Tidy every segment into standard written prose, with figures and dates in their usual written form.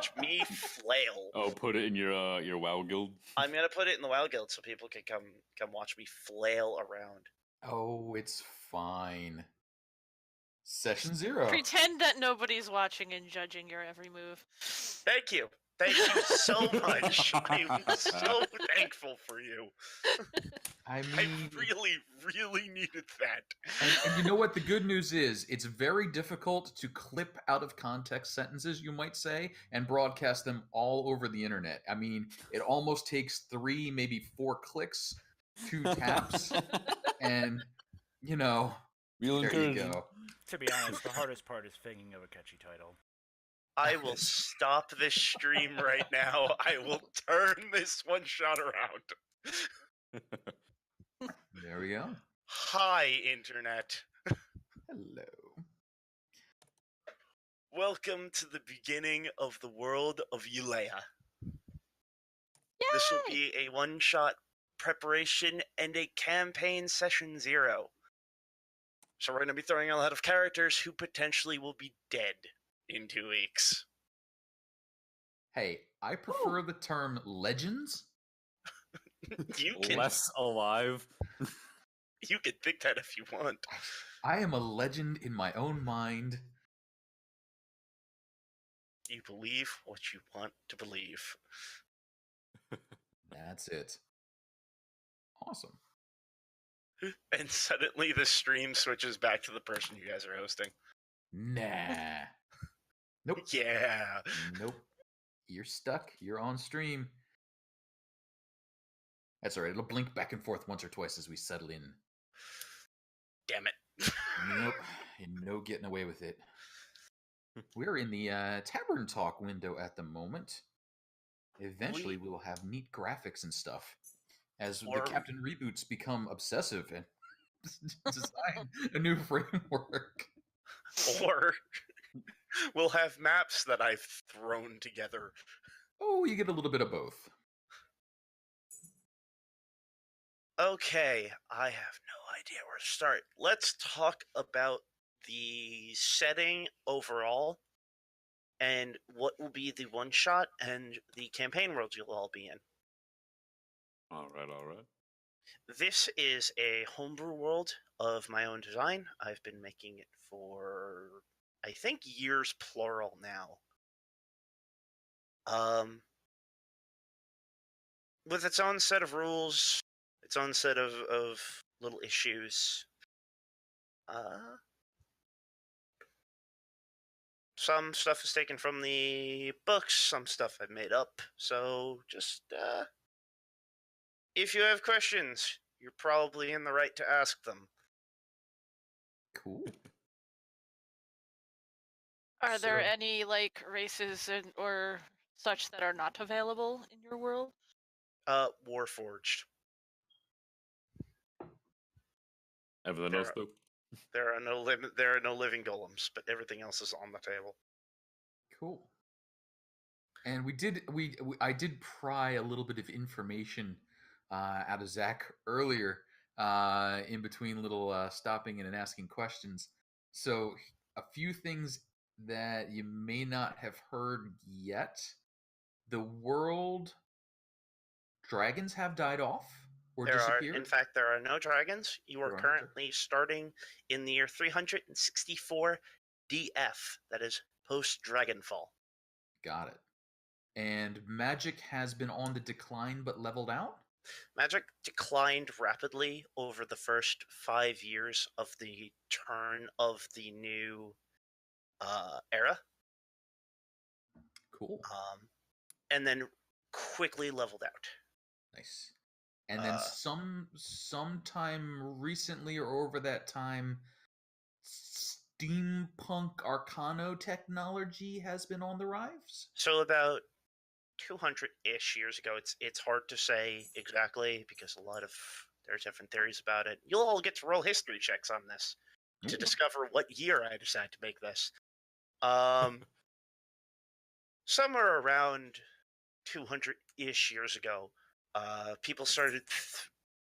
watch me flail. Oh, put it in your WoW guild. I'm gonna put it in the WoW Guild so people can come watch me flail around. Oh, it's fine. Session 0. Pretend that nobody's watching and judging your every move. Thank you so much. I'm so thankful for you. I mean, I really needed that. and you know what the good news is? It's very difficult to clip out of context sentences, you might say, and broadcast them all over the internet. I mean, it almost takes 3, maybe 4 clicks, 2 taps, and, you know, Real there you encouraging. go. To be honest, the hardest part is thinking of a catchy title. I will stop this stream right now. I will turn this one shot around. There we go. Hi, Internet. Hello. Welcome to the beginning of the world of Uilea. This will be a one-shot preparation and a campaign session 0. So we're going to be throwing a lot of characters who potentially will be dead in 2 weeks. Hey, I prefer the term legends. You can Less alive. You can think that if you want. I am a legend in my own mind. You believe what you want to believe. That's it. Awesome. And suddenly the stream switches back to the person you guys are hosting. Nah. Nope. Yeah. Nope. You're stuck. You're on stream. That's alright. It'll blink back and forth once or twice as we settle in. Damn it. Nope. You're no getting away with it. We're in the Tavern Talk window at the moment. Eventually, we will have neat graphics and stuff. As the Captain Reboots become obsessive and design a new framework. Or we'll have maps that I've thrown together. Oh, you get a little bit of both. Okay, I have no idea where to start. Let's talk about the setting overall and what will be the one-shot and the campaign world you'll all be in. All right. This is a homebrew world of my own design. I've been making it for, I think, years plural now. With its own set of rules, its own set of little issues. Some stuff is taken from the books, some stuff I've made up. So just, if you have questions, you're probably in the right to ask them. Cool. Are there any races or such that are not available in your world? Warforged. Everything else though? There are no living golems, but everything else is on the table. Cool. And I did pry a little bit of information out of Zach earlier, in between little stopping in and asking questions. So a few things that you may not have heard yet. The world dragons have died off or disappeared. In fact, there are no dragons. You are currently starting in the year 364 DF. That is post-Dragonfall. Got it. And magic has been on the decline but leveled out? Magic declined rapidly over the first 5 years of the turn of the new era. Cool. And then quickly leveled out. Nice. And then sometime recently or over that time, steampunk arcano technology has been on the rise? So about 200-ish years ago. It's hard to say exactly because there's different theories about it. You'll all get to roll history checks on this to discover what year I decided to make this. Somewhere around 200-ish years ago, people started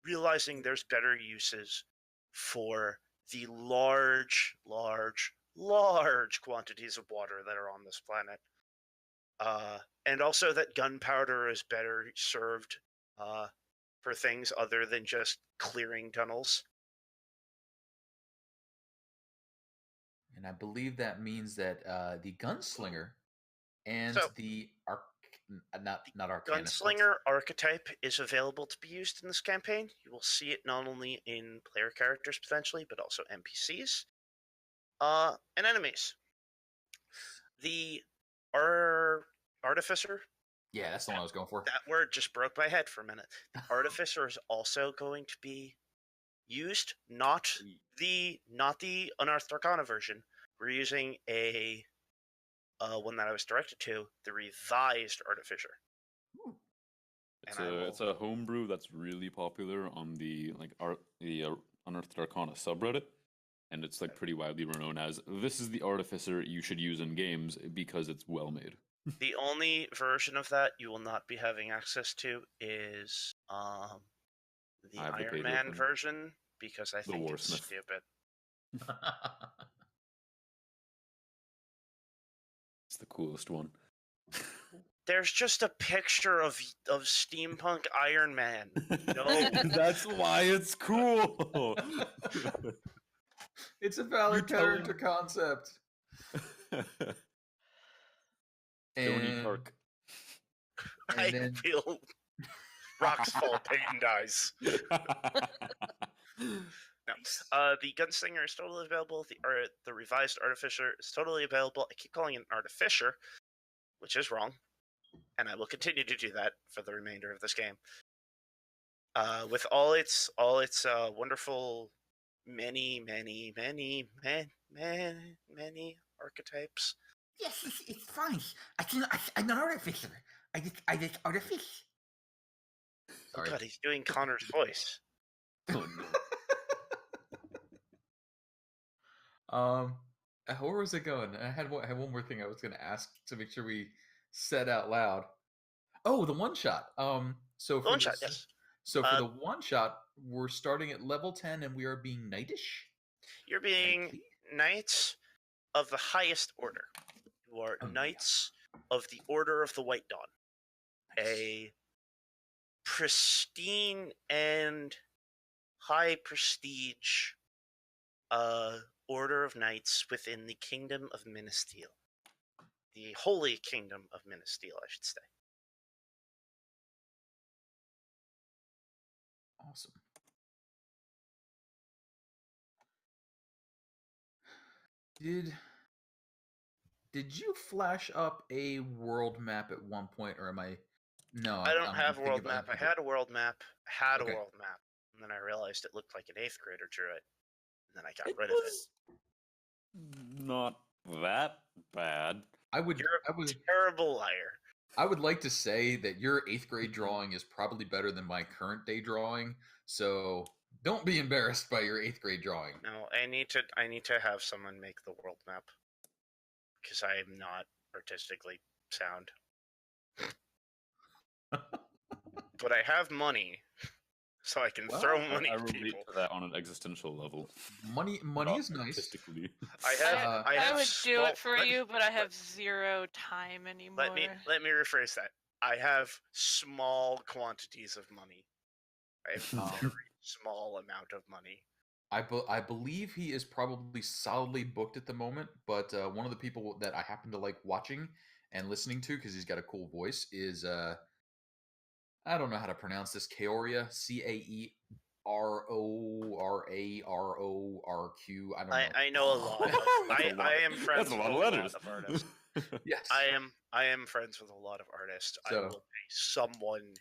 realizing there's better uses for the large quantities of water that are on this planet. And also that gunpowder is better served for things other than just clearing tunnels. And I believe that means that the gunslinger and So- the not arcanist. Gunslinger archetype is available to be used in this campaign. You will see it not only in player characters potentially, but also NPCs and enemies. The artificer, Yeah, that's the one I was going for. that word just broke my head for a minute. The artificer is also going to be used, not the Unearthed Arcana version. We're using a one that I was directed to, the revised artificer. It's a homebrew that's really popular on the Unearthed Arcana subreddit, and it's like pretty widely known as this is the artificer you should use in games because it's well made. The only version of that you will not be having access to is the I have the Iron page Man open. version because I think it's Warsmith. stupid. It's the coolest one. There's just a picture of steampunk Iron Man. No. That's why it's cool. It's a valid You're character telling- concept. Tony And, Stark. I then- feel rocks fall, Peyton dies. No. The Gunslinger is totally available. The revised Artificer is totally available. I keep calling it an Artificer, which is wrong, and I will continue to do that for the remainder of this game. With all its wonderful many archetypes. Yes, it's fine. I'm an artificer. I just artifice. Oh Sorry. God, he's doing Connor's voice. Oh, no. Where was it going? I had one more thing I was going to ask to make sure we said out loud. Oh, the one shot. So for One shot, this- yes. So for the one shot, we're starting at level 10, and we are being knightish. You're being knights of the highest order. You are Oh, yeah. knights of the Order of the White Dawn, a pristine and high prestige order of knights within the kingdom of Ministel, the holy kingdom of Ministel, I should say. Awesome. Did you flash up a world map at one point, or am I? No, I don't I'm have a thinking world about map. I other had a world map. Okay. And then I realized it looked like an 8th grader drew it, and then I got It rid of it. was not that bad. I would. You're I a would. terrible liar. I would like to say that your 8th grade drawing is probably better than my current day drawing. So don't be embarrassed by your 8th grade drawing. No, I need to have someone make the world map because I am not artistically sound. But I have money, so I can Well, throw money I at relate people. to that on an existential level. Money not is nice. artistically. I have. I have would do small- it for let me- you, but I have zero time anymore. Let me rephrase that. I have small quantities of money. I have Oh. a very small amount of money. I believe he is probably solidly booked at the moment, but one of the people that I happen to like watching and listening to because he's got a cool voice is I don't know how to pronounce this. Caoria, CaeRoRaRoRQ. I don't know. I know a lot. Of, I am friends That's a with lot of letters. artists. Yes. I am friends with a lot of artists. I So- will pay someone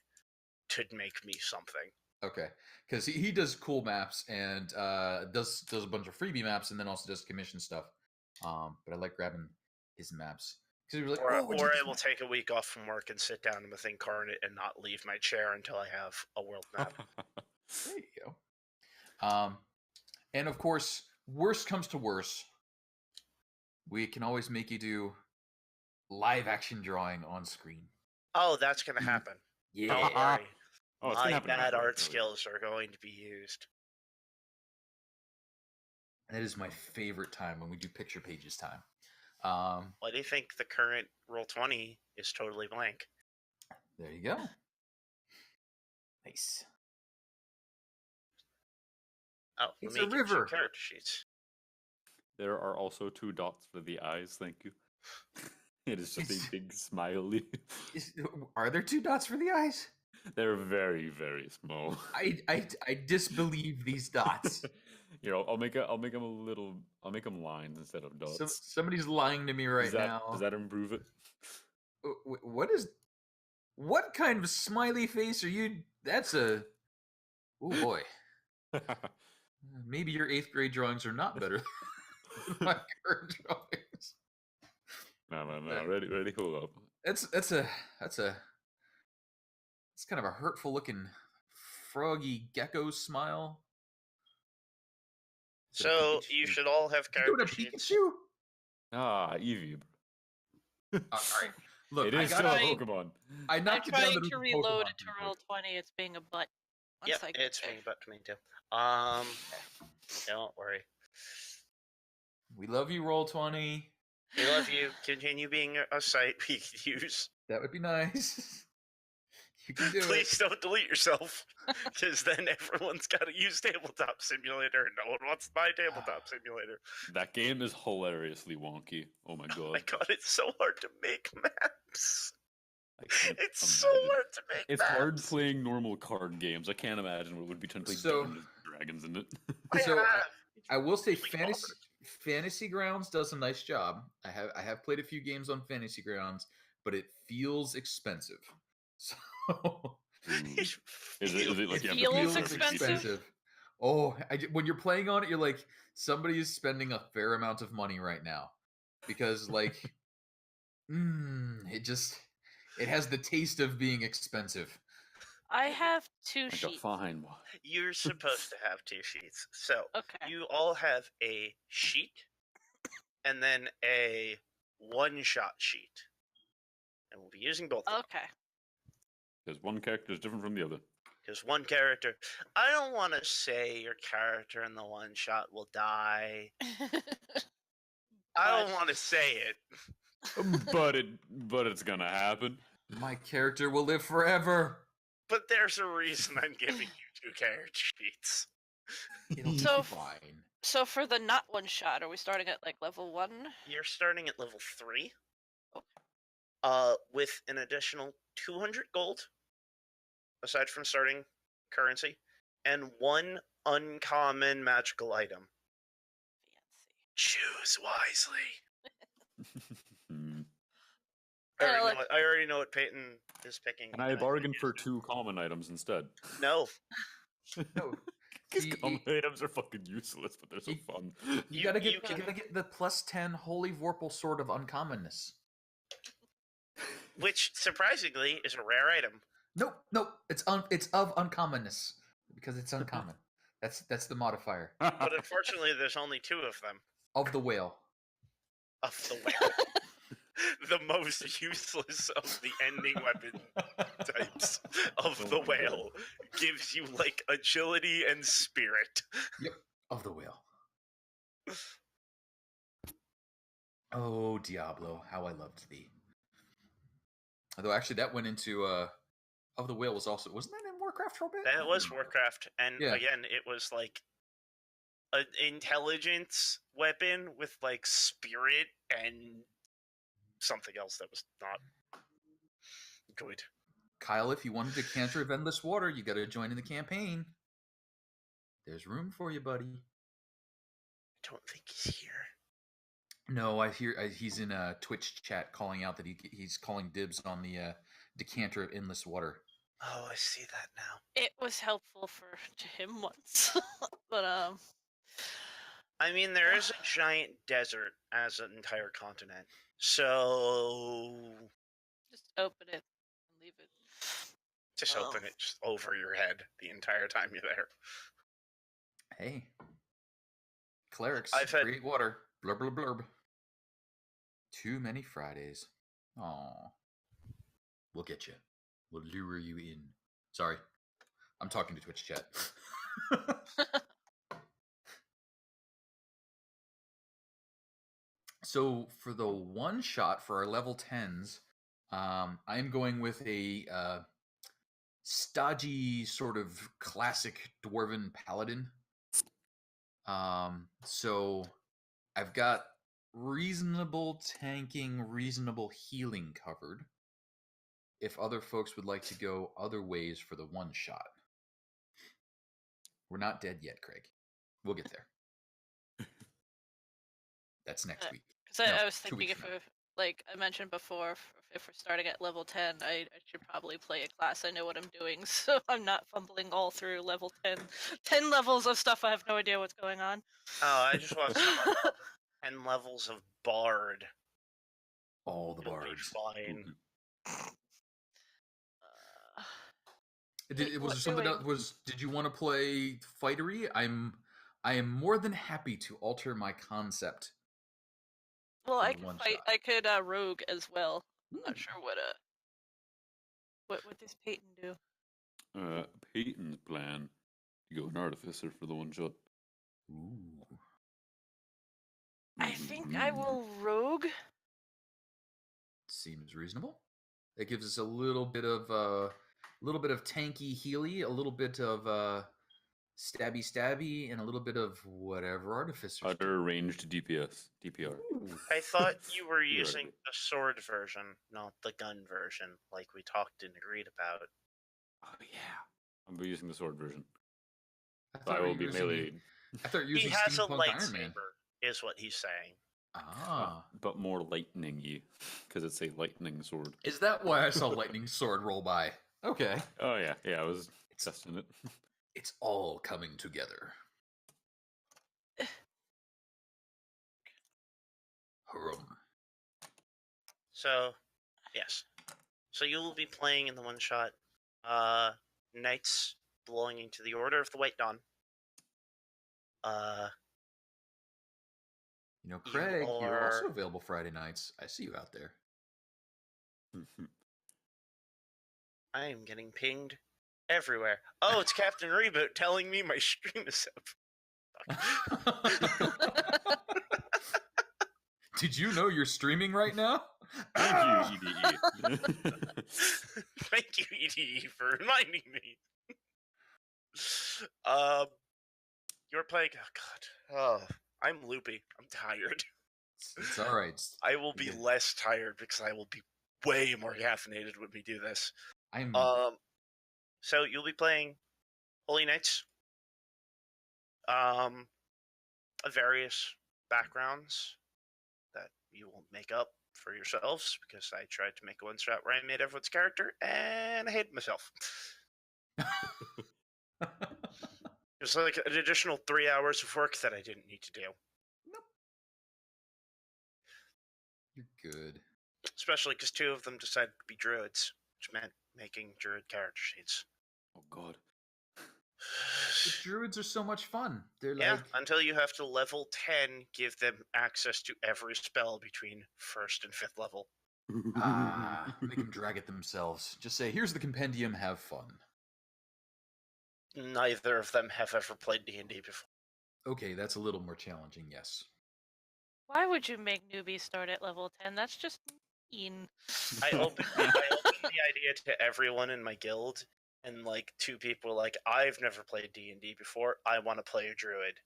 to make me something. Okay, because he does cool maps and does a bunch of freebie maps and then also does commission stuff. But I like grabbing his maps because he was like, Or, "Oh, what'd you or get I will take a week off from work and sit down with Incarnate and not leave my chair until I have a world map. There you go. And of course, worst comes to worst, we can always make you do live action drawing on screen. Oh, that's gonna happen. Yeah. Don't worry. Oh, it's gonna My happen bad naturally, art really. skills are going to be used. That is my favorite time when we do picture pages time. Why do you think the current Roll20 is totally blank? There you go. Nice. Oh, let It's me a get you river. character sheets. There are also 2 dots for the eyes. Thank you. It is just It's- a big smiley. Are there 2 dots for the eyes? They're very, very small. I disbelieve these dots. I'll make them a little. I'll make them lines instead of dots. Somebody's lying to me right now. Does that improve it? What kind of smiley face are you? That's a. Oh boy. Maybe your 8th grade drawings are not better than my current drawings. No. Ready. Hold up. It's kind of a hurtful looking froggy gecko smile. Is it a So Pikachu? you should all have You doing character a sheets. Pikachu? Eevee. All right. Look, It is still a Pokemon. I I'm knocked it down trying that it to was a reload Pokemon it to thing roll first. 20. It's being a butt. Yeah, Once I get it's there. being about to me too. Don't worry. We love you, Roll20. We love you. Continue being a site we can use. That would be nice. You can do Please don't delete yourself, because then everyone's got to use Tabletop Simulator, and no one wants to buy Tabletop Simulator. That game is hilariously wonky. Oh my god. Oh my god, it's so hard to make maps. I can't It's so imagine. hard to make It's maps. hard playing normal card games. I can't imagine what it would be trying to play So- Dungeons and Dragons in it. it. So Yeah. I will say, Really Fantasy Grounds does a nice job. I have played a few games on Fantasy Grounds, but it feels expensive. So Is it like It you have to feels pay expensive? Oh, when you're playing on it, you're like, somebody is spending a fair amount of money right now, because like, it has the taste of being expensive. I have 2 Like a sheets. fine one. You're supposed to have 2 sheets. So Okay. you all have a sheet and then a one-shot sheet. And we'll be using both of them. Okay. Because one character is different from the other. Because one character... I don't want to say your character in the one-shot will die. I don't want to say it. but it's gonna happen. My character will live forever. But there's a reason I'm giving you 2 character sheets. It'll be So- fine. So for the not one shot, are we starting at like level 1? You're starting at level 3. Okay. With an additional 200 gold, aside from starting currency, and 1 uncommon magical item. Fancy. Choose wisely. Hmm. I already know what Peyton is picking. And I and bargained think for it's- 2 common items instead. No, No, Because See, common items are fucking useless, but they're so you- fun. you You- gotta you get the +10 Holy Vorpal Sword of Uncommonness. which surprisingly is a rare item. Nope, it's of uncommonness because it's uncommon. That's the modifier But unfortunately, there's only 2 of them. of the whale. Of the whale. The most useless of the ending weapon types of Oh the my whale. Gives you, like, agility and spirit. Of the whale. Oh, Diablo, how I loved thee. Although actually that went into of the whale was also, wasn't that in Warcraft for a bit? That was Warcraft, and Yeah. again, it was like an intelligence weapon with like spirit and something else that was not good. Kyle, if you wanted to cancer of endless water, you got to join in the campaign. There's room for you, buddy. I don't think he's here. No, he's in a Twitch chat calling out that he's calling dibs on the decanter of endless water. Oh, I see that now. It was helpful to him once, but I mean, there is a giant desert as an entire continent, so just open it and leave it. just Oh. open it just over your head the entire time you're there. Hey, clerics, I've had- create water. Blurb, blurb, blurb. Too many Fridays. Aw. We'll get you. We'll lure you in. Sorry. I'm talking to Twitch chat. So for the one shot for our level 10s, I'm going with a stodgy sort of classic dwarven paladin. So I've got reasonable tanking, reasonable healing covered. If other folks would like to go other ways for the one shot. We're not dead yet, Craig. We'll get there. That's next week. Because No, I was 2 thinking weeks if, from now. like I mentioned before, if we're starting at level 10, I should probably play a class I know what I'm doing, so I'm not fumbling all through level 10. 10 levels of stuff I have no idea what's going on. Oh, I just want someone up 10 levels of Bard. All the It'll be bards. fine. Was there something else? Did you want to play fightery? I am more than happy to alter my concept. Well, for I the could one fight. shot. I could rogue as well. I'm not sure what does Peyton do. Peyton's plan to go an artificer for the one shot. Ooh. I think I will rogue. Seems reasonable. It gives us a little bit of tanky healy, a little bit of stabby, and a little bit of whatever artificers do. Other ranged DPS, DPR. Ooh. I thought you were You're using right. the sword version, not the gun version, like we talked and agreed about. Oh yeah, I'm using the sword version. I I thought will you be were using- melee, I thought you were He using has a Steampunk Iron Man. lightsaber, is what he's saying. Ah. but more lightning-y, because it's a lightning sword. Is that why I saw lightning sword roll by? Okay. Oh yeah, I was testing it. It's all coming together. Hurrum. So, yes. So you will be playing in the one shot Knights belonging to the Order of the White Dawn. You know, Craig, You you're also are- available Friday nights. I see you out there. I am getting pinged everywhere. Oh, it's Captain Reboot telling me my stream is up. Did you know you're streaming right now? Thank you, EDE. Thank you, EDE, for reminding me. You're playing. Oh God. Oh, I'm loopy. I'm tired. It's all right. I will be Yeah. less tired because I will be way more caffeinated when we do this. I'm So you'll be playing Holy Knights. Of various backgrounds that you will make up for yourselves because I tried to make a one shot where I made everyone's character and I hated myself. It's like an additional 3 hours of work that I didn't need to do. You're good. Especially because 2 of them decided to be druids, which meant making druid character sheets. Oh god. The druids are so much fun. They're Yeah, like until you have to level 10, give them access to every spell between 1st and 5th level. make them drag it themselves. Just say, "Here's the compendium. Have fun." Neither of them have ever played D&D before. Okay, that's a little more challenging. Yes. Why would you make newbies start at level 10? That's just mean. I opened the idea to everyone in my guild, and like 2 people were like, "I've never played D&D before. I want to play a druid."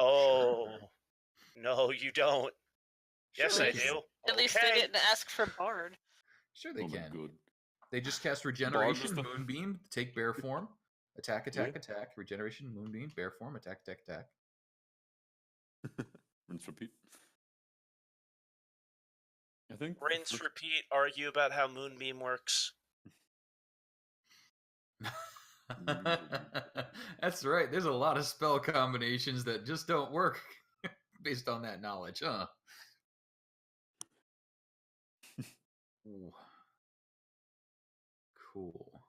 Oh, no, you don't. Yes, Sure I they do. At least they Okay. didn't ask for Bard. Sure they Oh my can. god. They just cast regeneration, the- moonbeam, take bear form, attack, Yeah. attack, regeneration, moonbeam, bear form, attack. Rinse, repeat. I think. Rinse, repeat, argue about how Moonbeam works. That's right. There's a lot of spell combinations that just don't work based on that knowledge, huh? Ooh. Cool.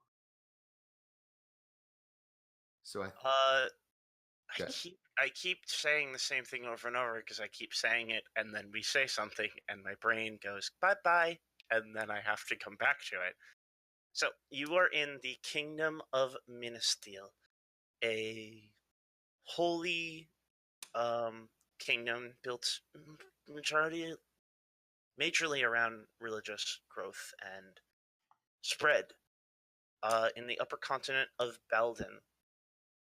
So Okay. I keep saying the same thing over and over because I keep saying it, and then we say something, and my brain goes bye, and then I have to come back to it. So you are in the Kingdom of Ministel, a holy kingdom built majorly around religious growth and spread in the upper continent of Baildin,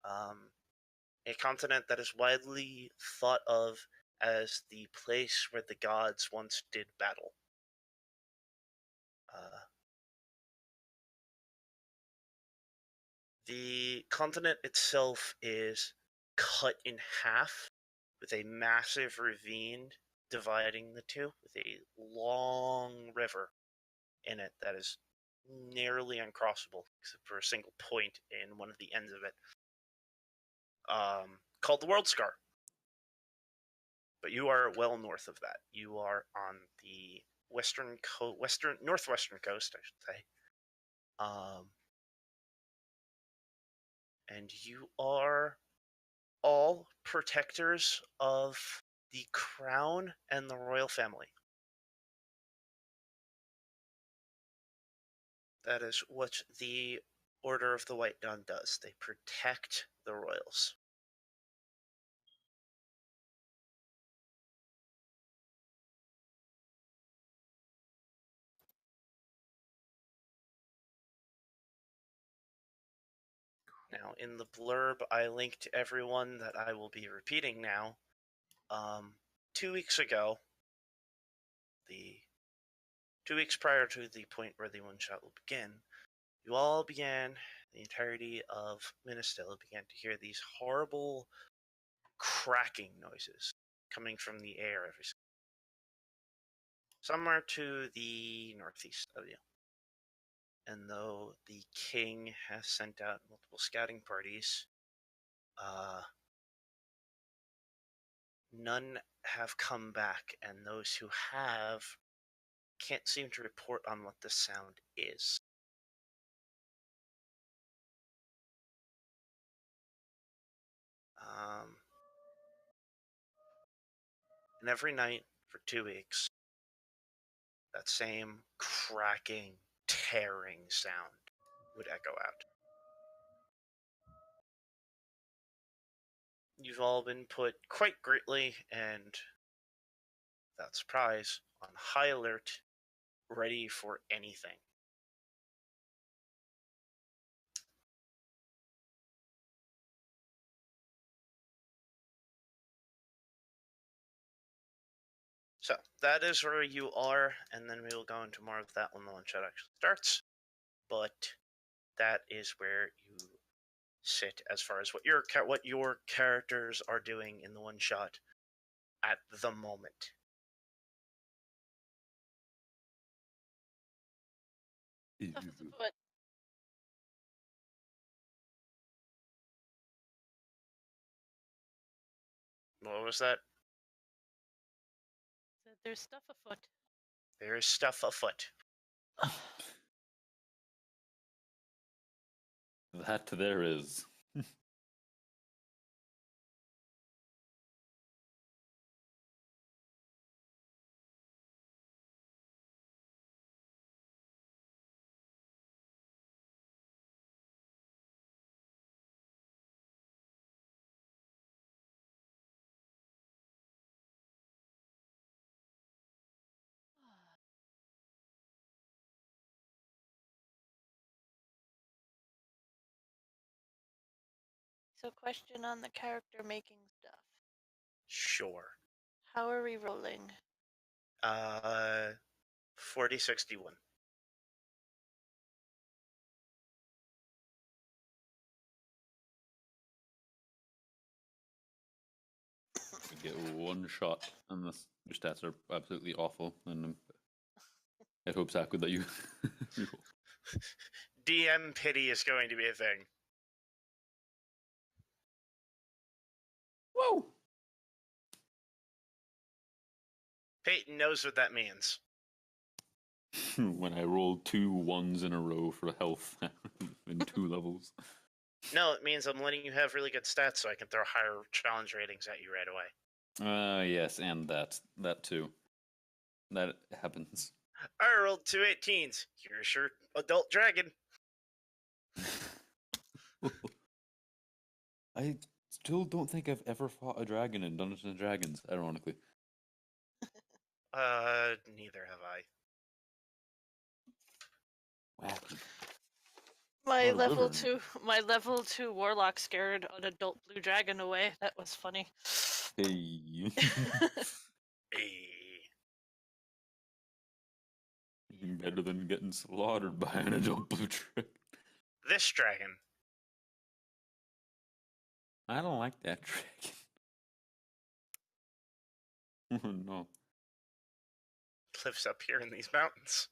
a continent that is widely thought of as the place where the gods once did battle. The continent itself is cut in half with a massive ravine dividing the two, with a long river in it that is nearly uncrossable except for a single point in one of the ends of it, called the World Scar. But you are well north of that. You are on the northwestern coast, I should say. And you are all protectors of the crown and the royal family. That is what the Order of the White Dawn does. They protect the royals. Now, in the blurb I linked to everyone that I will be repeating now, 2 weeks ago, 2 weeks prior to the point where the one-shot will begin, you all began, the entirety of Ministel began to hear these horrible cracking noises coming from the air every somewhere to the northeast of you. And though the king has sent out multiple scouting parties, none have come back, and those who have can't seem to report on what the sound is. And every night for 2 weeks, that same cracking, tearing sound would echo out. You've all been put quite greatly and, without surprise, on high alert, ready for anything. So, that is where you are, and then we will go into more of that when the one-shot actually starts. But that is where you sit as far as what your characters are doing in the one-shot at the moment. Stuff is afoot. What was that? Said there's stuff afoot. There is stuff afoot. That there is. So, question on the character making stuff. Sure. How are we rolling? 4061. You get one shot, and your stats are absolutely awful. And I hope, Zach, that you. DM pity is going to be a thing. Whoa! Peyton knows what that means. When I rolled 2 1s in a row for health in 2 levels. No, it means I'm letting you have really good stats so I can throw higher challenge ratings at you right away. Yes, and that too. That happens. I rolled 2 18s. Here's your adult dragon. I still don't think I've ever fought a dragon in Dungeons and Dragons, ironically. Neither have I. Wacky. My Or level river. 2 warlock scared an adult blue dragon away. That was funny. Hey. Hey. Better than getting slaughtered by an adult blue dragon. This dragon. I don't like that dragon. Oh no. Lives up here in these mountains.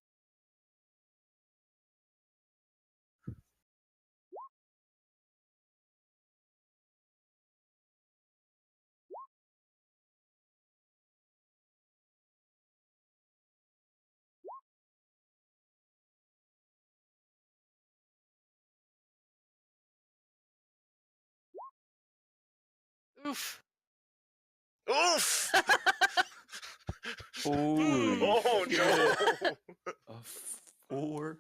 Oof. Oof! Holy Oh shit. no! A 4?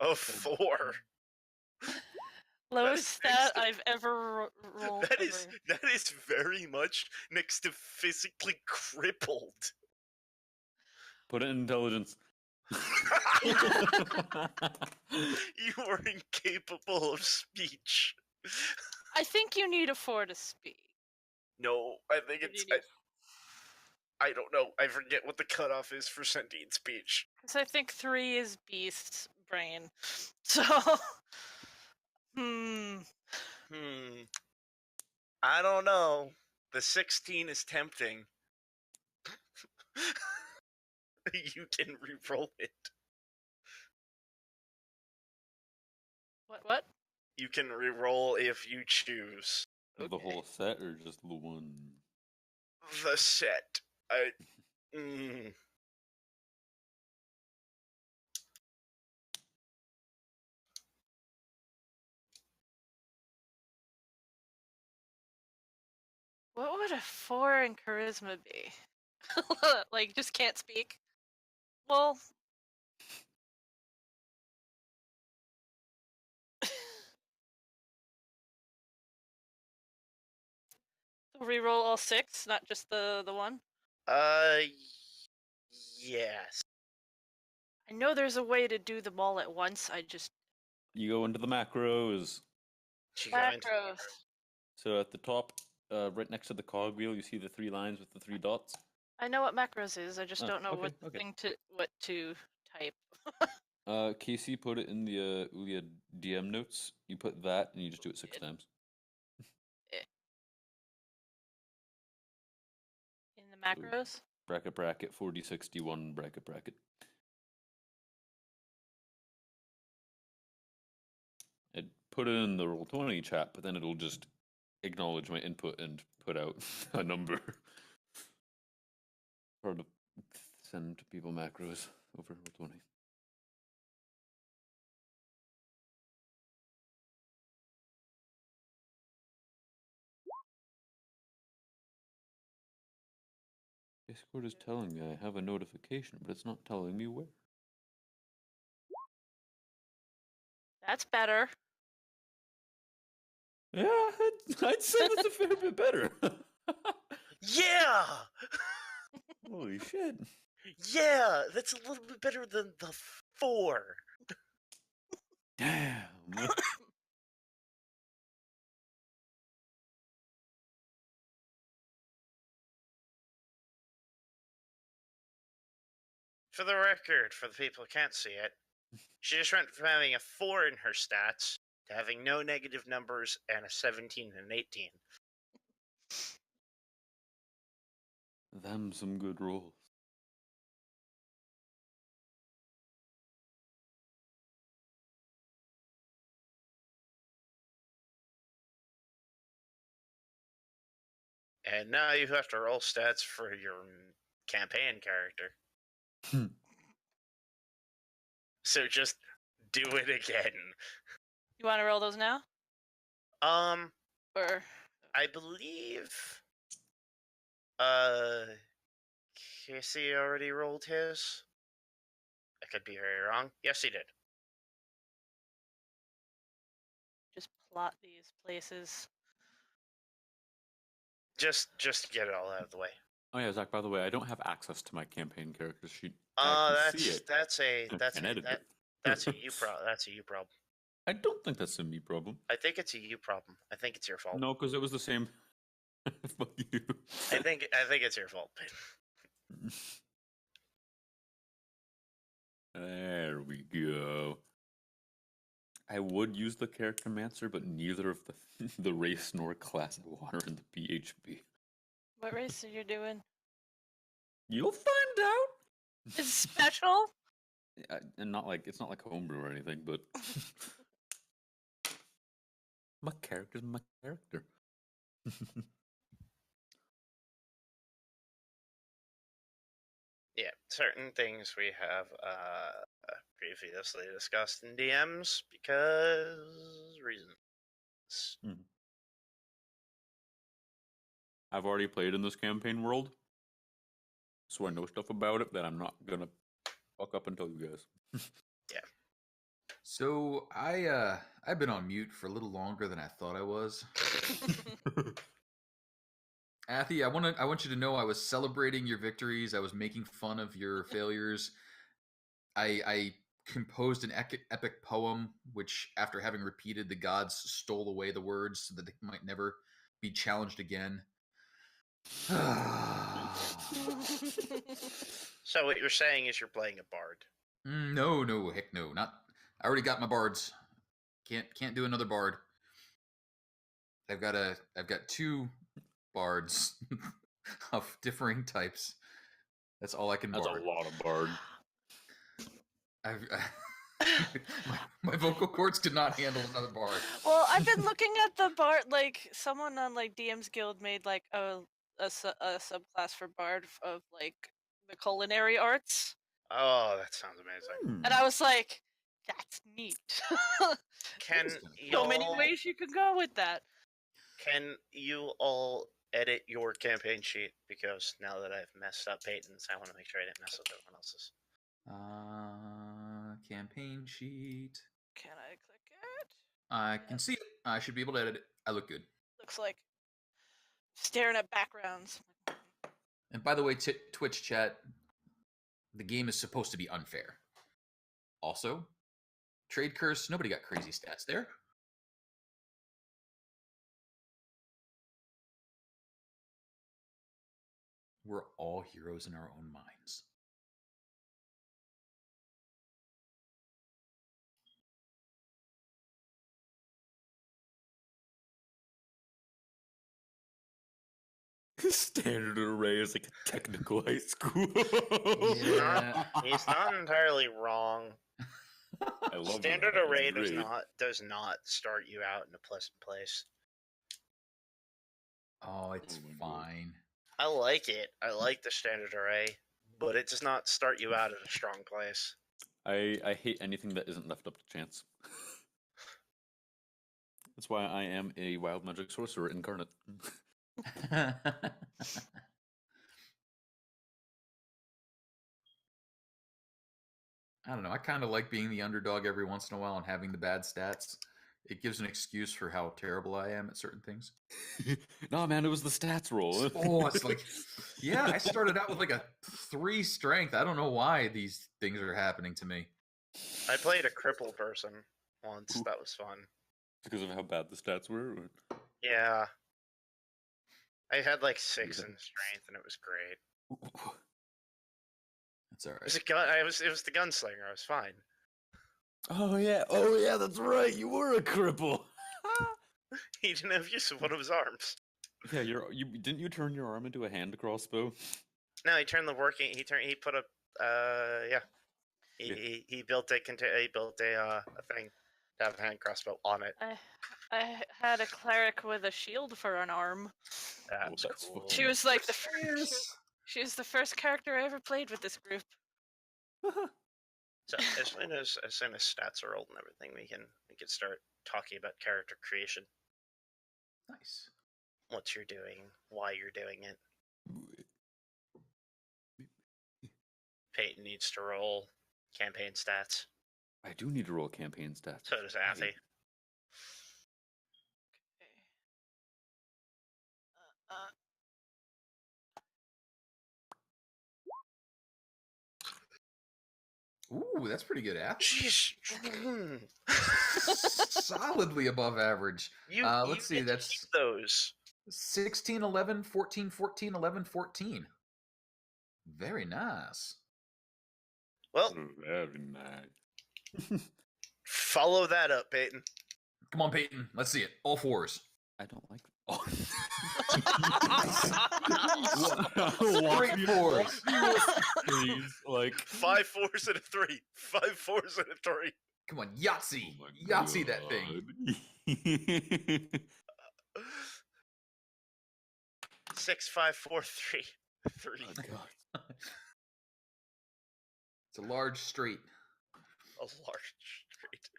A 4. Lowest is stat next to- I've ever rolled. That is very much next to physically crippled. Put it in intelligence. You are incapable of speech. I think you need a 4 to speak. No, I think You it's. need- I don't know. I forget what the cutoff is for sentient speech. Because I think 3 is beast brain. So, I don't know. The 16 is tempting. You can re-roll it. What? You can re-roll if you choose. The Okay. whole set or just the one? The set. What would a 4 in charisma be? Like, just can't speak? Well... Reroll all 6, not just the one? Yes. I know there's a way to do them all at once, I just... You go into the macros. Macros. So at the top, right next to the cogwheel, you see the 3 lines with the 3 dots. I know what macros is, I just Oh, don't know okay, what to type. Casey put it in the Uilea DM notes. You put that, and you just do it 6 times. In the macros? Bracket 4061 bracket. I'd put it in the Roll20 chat, but then it'll just acknowledge my input and put out a number. Hard to send people macros over Roll20. Discord is telling me I have a notification, but it's not telling me where. That's better. Yeah, I'd say that's a fair bit better. Yeah! Holy shit. Yeah! That's a little bit better than the 4. Damn. For the record, for the people who can't see it, she just went from having a 4 in her stats to having no negative numbers and a 17 and an 18. Them some good rolls. And now you have to roll stats for your campaign character. So just do it again. You want to roll those now? Or... I believe Casey already rolled his. I could be very wrong. Yes, he did. just plot these places. Just to get it all out of the way. Oh yeah, Zach. By the way, I don't have access to my campaign character sheet. I can see it. That's and edit it. that's a you problem. That's a you problem. I don't think that's a me problem. I think it's a you problem. I think it's your fault. No, because it was the same. Fuck you. I think it's your fault. There we go. I would use the charactermancer, but neither of the race nor class I want are in the PHP. What race are you doing? You'll find out. It's special. And not like it's not like homebrew or anything, but my character's my character. Yeah, certain things we have previously discussed in DMs because reasons. I've already played in this campaign world, so I know stuff about it that I'm not gonna fuck up and tell you guys. Yeah. So I've been on mute for a little longer than I thought I was. Athy, I want you to know I was celebrating your victories. I was making fun of your failures. I composed an epic poem, which, after having repeated, the gods stole away the words so that it might never be challenged again. So what you're saying is you're playing a bard. No, heck no, not. I already got my bards. Can't do another bard. I've got 2 bards of differing types. That's all I can That's bard. a lot of bard. My vocal cords could not handle another bard. Well, I've been looking at the bard. Like, someone on like DM's Guild made like a subclass for bard of like the culinary arts. Oh, that sounds amazing. And I was like, that's neat. Can So many ways you can go with that. Can you all edit your campaign sheet? Because now that I've messed up Peyton's, I want to make sure I didn't mess up everyone else's. Campaign sheet. Can I click it? I can see it. I should be able to edit it. I look good. Looks like staring at backgrounds. And by the way, Twitch chat, the game is supposed to be unfair. Also, trade curse, nobody got crazy stats there. We're all heroes in our own minds. Standard array is like a technical high school. Yeah. He's not entirely wrong. I love Standard that. array That's does not start you out in a pleasant place. Oh, it's fine. I like it. I like the standard array, but it does not start you out in a strong place. I hate anything that isn't left up to chance. That's why I am a wild magic sorcerer incarnate. I don't know. I kind of like being the underdog every once in a while and having the bad stats. It gives an excuse for how terrible I am at certain things. No, man, it was the stats roll. Oh, it's like, yeah, I started out with like a 3 strength. I don't know why these things are happening to me. I played a crippled person once. That was fun. Because of how bad the stats were? Yeah. I had like 6 in strength, and it was great. That's all It was right. it was the gunslinger. I was fine. Oh yeah, that's right. You were a cripple. He didn't have use of one of his arms. Yeah, didn't you turn your arm into a hand crossbow? No, he turned the working. He put a He built a thing to have a hand crossbow on it. I had a cleric with a shield for an arm. That's that's cool. She was like the first. She was the first character I ever played with this group. So as soon as stats are old and everything, we can start talking about character creation. Nice. What you're doing, why you're doing it. Peyton needs to roll campaign stats. I do need to roll campaign stats. So does Athy. Okay. Ooh, that's pretty good, Ath. Jeez. Solidly above average. You Let's see, get to that's keep those. 16, 11, 14, 14, 11, 14. Very nice. Well, Very nice. follow that up, Peyton. Come on, Peyton. Let's see it. All fours. I don't like. Oh. Straight fours. Please, like 5 4s and a 3. 5 4s and a 3. Come on, Yahtzee. oh my Yahtzee that thing. God. 6 5 4 3 3. Oh, God. It's a large straight. A large straight.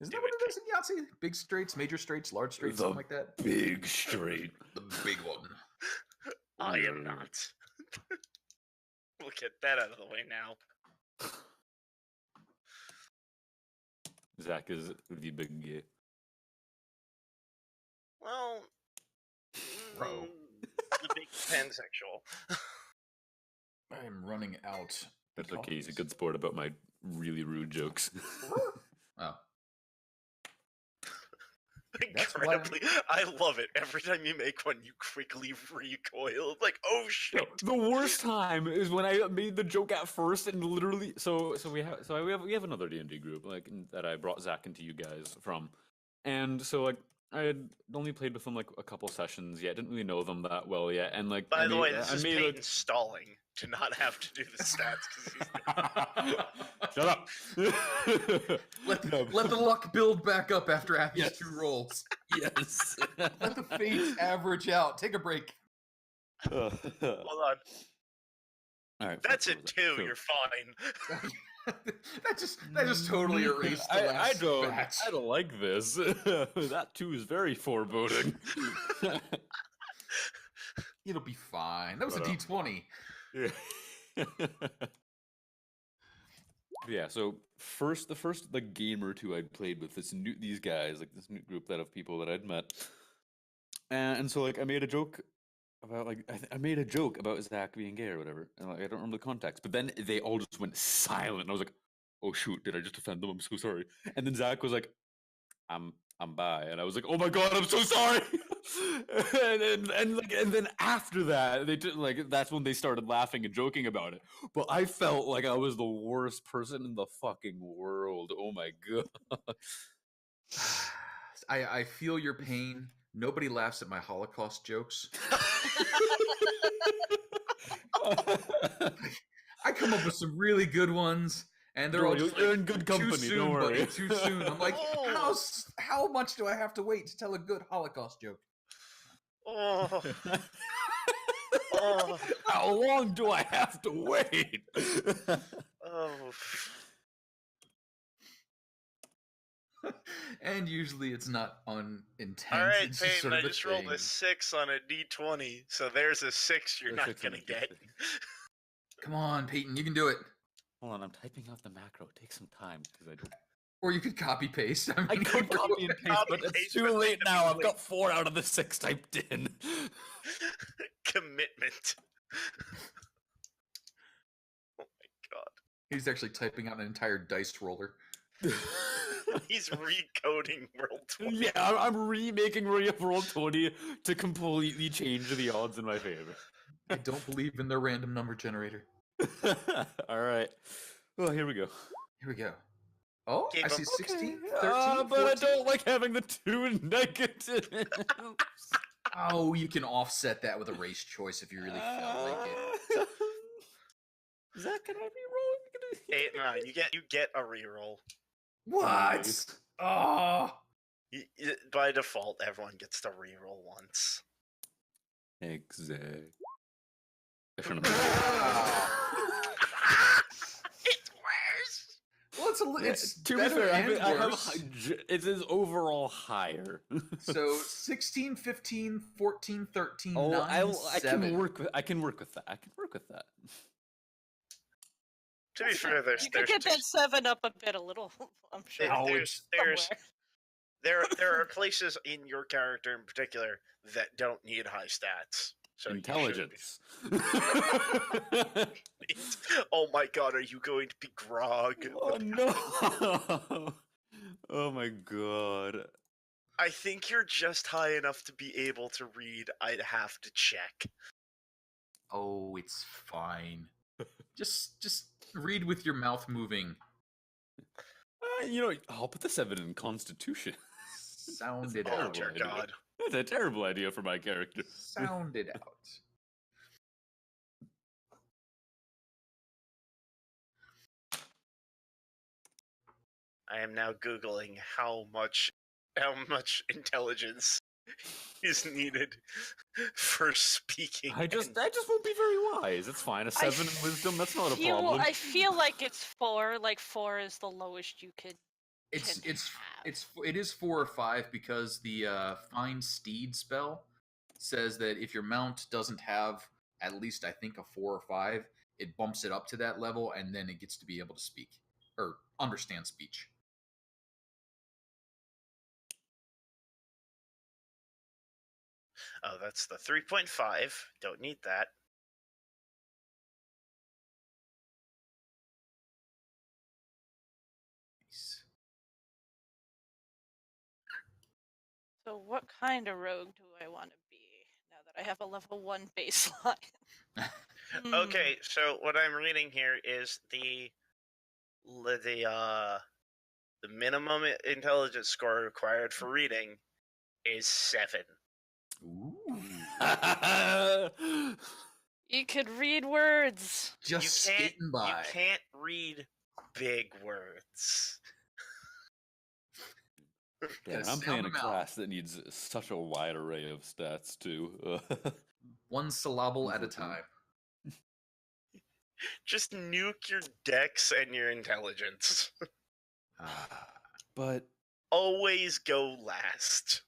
Isn't Do that what it, it is in Yahtzee? Big straights, major straights, large straights, The something like that? Big straight. The big one. I am not. We'll get that out of the way now. Zach is the big gay. Well, Bro. The big pansexual. I am running out. That's okay. He's a good sport about my really rude jokes. Oh. Incredibly, I love it. Every time you make one, you quickly recoil. Like, oh shit! The worst time is when I made the joke at first and literally. So we have another D&D group that I brought Zach into you guys from, and so like I had only played with them like a couple sessions yet. Didn't really know them that well yet, and like By the way, this is Peyton stalling to not have to do the stats because he's. Shut up. Let the luck build back up after Appy's 2 rolls. Yes. Let the fates average out. Take a break. Hold on. All right. That's it too. You're fine. that just totally erased the last batch. I don't like this. That too is very foreboding. It'll be fine. That was a D20. Yeah. Yeah, so the first game or two I'd played with these guys, like this new group of people that I'd met, and so like I made a joke about I made a joke about Zach being gay or whatever, and like I don't remember the context, but then they all just went silent, and I was like, oh shoot, did I just offend them? I'm so sorry. And then Zach was like, I'm bi, and I was like, oh my God, I'm so sorry. and then after that, they did that's when they started laughing and joking about it. But I felt like I was the worst person in the fucking world. Oh my God. I feel your pain. Nobody laughs at my Holocaust jokes. I come up with some really good ones. And they're all just you're in good company. Too soon, don't worry. buddy, too soon. I'm like, how much do I have to wait to tell a good Holocaust joke? Oh. Oh. How long do I have to wait? Oh. And usually it's not unintense. All right, it's Peyton, just sort of I just rolled a 6 on a D20, so there's a 6 you're not gonna get. Come on, Peyton, you can do it. Hold on, I'm typing out the macro. Take some time because I don't. Or you could copy paste. I could copy and paste, but it's too late now. I've got 4 out of the 6 typed in. Commitment. Oh my God. He's actually typing out an entire dice roller. He's recoding Roll20. Yeah, I'm remaking Roll20 to completely change the odds in my favor. I don't believe in their random number generator. All right. Well, here we go. Here we go. Oh, Keep I see 16, 13, but 14. I don't like having the 2 negatives. Oh, you can offset that with a race choice if you really felt like it. Zach, can I be rolling? No, you get a reroll. What? Oh. By default, everyone gets to reroll once. Exactly. It's worse. Well, it's to be better fair, and worse. it is overall higher. So 16, 15, 14, 13, Oh, 9, I 7. I can work with that. I can work with that. To be fair, You could get that 7 up a little. I'm sure. There are places in your character in particular that don't need high stats. So you should be- Intelligence. Oh my god, are you going to be Grog? Oh no! Oh my god. I think you're just high enough to be able to read. I'd have to check. Oh, it's fine. Just read with your mouth moving. I'll put the 7 in Constitution. Sound it Oh out. dear idea. god. That's a terrible idea for my character. Sound it out. I am now Googling how much intelligence is needed for speaking. I just won't be very wise. It's fine. A 7 in wisdom, that's not a problem. I feel like it's 4. Like 4 is the lowest you could. It is 4 or 5 because the Find Steed spell says that if your mount doesn't have at least, I think, a 4 or 5, it bumps it up to that level, and then it gets to be able to speak or understand speech. Oh, that's the 3.5. Don't need that. Nice. So what kind of rogue do I want to be now that I have a level 1 baseline? Okay, so what I'm reading here is the minimum intelligence score required for reading is 7. Ooh. You could read words. Just You can't, skating by. You can't read big words. Yeah, Gotta I'm playing sound a them out. class that needs such a wide array of stats, too. One syllable at a Unfortunately. time. Just nuke your dex and your intelligence. But Always go last.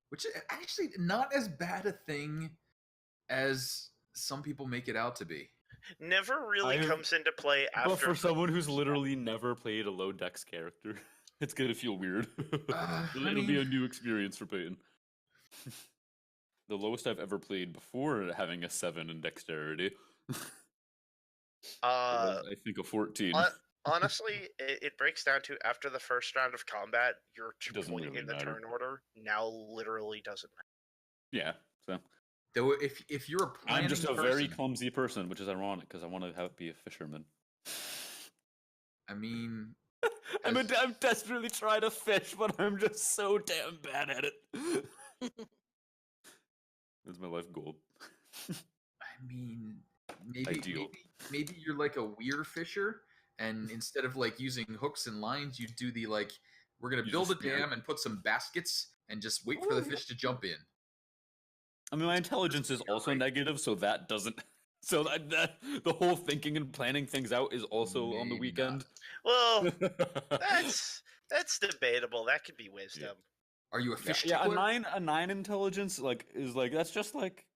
Which is actually not as bad a thing as some people make it out to be. Never really I've- comes into play after. But for someone who's literally never played a low dex character, it's gonna feel weird. It'll be a new experience for Peyton. The lowest I've ever played before having a 7 in dexterity was, I think, a 14. Honestly, it breaks down to after the first round of combat, your Doesn't point really in the matter. turn order now literally doesn't matter. Yeah, so Though if you're a planning I'm just a person, very clumsy person, which is ironic because I want to be a fisherman. I mean, I'm desperately trying to fish, but I'm just so damn bad at it. That's my life goal. Ideal. maybe you're like a weir fisher, and instead of like using hooks and lines, you do the like we're gonna Use build a a spear. dam and put some baskets and just wait for the fish to jump in. I mean, my intelligence is also negative, so that doesn't. So that the whole thinking and planning things out is also on the Maybe weekend. Well, that's debatable. That could be wisdom. Are you a fish Yeah, tickler? a 9 intelligence is that's just like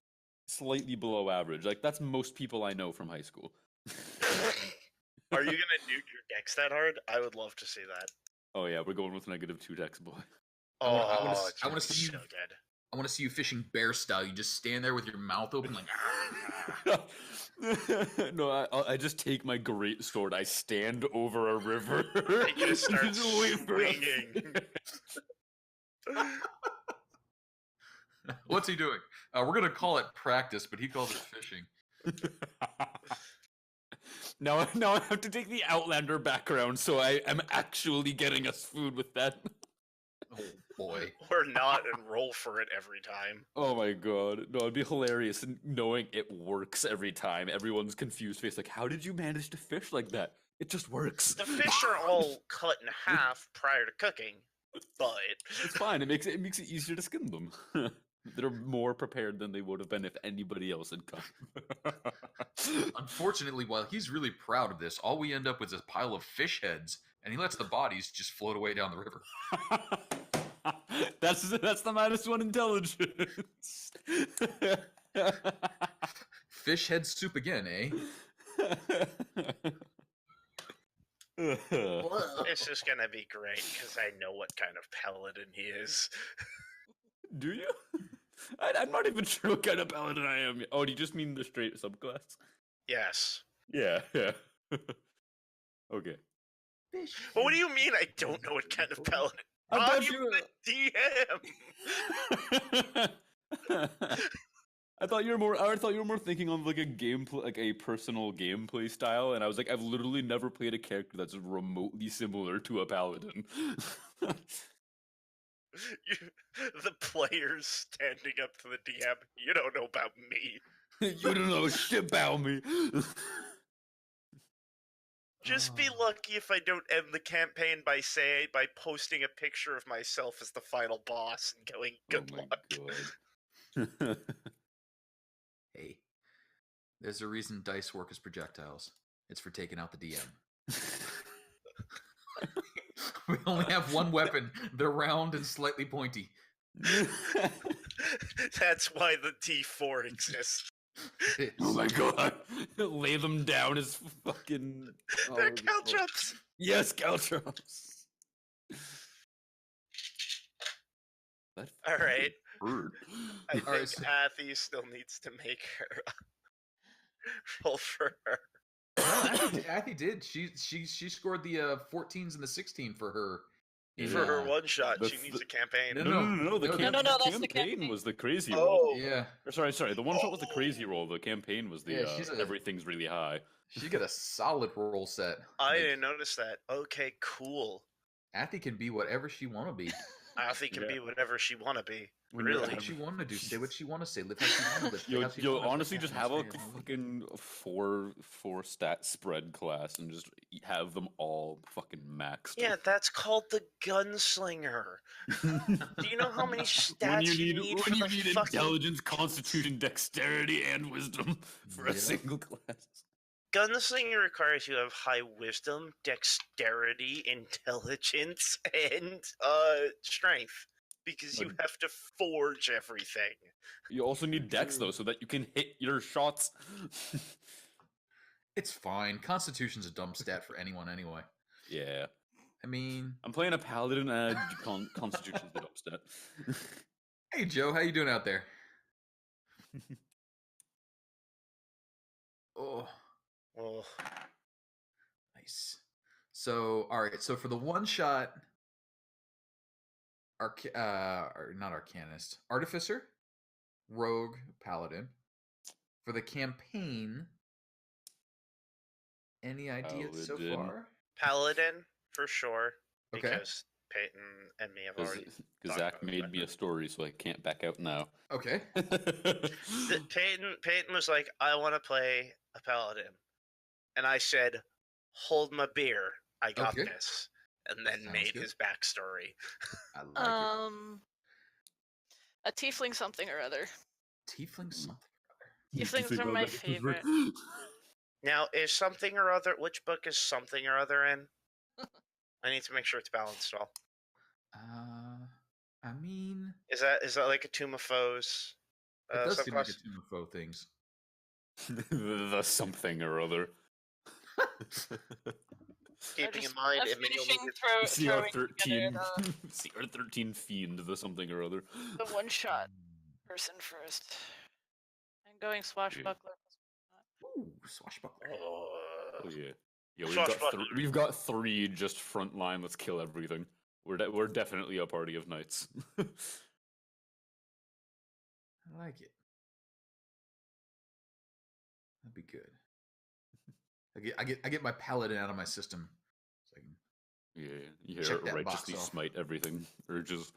slightly below average. Like that's most people I know from high school. Are you gonna nuke your dex that hard? I would love to see that. Oh yeah, we're going with -2 dex, boy. I wanna it's gonna see be you- so good. I want to see you fishing bear style. You just stand there with your mouth open like. "Ah." No, I just take my great sword. I stand over a river. And you just start wait for a swinging. What's he doing? We're gonna call it practice, but he calls it fishing. Now I have to take the Outlander background, so I am actually getting us food with that. Oh boy. Or not and roll for it every time. Oh my god. No, it'd be hilarious knowing it works every time. Everyone's confused face, like, how did you manage to fish like that? It just works. The fish are all cut in half prior to cooking, but It's fine. It makes it easier to skin them. They're more prepared than they would have been if anybody else had come. Unfortunately, while he's really proud of this, all we end up with is a pile of fish heads, and he lets the bodies just float away down the river. That's the -1 intelligence. Fish head soup again, eh? this is gonna be great because I know what kind of paladin he is. Do you? I'm not even sure what kind of paladin I am. Oh, do you just mean the straight subclass? Yes. Yeah. Okay. But what do you mean I don't know what kind of paladin? I I'm thought you the DM! I thought you were more thinking on like a gameplay, like a personal gameplay style, and I was like, I've literally never played a character that's remotely similar to a paladin. The players standing up to the DM. You don't know about me. You don't know shit about me. Just be lucky if I don't end the campaign by posting a picture of myself as the final boss and going, good luck. God. Hey, there's a reason dice work as projectiles. It's for taking out the DM. We only have one weapon. They're round and slightly pointy. That's why the D4 exists. Oh my god. Lay them down as fucking... They're caltrops. Yes, caltrops. All right. Hurt. I think Alright, so- Athy still needs to make her roll for her. Athy did. She scored the 14s and the 16 for her. For her one shot, the- she needs a campaign. No, No, the no, that's the campaign campaign. was the crazy roll. Oh, Yeah, Or sorry, the one shot was the crazy roll. The campaign was the Yeah, she's a- everything's really high. she got a solid roll set. I Like, didn't notice that. Okay, cool. Athy can be whatever she want to be. Athy can Yeah. be whatever she wanna be. When you're Really? What she want to do, say what she want to say, live how she want to live. play how she You'll wanna play. honestly just have a Atmosphere. fucking four stat spread class and just have them all fucking maxed. Yeah, that's called the gunslinger. Do you know how many stats you need for when you the need fucking... intelligence, constitution, dexterity, and wisdom for a Yeah. single class. Gunslinger requires you to have high wisdom, dexterity, intelligence, and strength. Because you But- have to forge everything. You also need dex though, so that you can hit your shots. It's fine. Constitution's a dumb stat for anyone anyway. Yeah, I mean, I'm playing a paladin, and constitution's the dumb stat. hey Joe, how you doing out there? Oh, Well, nice. So, all right. So for the one shot, or not arcanist, artificer, rogue, paladin. For the campaign, any ideas so Paladin. far? Paladin, for sure. Okay. Because Peyton and me have already... Because talked Zach about made that. me a story, so I can't back out now. Okay. Peyton was like, I want to play a paladin. And I said, hold my beer. I got Okay. this. And then Sounds made good. his backstory. I like A tiefling something or other. it. Tiefling something. Tieflings are my favorite. Now, is something or other... Which book is something or other in? I need to make sure it's balanced all. I mean, Is that like a Tomb of Foes? it does seem like a subclass? Tomb of Foe things. The something or other. Keeping in just- mind, I'm it may only finishing be... throwing together CR13. CR13 fiend, the something or other. the one shot person first. I'm going swashbuckler. Ooh, swashbuckler. Oh yeah. Yeah, Swashbuckler. we've got three just front line. Let's kill everything. We're definitely a party of knights. I like it. That'd be good. I get my paladin out of my system. So I can... Yeah, you Check hear that box righteously off. smite everything. Urges.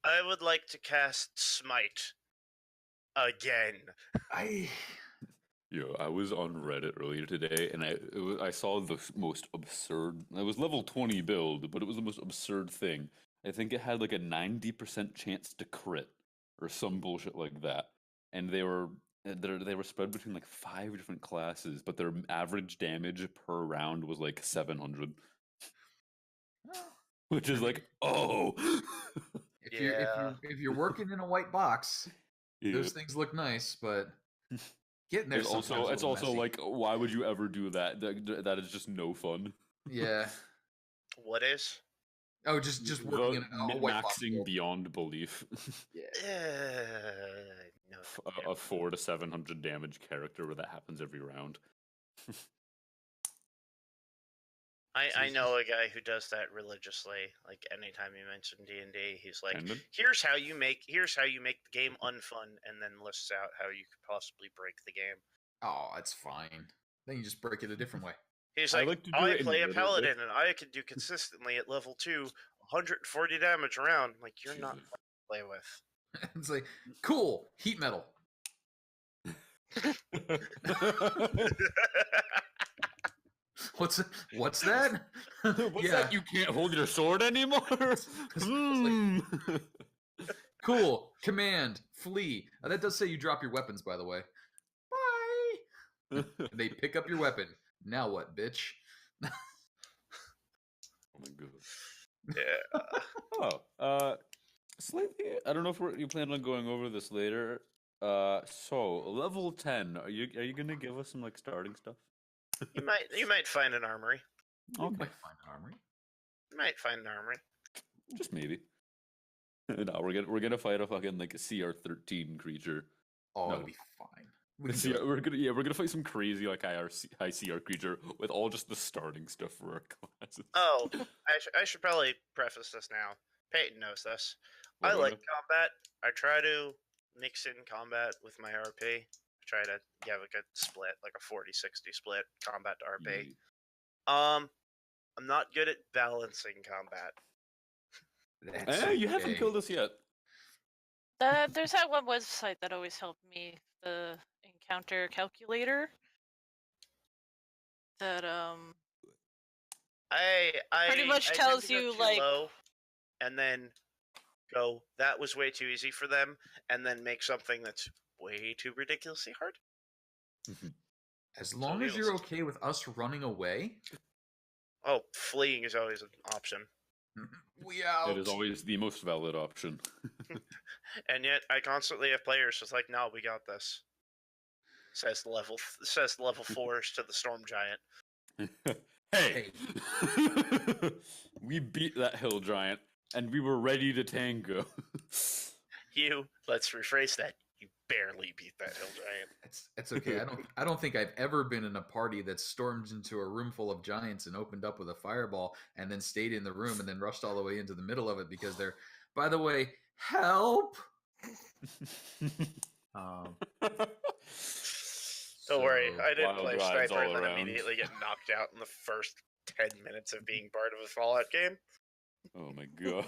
I would like to cast Smite. Again. Yeah, I was on Reddit earlier today, and I saw the most absurd. It was level 20 build, but it was the most absurd thing. I think it had like a 90% chance to crit, or some bullshit like that. And they were spread between like 5 different classes, but their average damage per round was like 700, which is like, oh. If you're working in a white box, Yeah. those things look nice, but getting there It's sometimes also a little messy. like, why would you ever do that? That is just no fun. Yeah. What is? Oh, just working in a white maxing beyond belief. No. A 400 to 700 damage character where that happens every round. I know a guy who does that religiously. Like anytime you mention D&D, he's like, Ended? "Here's how you make the game unfun," and then lists out how you could possibly break the game. Oh, that's fine. Then you just break it a different way. He's I like, like to do I it in play a order, paladin, and I can do consistently at level 2, 140 damage around. Like, you're not Jesus. fun to play with. It's like, cool, heat metal. What's that? What's Yeah. that? You can't hold your sword anymore? Cool. Command. Flee. That does say you drop your weapons, by the way. Bye. They pick up your weapon. Now what, bitch? Oh my god. Yeah. Slightly. I don't know if you plan on going over this later. So level 10. Are you gonna give us some like starting stuff? You might find an armory. You might find an armory. You might find an armory. Just maybe. No, we're gonna fight a fucking like CR13 creature. Oh, No. it'll be fine. We can do it. We're gonna fight some crazy like high CR creature with all just the starting stuff for our classes. Oh, I should probably preface this now. Peyton knows this. I What, like Rhino? combat. I try to mix in combat with my RP. I try to have a good split, like a 40-60 split, combat to RP. Yeah. I'm not good at balancing combat. That's You haven't okay. killed us yet. There's that one website that always helped me, the encounter calculator. That I pretty much I tend tells to go you, too like- low, and then go, that was way too easy for them, and then make something that's way too ridiculously hard. As long as you're okay with us running away, Oh, fleeing is always an option. we out. It is always the most valid option. And yet, I constantly have players just like, "No, we got this." Says the level 4s to the storm giant. Hey, we beat that hill giant, and we were ready to tango. Let's rephrase that. You barely beat that hill giant. It's okay. I don't think I've ever been in a party that stormed into a room full of giants and opened up with a fireball and then stayed in the room and then rushed all the way into the middle of it because they're, by the way, help. Don't worry, I didn't wild play rides sniper all and then around. immediately get knocked out in the first 10 minutes of being part of a Fallout game. Oh my god.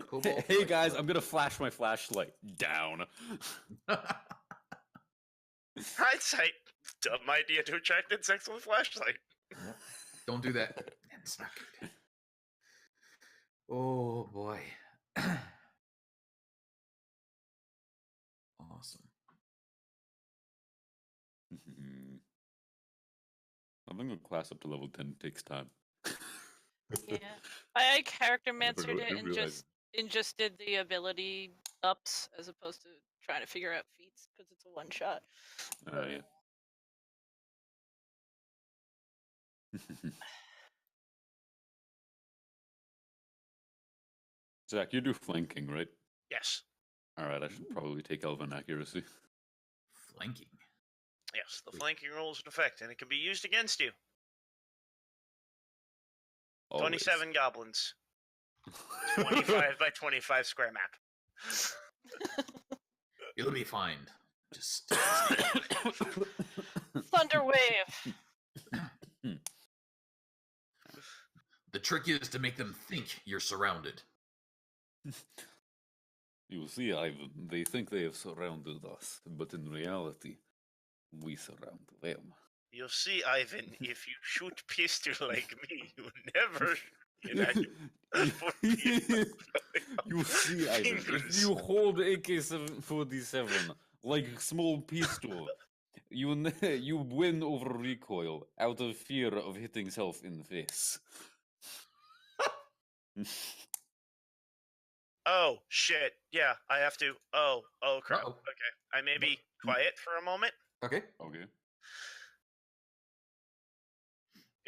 Cobalt Hey guys, I'm gonna flash my flashlight down. Hindsight, dumb idea to attract insects with a flashlight. Don't do that. It's not good. Oh boy. Awesome. Having a class up to level 10 takes time. yeah, I character Never mastered it didn't and realize just did the ability ups as opposed to trying to figure out feats because it's a one shot. Yeah. Zach, you do flanking, right? Yes. Alright, I should probably take Elven accuracy. Flanking. Yes, the flanking rule is in effect, and it can be used against you. Always. 27 goblins. 25 by 25 square map. It'll be fine. Just Thunder wave. the trick is to make them think you're surrounded. You see, Ivan, they think they have surrounded us, but in reality, we surround them. You'll see, Ivan, if you shoot pistol like me, you never... You see, Ivan, if you hold AK-47 like a small pistol, you win over recoil out of fear of hitting self in the face. Oh, shit. Yeah, I have to. Oh, crap. Uh-oh. Okay. I may be quiet for a moment, Okay. Okay.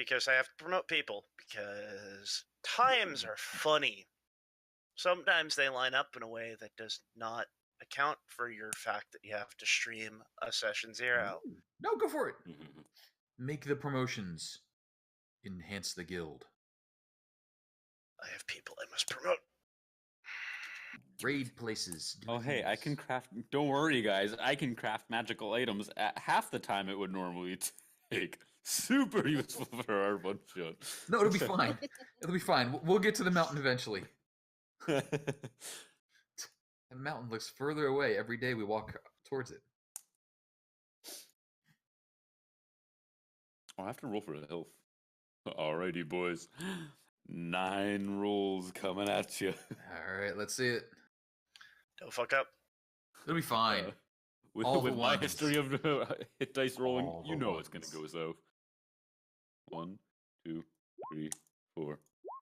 because I have to promote people, because times are funny. Sometimes they line up in a way that does not account for your fact that you have to stream a session 0. No, go for it. Mm-hmm. Make the promotions. Enhance the guild. I have people I must promote. Raid places. Do Oh, hey, I can things. craft. Don't worry, guys. I can craft magical items at half the time it would normally take. Super useful for our one shot. No, it'll be fine. It'll be fine. We'll get to the mountain eventually. The mountain looks further away every day we walk towards it. I have to roll for a health. Alrighty, boys. 9 rolls coming at you. All right, let's see it. Don't fuck up. It'll be fine. With, All the with my ones. history of hit dice rolling, All you the know it's going to ones. go south. 1, 2, 3, 4,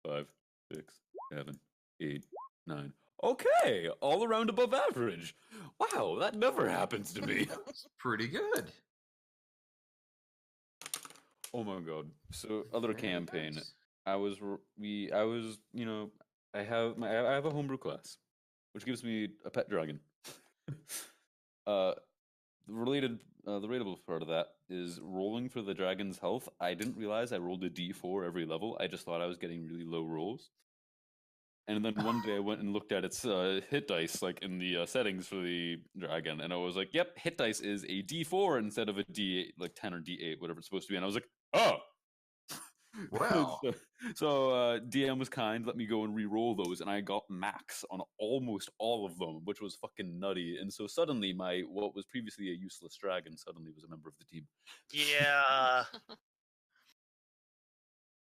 5, 6, 7, 8, 9. Okay, all around above average. Wow, that never happens to me. It's pretty good. Oh my god. So other Very campaign, nice. I was I have a homebrew class, which gives me a pet dragon. The relatable part of that is rolling for the dragon's health. I didn't realize I rolled a d4 every level. I just thought I was getting really low rolls. And then one day I went and looked at its hit dice, like in the settings for the dragon, and I was like, "Yep, hit dice is a d4 instead of a d8, like 10 or d8, whatever it's supposed to be." And I was like, "Oh, Wow. so DM was kind, let me go and re-roll those, and I got max on almost all of them, which was fucking nutty. And so suddenly, my what was previously a useless dragon suddenly was a member of the team. Yeah.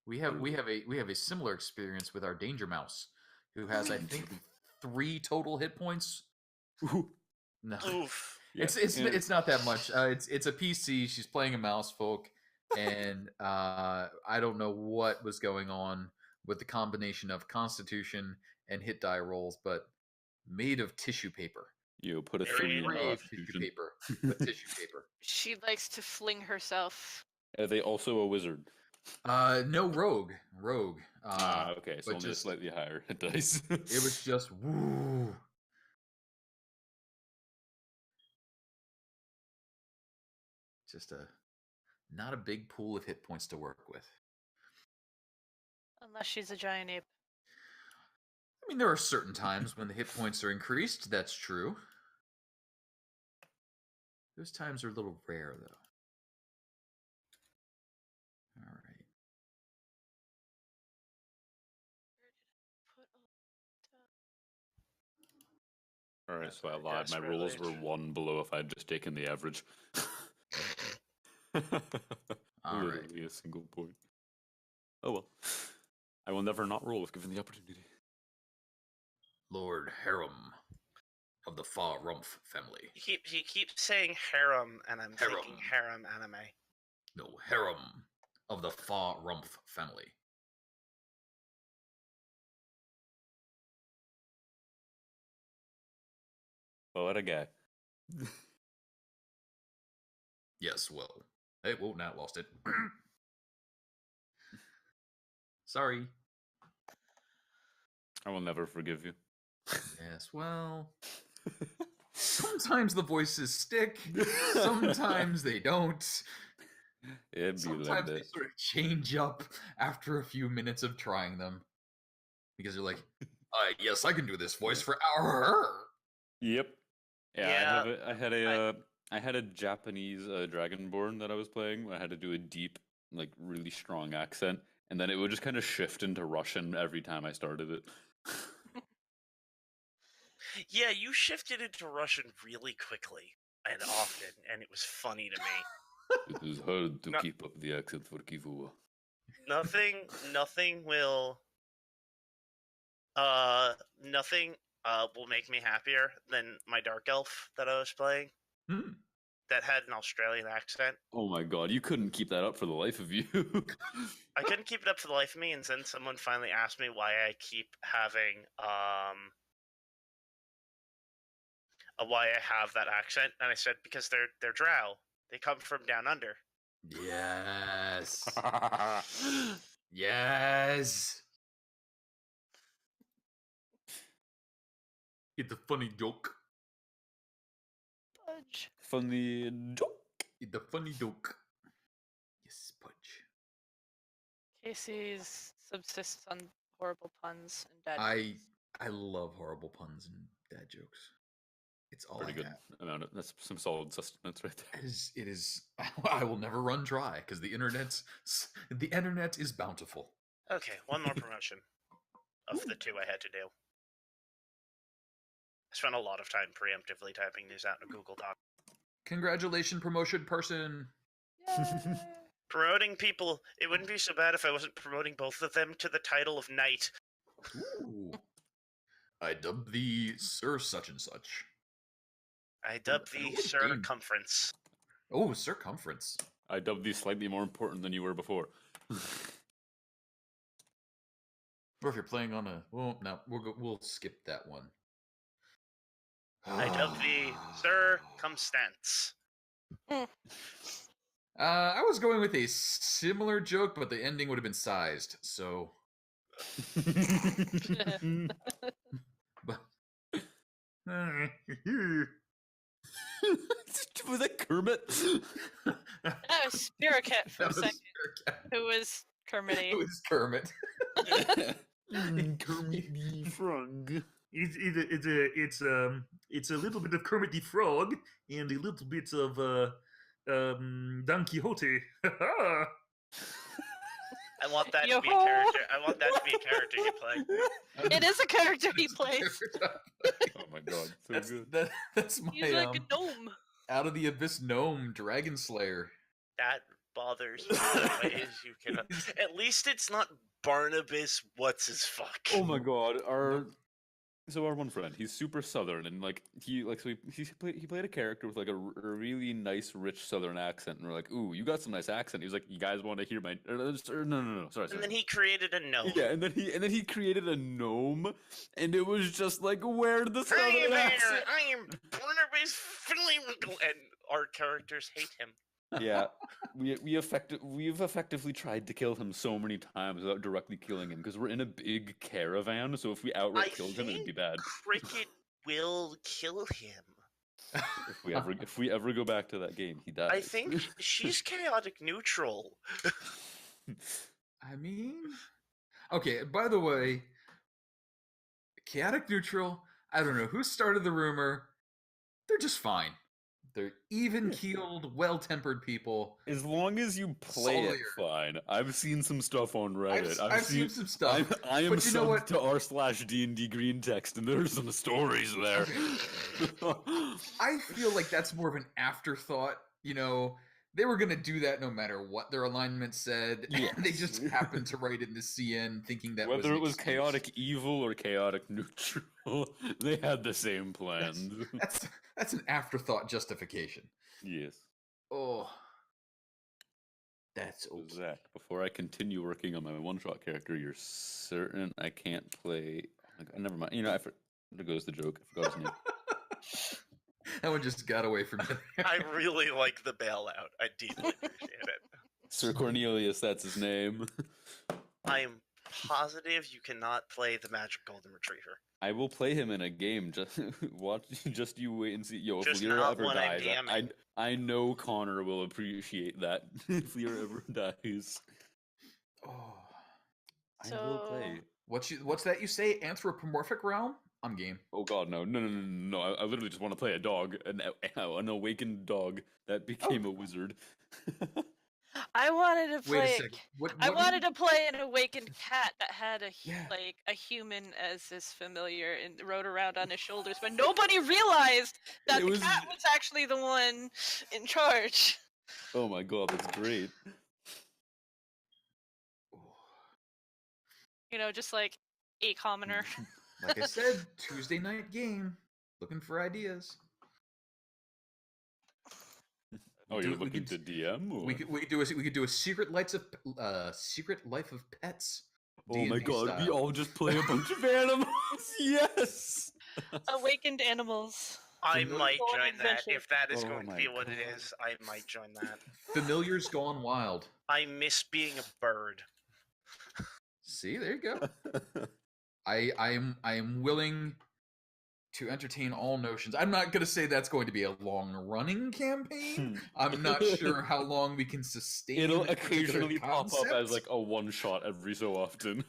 We have a similar experience with our danger mouse, who has I think 3 total hit points. No, Oof. Yeah, it's not that much. It's a PC. She's playing a mouse folk, and I don't know what was going on with the combination of Constitution and hit die rolls, but made of tissue paper. you put a Very 3 in brave Tissue Constitution. paper, but tissue paper. She likes to fling herself. Are they also a wizard? No rogue. Okay, so but only just- a slightly higher hit dice. It was just woo. Just not a big pool of hit points to work with. Unless she's a giant ape. I mean, there are certain times when the hit points are increased. That's true. Those times are a little rare, though. All right. Alright, so I Very lied. My rolls were desperately. 1 below if I'd just taken the average. All right. Literally a single point. Oh well. I will never not roll if given the opportunity. Lord Harem of the Far Rumpf family. He keeps saying harem, and I'm Harem. thinking harem anime. No, Harem of the Far Rumpf family. Oh, what a guy. Yes, well. Hey, whoa, now lost it. Sorry. I will never forgive you. Yes, well. Sometimes the voices stick. Sometimes they don't. It'd be like Sometimes they that. sort of change up after a few minutes of trying them. Because you're like, yes, I can do this voice for hour. Yep. Yeah, Yeah, I had a Japanese Dragonborn that I was playing. I had to do a deep, like really strong accent, and then it would just kind of shift into Russian every time I started it. Yeah, you shifted into Russian really quickly and often, and it was funny to me. It is hard to No. keep up the accent for Kivua. Nothing will make me happier than my dark elf that I was playing Hmm. that had an Australian accent. Oh my god, you couldn't keep that up for the life of you. I couldn't keep it up for the life of me, and then someone finally asked me why I keep having why I have that accent, and I said because they're drow. They come from down under. Yes. Yes. It's a funny joke. Pudge. Funny joke. It's a funny joke. Yes, Pudge. Casey's subsists on horrible puns and dad jokes. I love horrible puns and dad jokes. It's all Pretty I good have. amount of that's some solid sustenance right there. It is. I will never run dry because the internet is bountiful. Okay, one more promotion of the two I had to do. I spent a lot of time preemptively typing these out in a Google Doc. Congratulations, promotion person. Yay! Promoting people, it wouldn't be so bad if I wasn't promoting both of them to the title of knight. Ooh. I dub thee Sir Such and Such. I dubbed I know the what game. circumference. Oh, circumference. I dubbed these slightly more important than you were before. Or if you're playing on a no, we'll skip that one. I dubbed the circumstance. I was going with a similar joke, but the ending would have been sized. So, but Was that Kermit? That was Spirit Cat for a second. Who was Kermit? It was Kermit. Kermit the Frog. It's a little bit of Kermit the Frog and a little bit of Don Quixote. I want that to be a Yo-ho! character. I want that to be a character you play. It is a character he plays. Oh my god, so That's good. that's my He's like a gnome. out of the abyss gnome dragon slayer. That bothers me in ways you cannot. At least it's not Barnabas. What's his fuck? Oh my god, our one friend, he's super southern, and he played a character with like a really nice, rich southern accent, and we're like, ooh, you got some nice accent. He was like, you guys want to hear my? No, sorry. And then he created a gnome. Yeah, and then he created a gnome, and it was just like, where the Hey southern there, accent? I am Barnabas Finley, and our characters hate him. Yeah, we've effectively tried to kill him so many times without directly killing him because we're in a big caravan. So if we outright killed him, it'd be bad. Cricket will kill him. If we ever go back to that game, he dies. I think she's chaotic neutral. I mean, okay. By the way, chaotic neutral. I don't know who started the rumor. They're just fine. They're even-keeled, well-tempered people. As long as you play it fine. I've seen some stuff on Reddit. I've seen some stuff. I am but you know subbed what? to r/D&D green text, and there's some stories there. I feel like that's more of an afterthought. You know, they were going to do that no matter what their alignment said. Yes. They just happened to write it in the CN thinking that Whether it was excuse. chaotic evil or chaotic neutral, they had the same plans. That's an afterthought justification. Yes. Oh, that's okay. Zach, before I continue working on my one-shot character, you're certain I can't play... Never mind. You know, there goes the joke. I forgot his name. That one just got away from me. I really like the bailout. I deeply appreciate it. Sir Cornelius, that's his name. I am positive you cannot play the Magic Golden Retriever. I will play him in a game. Just watch. Just you wait and see. Yo, Just if Lyra not ever when I'm dies, DMing. I know Connor will appreciate that. If Lyra ever dies, Oh, I will play. what's that you say? Anthropomorphic realm? I'm game. Oh God, no! I literally just want to play a dog, an awakened dog that became a wizard. I wanted to Wait a play. second. I wanted to play an awakened cat that had Yeah. like a human as his familiar and rode around on his shoulders, but nobody realized that the cat was actually the one in charge. Oh my God, that's great. You know, just like a commoner. Like I said, Tuesday night game. Looking for ideas. Oh, Do- you're we looking could- to DM? Or? We could do a Secret Life of Pets. Oh my D&D God, we style. all just play a bunch of animals. Yes. Awakened animals. I Familiar- might Go on join that. adventure. If that is Oh going to my be what it God. is, I might join that. Familiars Gone Wild. I miss being a bird. See, there you go. I am willing to entertain all notions. I'm not going to say that's going to be a long running campaign. I'm not sure how long we can sustain. It'll this particular occasionally pop up concept. as like a one shot every so often.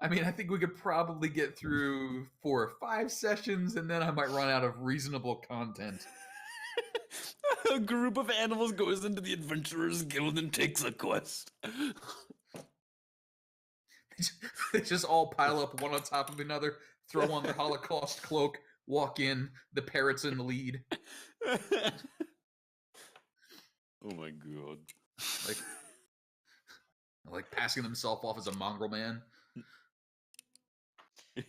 I mean, I think we could probably get through 4 or 5 sessions, and then I might run out of reasonable content. A group of animals goes into the Adventurers Guild and takes a quest. They just all pile up one on top of another, throw on their Holocaust cloak, walk in. The parrot's in the lead. Oh my god. Like passing themselves off as a mongrel man.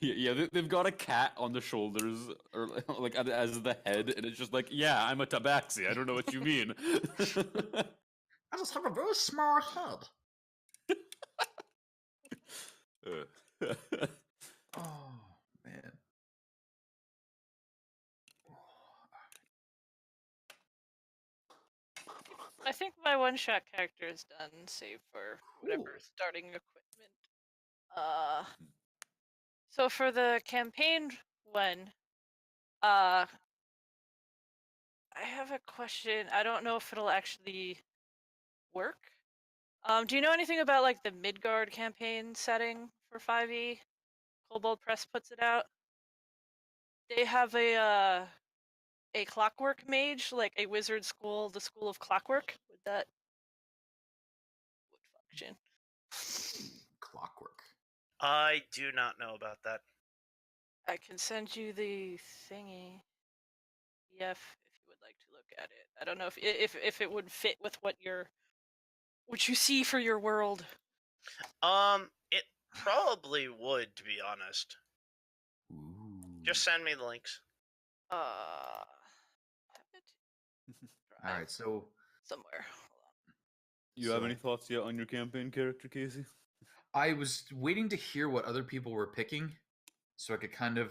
Yeah, they've got a cat on the shoulders, or like as the head, and it's just like, yeah, I'm a tabaxi. I don't know what you mean. I just have a very smart head. Oh, man. I think my one-shot character is done, save for whatever Cool. starting equipment. So for the campaign one, I have a question. I don't know if it'll actually work. Do you know anything about like the Midgard campaign setting for 5e? Kobold Press puts it out. They have a clockwork mage, like a wizard school, the school of clockwork. Would function? Clockwork. I do not know about that. I can send you the thingy. PDF if you would like to look at it. I don't know if it would fit with what you see for your world. It probably would, to be honest. Ooh. Just send me the links. Have it All right, so somewhere. Hold on. You have any thoughts yet on your campaign character, Casey? I was waiting to hear what other people were picking, so I could kind of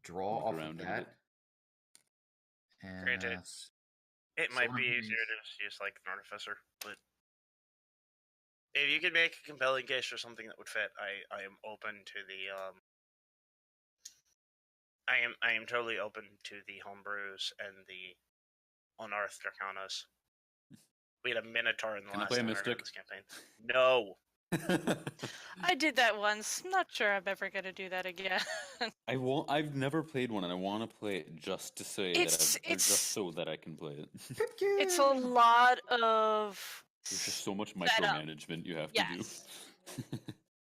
draw Look off around of a that. bit. And Granted, it so might one be of easier these- to just use like an artificer, but if you could make a compelling case for something that would fit, I am open to the I am totally open to the homebrews and the unearthed arcanas. We had a minotaur in the Can I last play a time I ran mystic? this campaign. No. I did that once. I'm not sure I'm ever gonna do that again. I won't. I've never played one, and I want to play it just to say It's- that or just so that I can play it. It's a lot of There's just so much setup. micromanagement you have Yes. to do.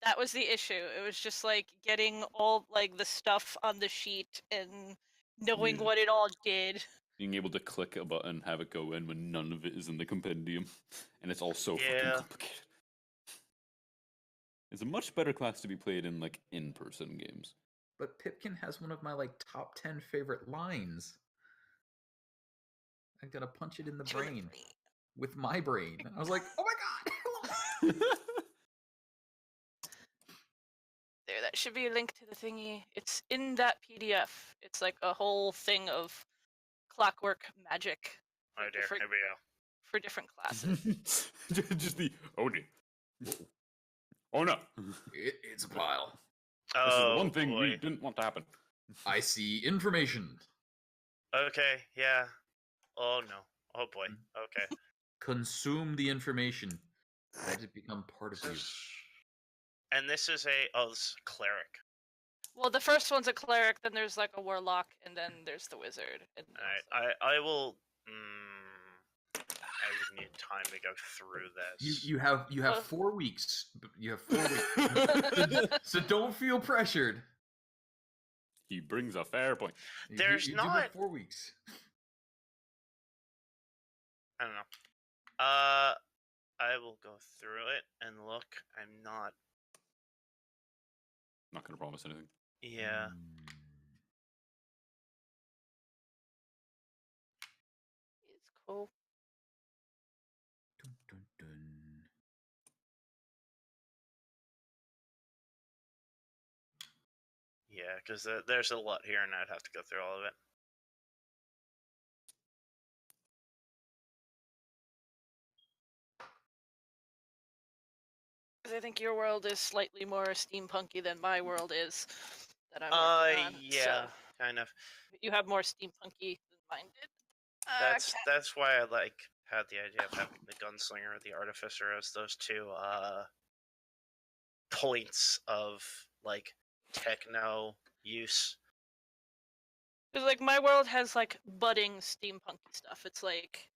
That was the issue. It was just like getting all like the stuff on the sheet and knowing Yeah. what it all did. Being able to click a button, have it go in when none of it is in the compendium, and it's all so fucking Yeah. complicated. It's a much better class to be played in like in-person games. But Pipkin has one of my like top 10 favorite lines. I gotta punch it in the brain with my brain. I was like, oh my god! There, that should be a link to the thingy. It's in that PDF. It's like a whole thing of clockwork magic Oh dear, different- here we go. for different classes. Just the oh no. Oh no. It's a pile. This is the Oh, one thing we boy. didn't want to happen. I see information. Okay, yeah. Oh no. Oh boy. Okay. Consume the information. Let it become part of you. And this is this is a cleric. Well, the first one's a cleric, then there's like a warlock, and then there's the wizard. And Alright, I will. I would need time to go through this. You have Well- 4 weeks. You have 4 weeks. So don't feel pressured. He brings a fair point. There's you do have not- 4 weeks. I don't know. I will go through it and look. I'm not. Not gonna promise anything. Yeah. it's cool. Dun, dun, dun. Yeah, because there's a lot here, and I'd have to go through all of it. Because I think your world is slightly more steampunky than my world is that I'm working on. Yeah, So kind of. you have more steampunky than mine did. That's why I had the idea of having the gunslinger or the artificer as those two points of like techno use. Because like my world has like budding steampunky stuff. It's like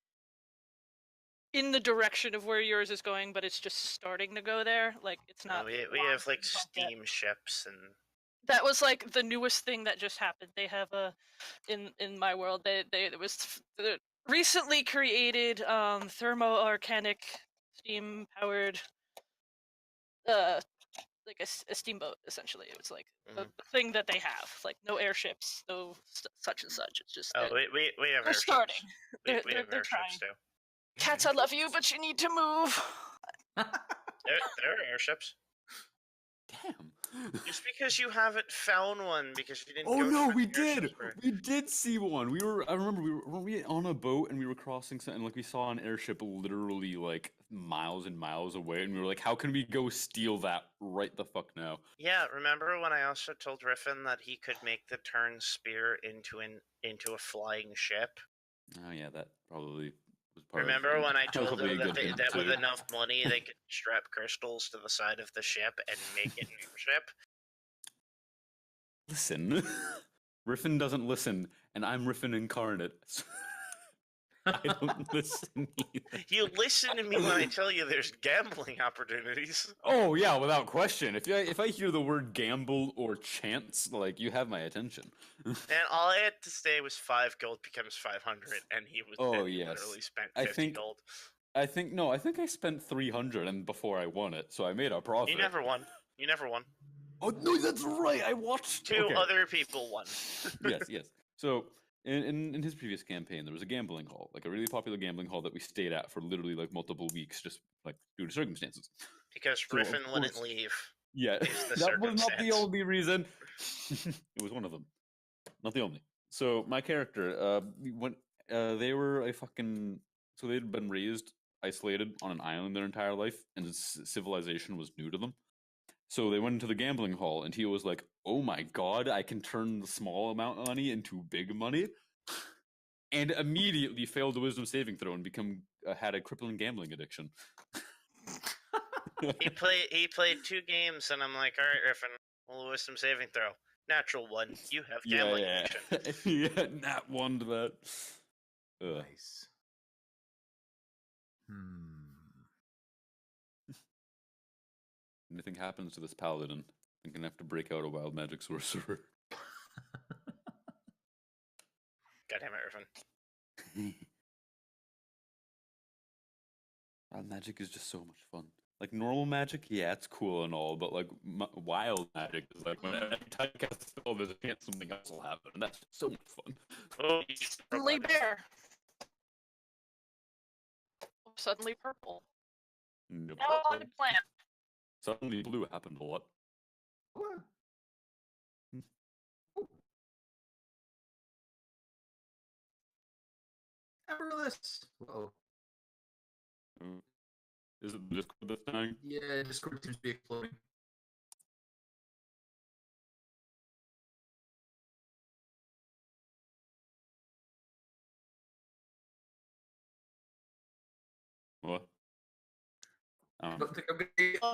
in the direction of where yours is going, but it's just starting to go there. Like it's not. We have like steampunk yet. steam ships and That was like the newest thing that just happened. They have a in my world. It was the recently created thermo-arcanic steam powered like a steamboat essentially. It was like the thing that they have. Like no airships, no such and such. It's just we have they're airships. starting. We They're have airships trying. too. Cats, I love you, but you need to move. There are airships. Damn. Just because you haven't found one because you didn't. Oh go no, to we an did. airship where- We did see one. I remember weren't we on a boat and we were crossing something, like we saw an airship literally like miles and miles away, and we were like, how can we go steal that right the fuck now? Yeah, remember when I also told Griffin that he could make the turn spear into a flying ship? Oh yeah, that probably was part Remember of when I told probably him a that, good hint, that with too. enough money they could strap crystals to the side of the ship and make it an airship? Listen, Riffin doesn't listen, and I'm Riffin incarnate. So I don't listen either. You listen to me when I tell you there's gambling opportunities. Oh yeah, without question. If I hear the word gamble or chance, like you have my attention. And all I had to say was 5 gold becomes 500, and he Yes. literally spent I 50 think- gold. I think I spent 300 and before I won it, so I made a profit. You never won. You never won. Oh no, that's right. I watched 2 okay. other people won. yes. So in his previous campaign, there was a gambling hall, like a really popular gambling hall that we stayed at for literally like multiple weeks, just like due to circumstances. Because So, of Griffin wouldn't course- leave. Yeah, Is the that was not the circumstance. only reason. It was one of them, not the only. So my character, when they were so they'd been raised isolated on an island their entire life, and civilization was new to them. So they went into the gambling hall, and he was like, "Oh my god, I can turn the small amount of money into big money," and immediately failed the wisdom saving throw and had a crippling gambling addiction. He played 2 games, and I'm like, all right, Griffin, we'll wisdom saving throw. Natural 1. You have gambling addiction. Yeah, nat 1 to that. Ugh. Nice. Anything happens to this paladin, I'm gonna have to break out a wild magic sorcerer. God damn it, Griffin. Wild magic is just so much fun. Like normal magic, yeah, it's cool and all, but like wild magic is like when every time you cast a spell, there's a chance something else will happen, and that's just so much fun. Oh, Suddenly bear. Suddenly purple. Yep. Now on the plant. Suddenly blue happened a lot. What? Amaryllis. Uh-oh. Is it just this time? Yeah, Discord seems to be exploding. What? I don't think I'm gonna Oh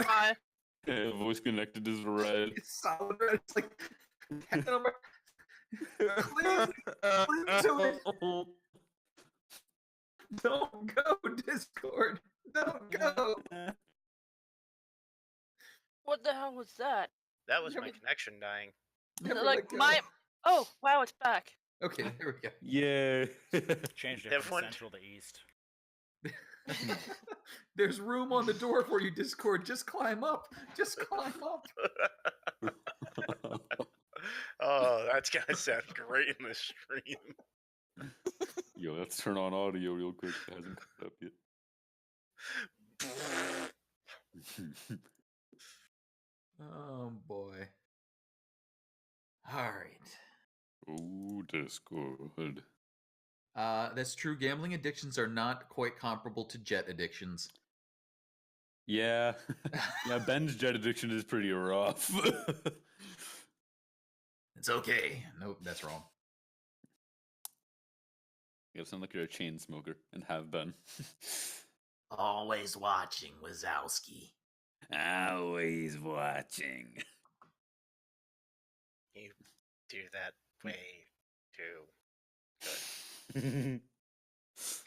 my. Voice connected is red. It's solid red. It's like please to it. Don't go, Discord. Don't go. What the hell was that? That was my Never- connection dying. Never Like let go. my. Oh wow, it's back. Okay, there we go. Yeah. Changed it from Everyone- central to east. There's room on the door for you, Discord. Just climb up. Just climb up. Oh, that's gonna sound great in the stream. Yo, let's turn on audio real quick. It hasn't caught up yet. Oh boy. All right. Oh, Discord. That's true. Gambling addictions are not quite comparable to jet addictions. Yeah. Yeah, Ben's jet addiction is pretty rough. It's okay. Nope, that's wrong. You sound like you're a chain smoker and have been. Always watching, Wazowski. Always watching. You do that way too good.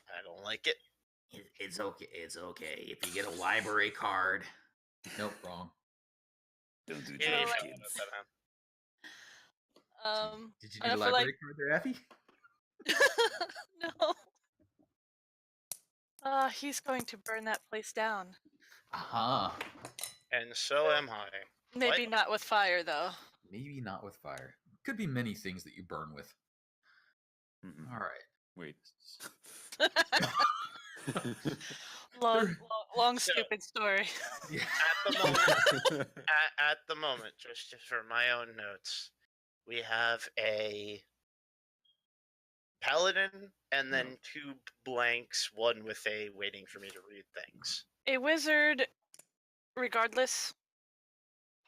I don't like it. It's okay. It's okay. If you get a library card. Nope, wrong. Don't do Yeah, drugs, you should kids. know that, Did you I need a feel library card there, Effie? No. He's going to burn that place down. Aha. And so am I. Maybe What? not with fire, though. Maybe not with fire. Could be many things that you burn with. Mm-mm. All right. Wait. long So- stupid story. Yeah. At the moment, just for my own notes, we have a paladin and then two blanks, one with a waiting for me to read things. A wizard, regardless.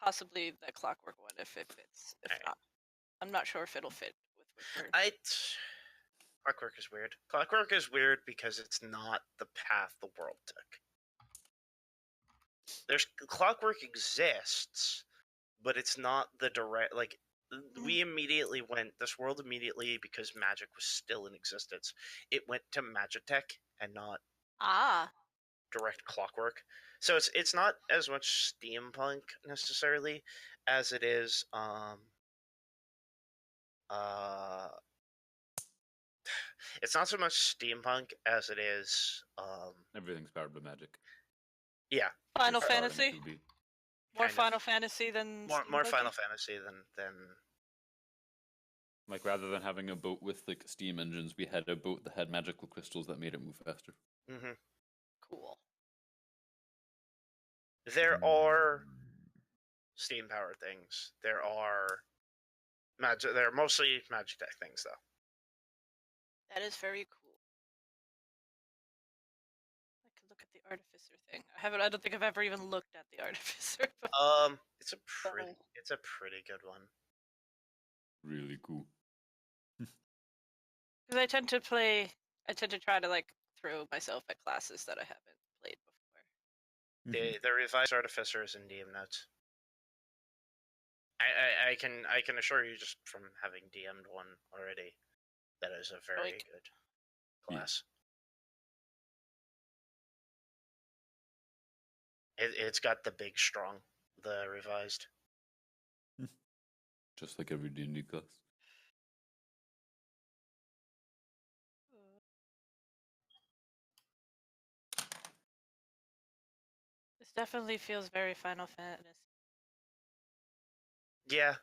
Possibly the clockwork one if it fits. If Alright. not, I'm not sure if it'll fit with wizard. Clockwork is weird. Clockwork is weird because it's not the path the world took. Clockwork exists, but it's not the direct. Like we immediately went. This world immediately, because magic was still in existence, it went to Magitech and not Ah, direct clockwork. So it's not as much steampunk necessarily as it is it's not so much steampunk as it is Everything's powered by magic. yeah, Final Or starting Fantasy. to be. More kind of. Final Fantasy than more steampunky? Final Fantasy than Like, rather than having a boat with like steam engines, we had a boat that had magical crystals that made it move faster. mm-hmm. Cool. There are steam powered things. There are magic. They're mostly Magitech things though. That is very cool. I could look at the artificer thing. I don't think I've ever even looked at the artificer. It's a pretty good one. Really cool. Because I tend to try to like throw myself at classes that I haven't played before. The revised artificer is in DM notes. I can assure you just from having DM'd one already, that is a very Like- good class. It's got the big strong, the revised. Just like every D&D class. This definitely feels very Final Fantasy. Yeah.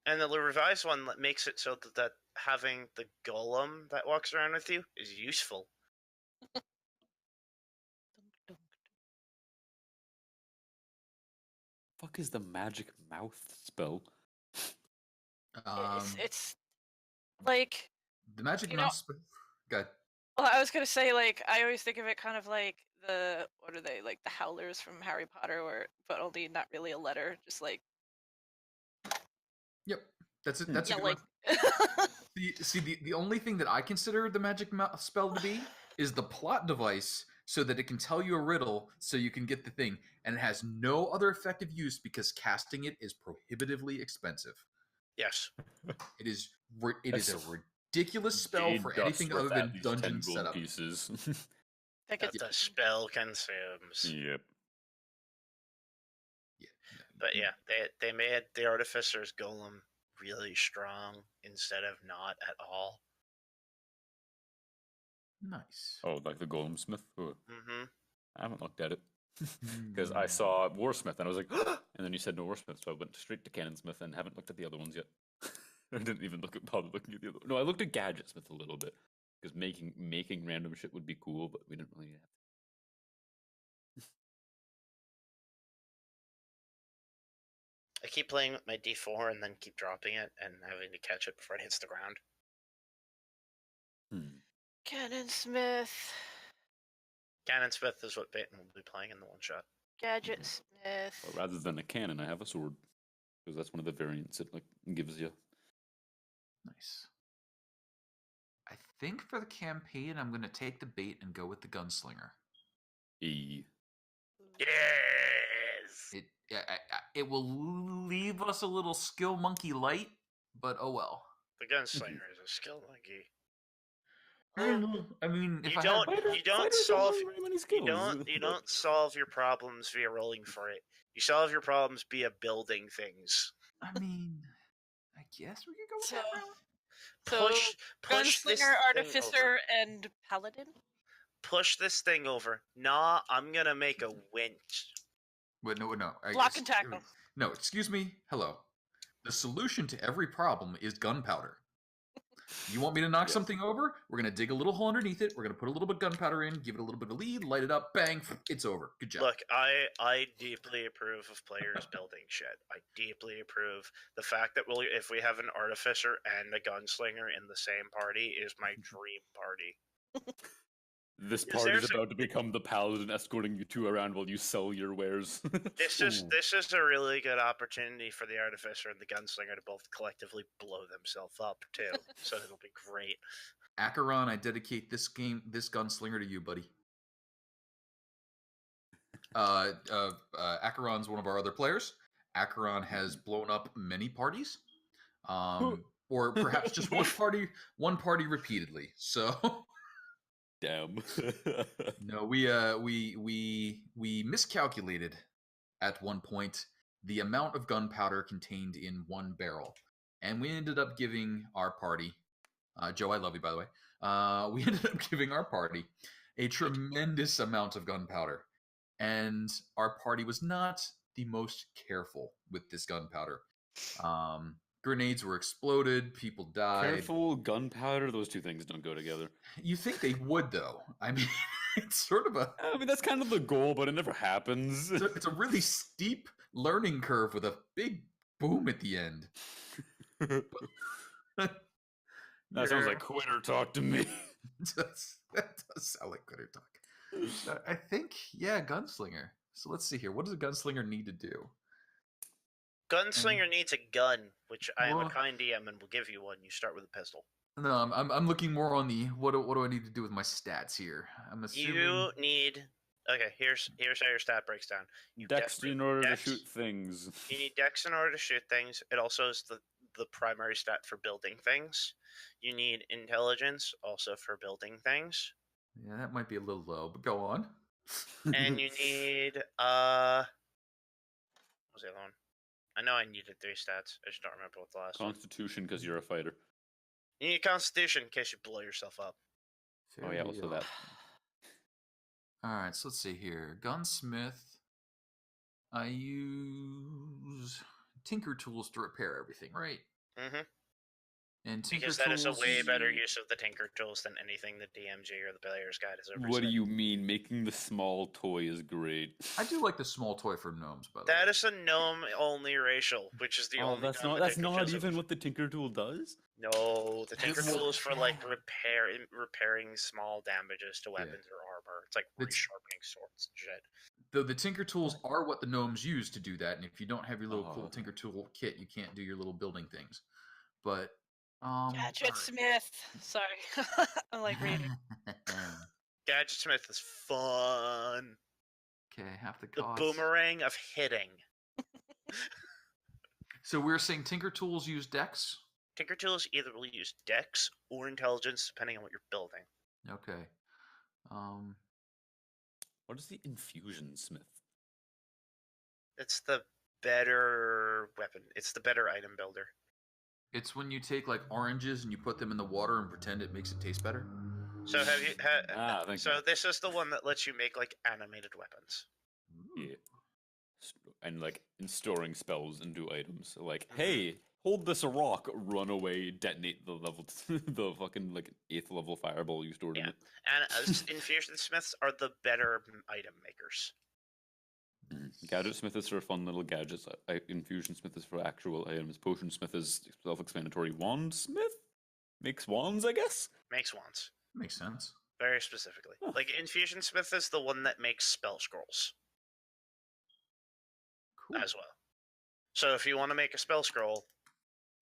And the revised one makes it so that having the golem that walks around with you is useful. Fuck is the magic mouth spell? It's like, The magic you know- mouse. Good. well, I was gonna say, like, I always think of it kind of like what are they, like the Howlers from Harry Potter, but only not really a letter, just like Yep. That's it. That's a good yelling. one. The only thing that I consider the magic spell to be is the plot device, so that it can tell you a riddle, so you can get the thing, and it has no other effective use because casting it is prohibitively expensive. Yes. It is a ridiculous spell Jade for dust anything worth other at than least dungeon 10 gold setup. pieces. Like That it's, the spell consumes. Yep. Yeah. But yeah, they made the Artificer's Golem really strong instead of not at all. Nice. Oh, like the Golem Smith? Oh, Mm-hmm. I haven't looked at it. Because I saw Warsmith and I was like, and then you said no Warsmith, so I went straight to Cannonsmith and haven't looked at the other ones yet. I didn't even bother looking at the other. No, I looked at Gadgetsmith a little bit because making random shit would be cool, but we didn't really have. I keep playing with my D4 and then keep dropping it and having to catch it before it hits the ground. Cannon Smith. Cannon Smith is what Baildin will be playing in the one-shot. Gadget Smith. Well, rather than a cannon, I have a sword. Because that's one of the variants it like gives you. Nice. I think for the campaign, I'm going to take the bait and go with the gunslinger. E. Yes! It will leave us a little skill monkey light, but oh well. The gunslinger is a skill monkey. I mean, if You I don't Fighters don't solve have very many you skills. don't solve your problems via rolling for it. You solve your problems via building things. I mean, I guess we could go with So, that route. Push this Gunslinger, thing Artificer, and Paladin? Push this thing over. Nah, I'm gonna make a winch. Wait, no. Block and tackle. No, excuse me. Hello. The solution to every problem is gunpowder. You want me to knock Yes. something over? We're going to dig a little hole underneath it. We're going to put a little bit of gunpowder in, give it a little bit of lead, light it up, bang, it's over. Good job. Look, I deeply approve of players building shit. I deeply approve. The fact that if we have an artificer and a gunslinger in the same party is my dream party. This Is party is there about to become the paladin escorting you two around while you sell your wares. This is a really good opportunity for the artificer and the gunslinger to both collectively blow themselves up too. So it'll be great. Acheron, I dedicate this gunslinger to you, buddy. Acheron's one of our other players. Acheron has blown up many parties, or perhaps just one party repeatedly. So, Damn. no, we miscalculated at one point the amount of gunpowder contained in one barrel, and we ended up giving our party, Joe, I love you by the way. We ended up giving our party a tremendous amount of gunpowder. And our party was not the most careful with this gunpowder. Grenades were exploded, people died. Careful, gunpowder, those two things don't go together. You think they would, though. I mean, it's sort of I mean, that's kind of the goal, but it never happens. it's a really steep learning curve with a big boom at the end. That sounds like quitter talk to me. That does sound like quitter talk. I think, yeah, gunslinger. So let's see here. What does a gunslinger need to do? Gunslinger needs a gun, which I am a kind DM and will give you one. You start with a pistol. No, I'm looking more on the what do I need to do with my stats here? I'm assuming You need. Okay, here's how your stat breaks down. Dex in order to shoot things. You need dex in order to shoot things. It also is the primary stat for building things. You need intelligence also for building things. Yeah, that might be a little low, but go on. And you need what was the other one? I know I needed 3 stats. I just don't remember what the last one. Constitution, because you're a fighter. You need Constitution in case you blow yourself up. Oh yeah, also that. All right, so let's see here. Gunsmith. I use Tinker Tools to repair everything, right? Mm-hmm. And Tinker Because that is a Tools way better use of the Tinker Tools than anything the DMG or the Player's Guide has ever What said. do you mean? Making the small toy is great. I do like the small toy for gnomes, by the way. That is a gnome-only racial, which is the only. That's gnome not Tinker Tools even have- what the Tinker Tool does. No, the Tinker It's- Tool is for like repairing small damages to weapons or armor. It's like resharpening swords and shit. Though the Tinker Tools are what the gnomes use to do that, and if you don't have your little cool okay. Tinker Tool kit, you can't do your little building things. But Gadget alright. Smith. Sorry. I'm like reading. Gadget Smith is fun. Okay, half the The cost. boomerang of hitting. So we're saying Tinker Tools use Dex. Tinker Tools either will use Dex or Intelligence, depending on what you're building. Okay. What is the Infusion Smith? It's the better weapon. It's the better item builder. It's when you take like oranges and you put them in the water and pretend it makes it taste better. So have you? Thank So you. this is the one that lets you make like animated weapons. Yeah. And like in storing spells into items. So, like, hey, hold this a rock, run away, detonate the level, the fucking like 8th level fireball you stored in Yeah. it. And Infusion Smiths are the better item makers. Gadget Smith is for fun little gadgets. Infusion Smith is for actual items. Potion Smith is self-explanatory. Wand Smith makes wands, I guess. Makes wands. Makes sense. Very specifically. Huh. Like, Infusion Smith is the one that makes spell scrolls Cool. as well. So if you want to make a spell scroll,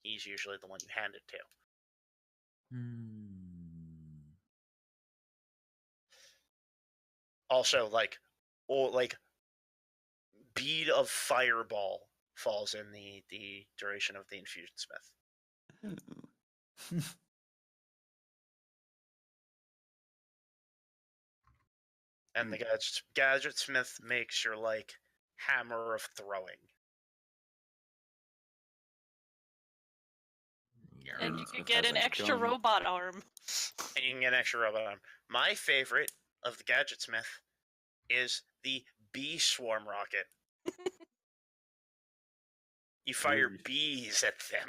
he's usually the one you hand it to. Also, like bead of fireball falls in the duration of the Infusion Smith. And the Gadget Smith makes your, like, hammer of throwing. And you Smith can get has an a extra gun. robot arm. And you can get an extra robot arm. My favorite of the Gadget Smith is the bee swarm rocket. You fire Holy bees at them.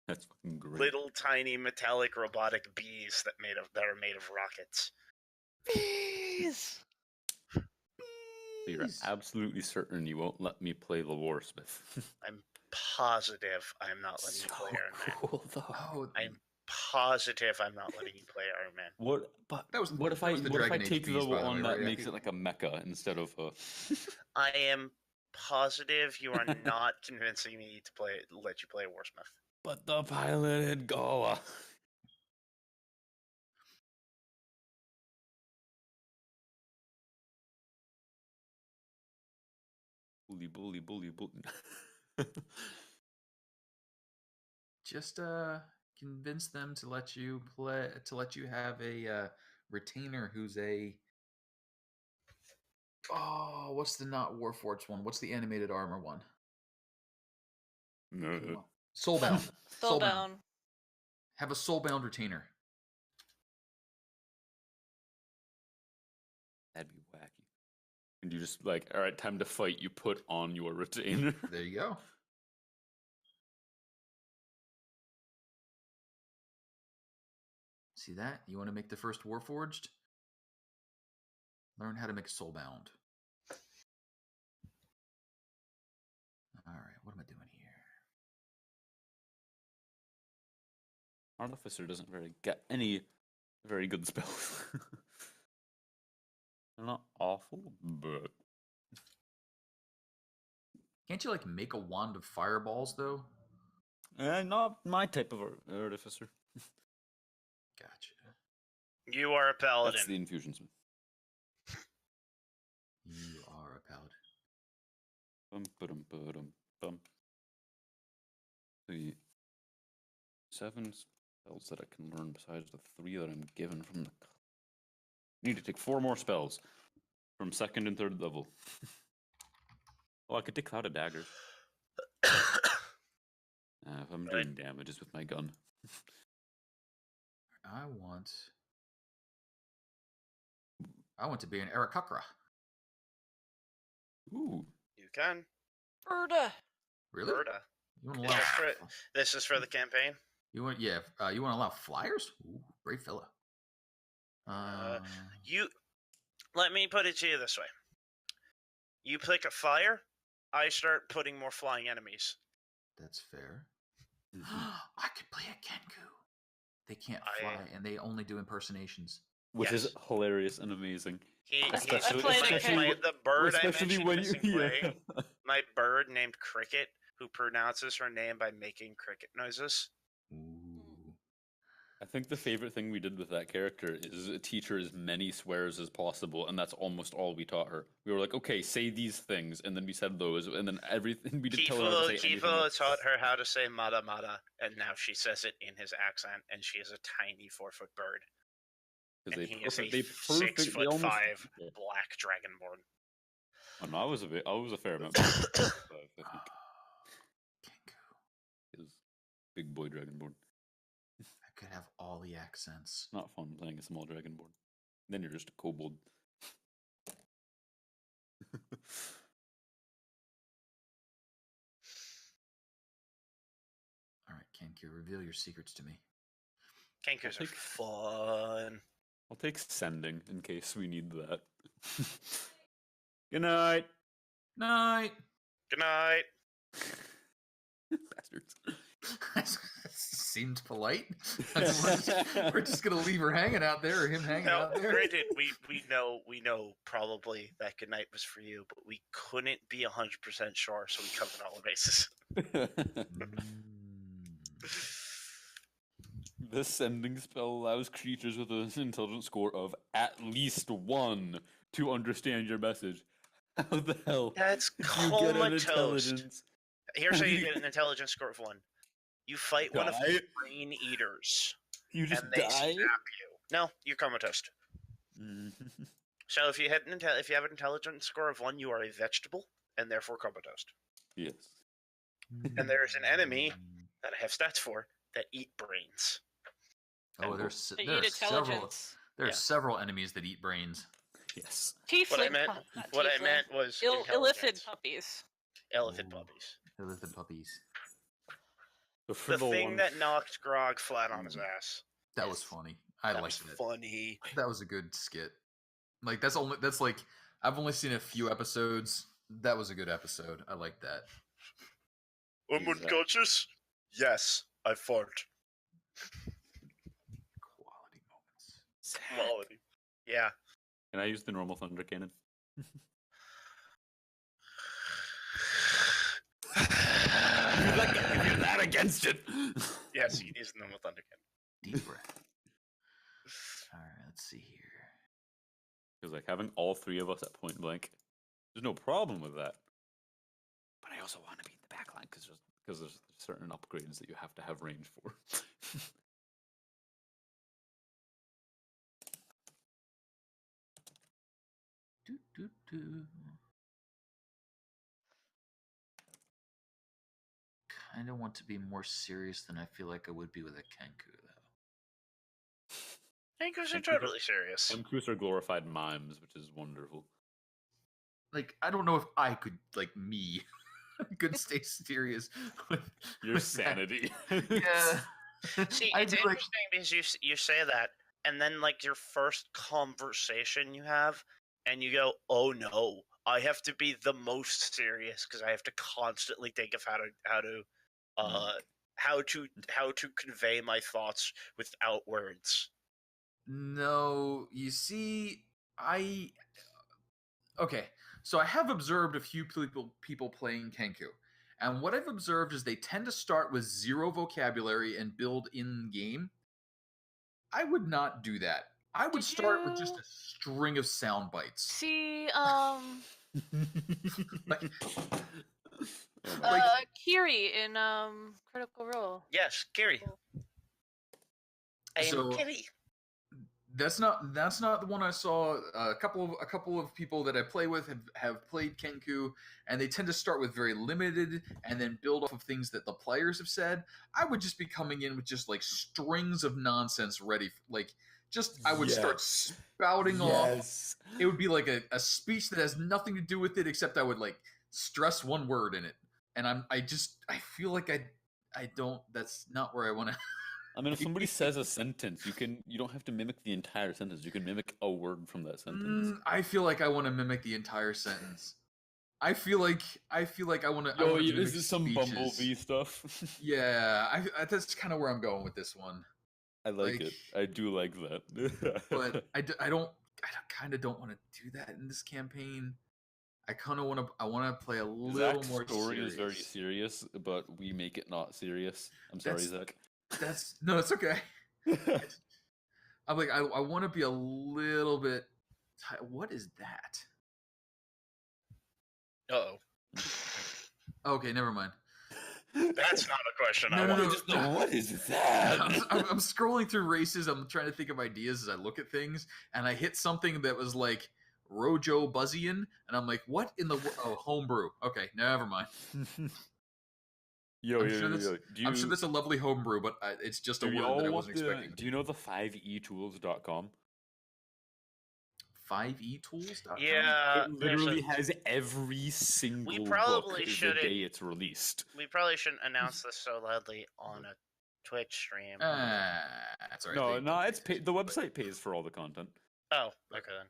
That's fucking great. Little tiny metallic robotic bees that are made of rockets. Bees! So you're absolutely certain you won't let me play the Warsmith. I'm positive I'm not letting you play Iron Man. cool though. Oh, I'm positive I'm not letting you play Iron Man. What? But That was- what if that I was the what if I Dragon Age take the bees, by the one way, that right? makes it like a mecha instead of a? I am positive you are not convincing me to let you play a Warsmith. But the piloted Goa. Bully. Just convince them to let you have a retainer who's a what's the not Warforged one? What's the animated armor one? No. Soulbound. Soulbound. Have a soulbound retainer. That'd be wacky. And you just like, all right, time to fight. You put on your retainer. There you go. See that? You want to make the first Warforged? Learn how to make soulbound. All right, what am I doing here? Artificer doesn't get any very good spells. They're not awful, but Can't you like make a wand of fireballs though? not my type of artificer. Gotcha. You are a paladin. That's the infusion smith. You are a paladin. Bum. The 7 spells that I can learn besides the 3 that I'm given from the. I need to take 4 more spells from 2nd and 3rd level. Oh, I could take Cloud of Daggers. If I'm doing damages with my gun. I want to be an Arakakra. Ooh. You can. Berta. Really? Berta. You want to This allow? is this is for the campaign. You want? Yeah. You want to allow flyers? Ooh, brave fella. You let me put it to you this way. You pick a flyer, I start putting more flying enemies. That's fair. I could play a Kenku. They can't fly, and they only do impersonations. Which Yes. is hilarious and amazing. Especially played the bird I especially mentioned when missing playing, my bird named Cricket, who pronounces her name by making cricket noises. Ooh. I think the favorite thing we did with that character is teach her as many swears as possible, and that's almost all we taught her. We were like, okay, say these things, and then we said those, and then everything we did tell her to say anything Kifo else. taught her how to say mada mada, and now she says it in his accent, and she is a tiny 4-foot bird. And he is a 6'5" black dragonborn. Oh, no, I was a fair amount. I think. Kenku. He was big boy dragonborn. I could have all the accents. Not fun playing a small dragonborn. Then you're just a kobold. All right, Kenku, reveal your secrets to me. Kenkus are fun. I'll take sending in case we need that. Good night. Night. Good night. Bastards. Seemed polite. We're just gonna leave her hanging out there, or him hanging Now, out there. granted, we know probably that good night was for you, but we couldn't be 100% sure, so we covered all the bases. This sending spell allows creatures with an intelligence score of at least 1 to understand your message. How the hell? That's did you get an comatose. intelligence? Here's how you get an intelligence score of 1. You fight one of Die? the brain eaters, You just and they die? snap you. No, you're comatose. So if you have an intelligence score of 1, you are a vegetable, and therefore comatose. Yes. And there's an enemy that I have stats for that eat brains. Oh, there's They there eat are several. intelligence. There are Yeah. several enemies that eat brains. Yes. Tiefling. What I meant was illithid intelligence. puppies. Elephant Ooh. puppies. Illithid puppies. But for The the thing one- that knocked Grog flat on his ass. That Yes. was funny. I That liked was it. funny. That was a good skit. Like that's like I've only seen a few episodes. That was a good episode. I like that. I'm unconscious? Yes, I fart. Quality moments. Quality. Yeah. Can I use the normal thunder cannon? Use that against it. Yes, you can use the normal thunder cannon. Deep breath. All right, let's see here. Because like having all 3 of us at point blank, there's no problem with that. But I also want to be in the backline because there's certain upgrades that you have to have range for. Kind of want to be more serious than I feel like I would be with a Kenku, though. Anchors are totally serious. Kenkus are glorified mimes, which is wonderful. Like, I don't know if I could, like me, could stay serious with Your with that. sanity. Yeah. See, I'd it's be interesting like, because you say that, and then like your first conversation you have, and you go, "Oh no, I have to be the most serious because I have to constantly think of how to convey my thoughts without words." no, you see, okay, so I have observed a few people playing Kenku, and what I've observed is they tend to start with 0 vocabulary and build in game. I would not do that. I would Did start with just you- a string of sound bites. See, Like, Oh my God. Kiri in Critical Role. Yes, Gary. I am So- Gary. that's not the one I saw. A couple of people that I play with have played Kenku, and they tend to start with very limited and then build off of things that the players have said. I would just be coming in with just like strings of nonsense ready, I would start spouting off. It would be like a speech that has nothing to do with it, except I would like stress one word in it, and I feel like I don't. That's not where I want to. I mean, if somebody says a sentence, you don't have to mimic the entire sentence. You can mimic a word from that sentence. I feel like I want to mimic the entire sentence. I feel like I want to. Yo, is this some Bumblebee stuff? Yeah, that's kind of where I'm going with this one. I like it. I do like that. But I kind of don't want to do that in this campaign. I kind of want to. I want to play a little Zach's more. story serious. is very serious, but we make it not serious. I'm sorry, Zach. No, it's okay. I'm like I want to be a little bit. What is that? Uh-oh. Okay, never mind. That's not a question I No. want. What is that? I'm scrolling through races. I'm trying to think of ideas as I look at things, and I hit something that was like Rojo Buzzian, and I'm like, what in the homebrew? Okay, never mind. I'm sure that's a lovely homebrew, but it's just a word that I wasn't expecting. Do you know the 5etools.com? 5etools.com? Yeah, It literally has every single probably book the shouldn't- day it's released. we probably shouldn't announce this so loudly on a Twitch stream. That's all right. No, it's the website pays for all the content. Oh, okay then.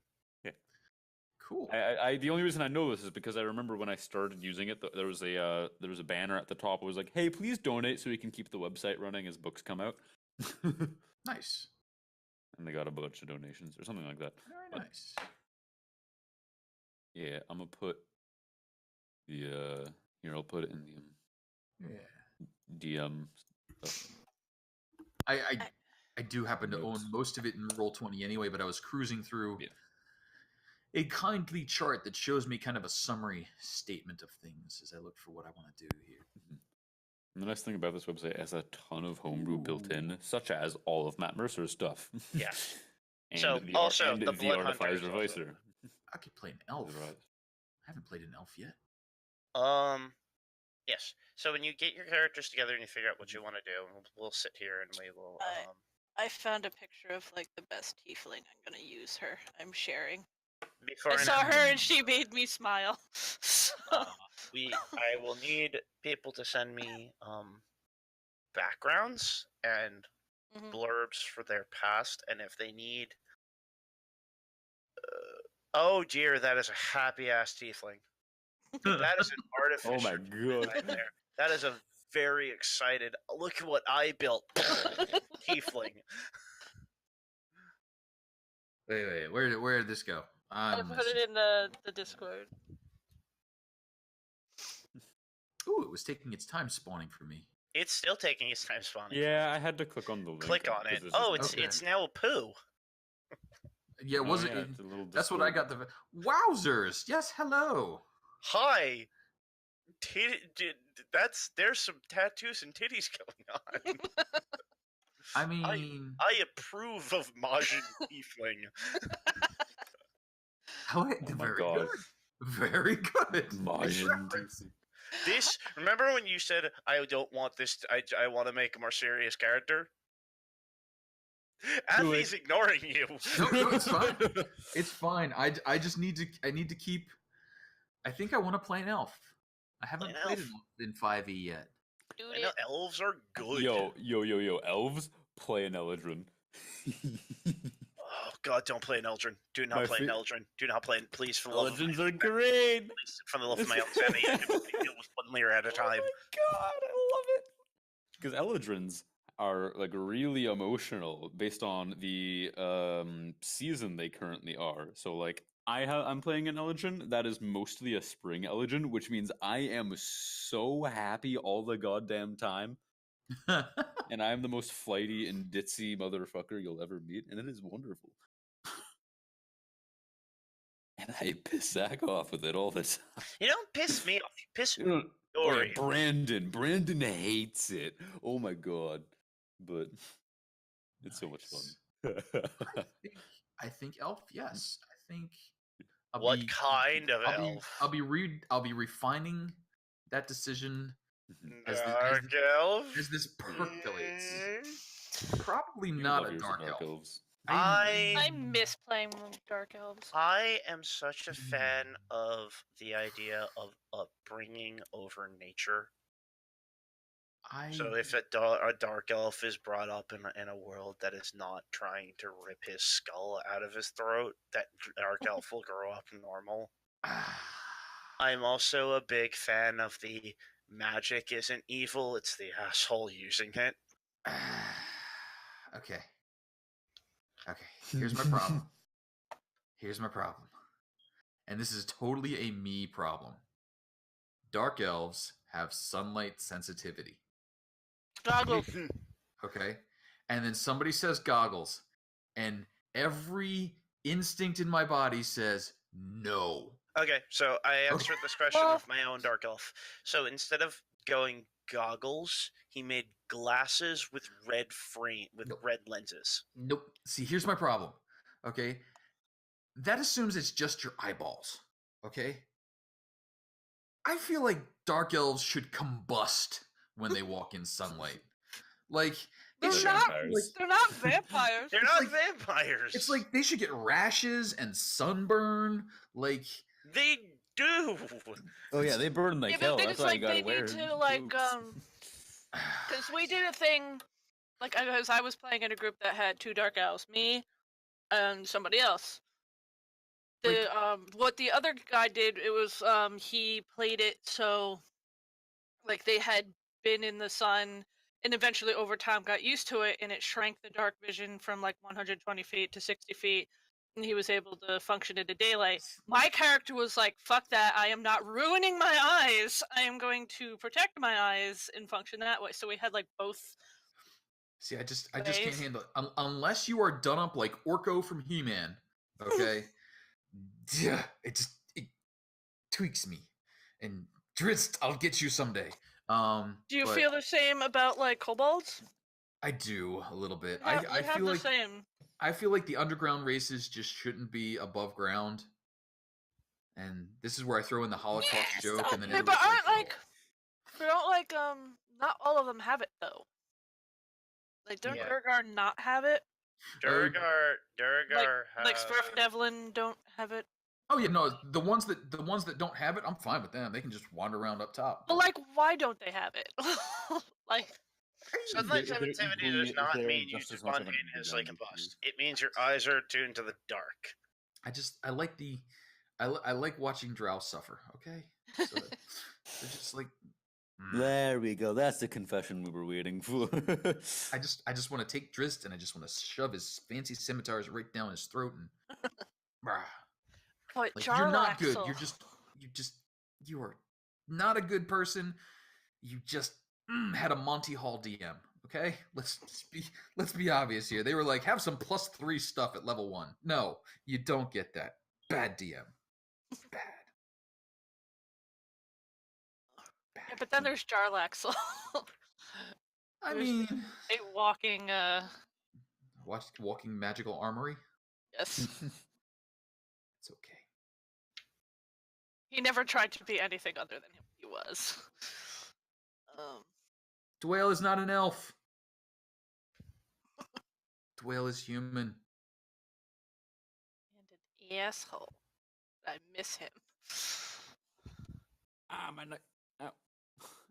Cool. I the only reason I know this is because I remember when I started using it, there was a banner at the top. It was like, "Hey, please donate so we can keep the website running as books come out." Nice. And they got a bunch of donations or something like that. Very But, nice. yeah, I'm gonna put the here. I'll put it in the Yeah. stuff. I do happen to Notes. own most of it in Roll20 anyway, but I was cruising through Yeah. a kindly chart that shows me kind of a summary statement of things as I look for what I want to do here. And the nice thing about this website has a ton of homebrew built in, such as all of Matt Mercer's stuff. Yeah. And So, the also, and the Blood Artificer Hunter is also- Vicer. I could play an elf. Right. I haven't played an elf yet. Yes. So when you get your characters together and you figure out what you want to do, we'll sit here and we will. I found a picture of like the best tiefling. I'm gonna use her. I'm sharing. Before I and saw after, her and she made me smile. So, I will need people to send me backgrounds and Mhm. blurbs for their past, and if they need. Oh dear, that is a happy ass tiefling. That is an artificer. Oh my god. right there. That is a very excited. Look at what I built. Tiefling. Wait. Where did this go? I put it in the Discord. Ooh, it was taking its time spawning for me. It's still taking its time spawning. Yeah, I had to click on the link. Click on it. because Oh, it's Okay. now a poo. Yeah, Oh, was yeah, it? it's a little That's what I Discord. got. Wowzers! Yes, hello. Hi. There's some tattoos and titties going on. I mean, I approve of Majin Tiefling. oh, Oh my very god. good. Very good. Nice Majin reference. This, remember when you said I don't want this? I want to make a more serious character. Do Avi's it. ignoring you. No, it's fine. It's fine. I just need to keep. I think I want to play an elf. I haven't Play an played elf? an elf in 5e yet. Dude, I know elves are good. Yo, elves play an Eldrin. Oh God, don't play an Eldrin. Do not My play an fa- Eldrin. Do not play it, please, for the love of my Eldrins are great. please, for the love of my own sanity. I can only deal with one layer at a time. Oh my god, I love it. Because Eldrins are like really emotional based on the season they currently are. So like I'm playing an Eldrin that is mostly a spring Eldrin, which means I am so happy all the goddamn time. And I'm the most flighty and ditzy motherfucker you'll ever meet, and it is wonderful. And I piss Zach off with it all the time. You don't piss me off. You piss You know, oh Dory. yeah, Brandon hates it. Oh my god. But it's so much fun. I think elf. Yes, I think. What kind of elf? I'll be refining that decision as Dark elf? as this percolates. Mm. Probably You not love a yours dark with elf. elves. I miss playing with dark elves. I am such a fan of the idea of bringing over nature. So if a dark elf is brought up in a world that is not trying to rip his skull out of his throat, that dark elf will grow up normal. I'm also a big fan of the magic isn't evil, it's the asshole using it. Okay. Here's my problem. And this is totally a me problem. Dark elves have sunlight sensitivity. Goggles. Okay? And then somebody says goggles, and every instinct in my body says no. Okay, so I answered this question Well- with my own dark elf. So instead of going goggles, he made glasses with red Nope. red lenses. Nope. See, here's my problem. Okay? That assumes it's just your eyeballs. Okay? I feel like dark elves should combust when they walk in sunlight. Like They're it should not- be like They're not vampires. They're It's not like- vampires. it's like they should get rashes and sunburn. Like they do. Oh yeah, they burn like Yeah, hell. but the thing That's is, why like, you gotta they wear need to, like, clothes. because we did a thing, like, because I was playing in a group that had 2 dark elves, me and somebody else. what the other guy did, it was he played it so like they had been in the sun and eventually over time got used to it, and it shrank the dark vision from like 120 feet to 60 feet, and he was able to function in the daylight. My character was like, fuck that, I am not ruining my eyes, I am going to protect my eyes and function that way. So we had like both. See, I just can't handle it. Unless you are done up like Orko from He-Man, okay? it tweaks me. And Drizzt, I'll get you someday. Do you feel the same about like kobolds? I do a little bit. I feel the same. I feel like the underground races just shouldn't be above ground. And this is where I throw in the Holocaust joke, and then but not all of them have it though. Like, don't Durgar not have it? Durgar like Sverfdevlin don't have it. Oh yeah, no, the ones that don't have it, I'm fine with them. They can just wander around up top. But like, why don't they have it? Like, sunlight sensitivity does not mean you spontaneously combust. It means your eyes are attuned to the dark. I like watching drow suffer. Okay, so they're just like. There we go. That's the confession we were waiting for. I just want to take Drizzt and I just want to shove his fancy scimitars right down his throat and. But like, you're not good. You are not a good person. You just had a Monty Hall DM. Okay, let's be obvious here. They were like, have some +3 stuff at level 1. No, you don't get that. Bad DM. Bad. Yeah, but then there's Jarlaxle. I mean, a walking walking magical armory. Yes. It's okay. He never tried to be anything other than who he was. Dwayne is not an elf. Dwayne is human. And an asshole. I miss him. Ah, my neck. Ow.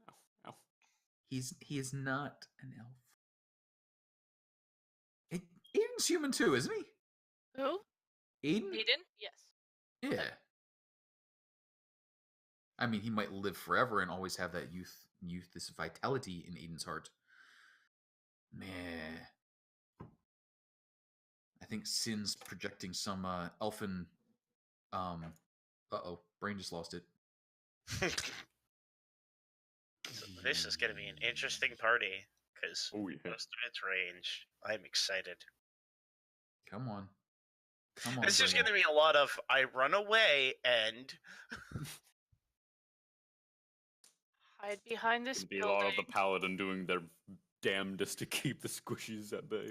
Ow. Ow. He is not an elf. Aiden's human too, isn't he? Who? Aiden? Yes. Yeah. I mean, he might live forever and always have that this vitality in Aiden's heart. Man. I think Sin's projecting some elfin. Brain just lost it. This is going to be an interesting party because most of its range. I'm excited. Come on. This is going to be a lot of I run away and hide behind this Be building. a lot of the paladin doing their damnedest to keep the squishies at bay.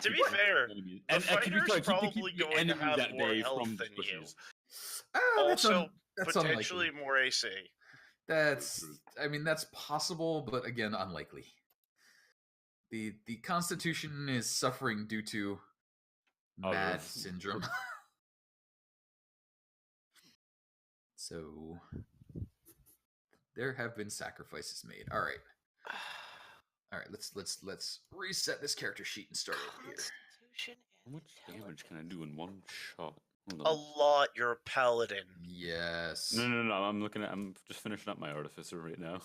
To be fair, a fighter's probably going to have more health than you. Also, potentially more AC. That's possible, but again, unlikely. The Constitution is suffering due to mad syndrome. So there have been sacrifices made. All right. Let's reset this character sheet and start over here. How much damage can I do in one shot? A lot. You're a paladin. Yes. No. I'm just finishing up my artificer right now.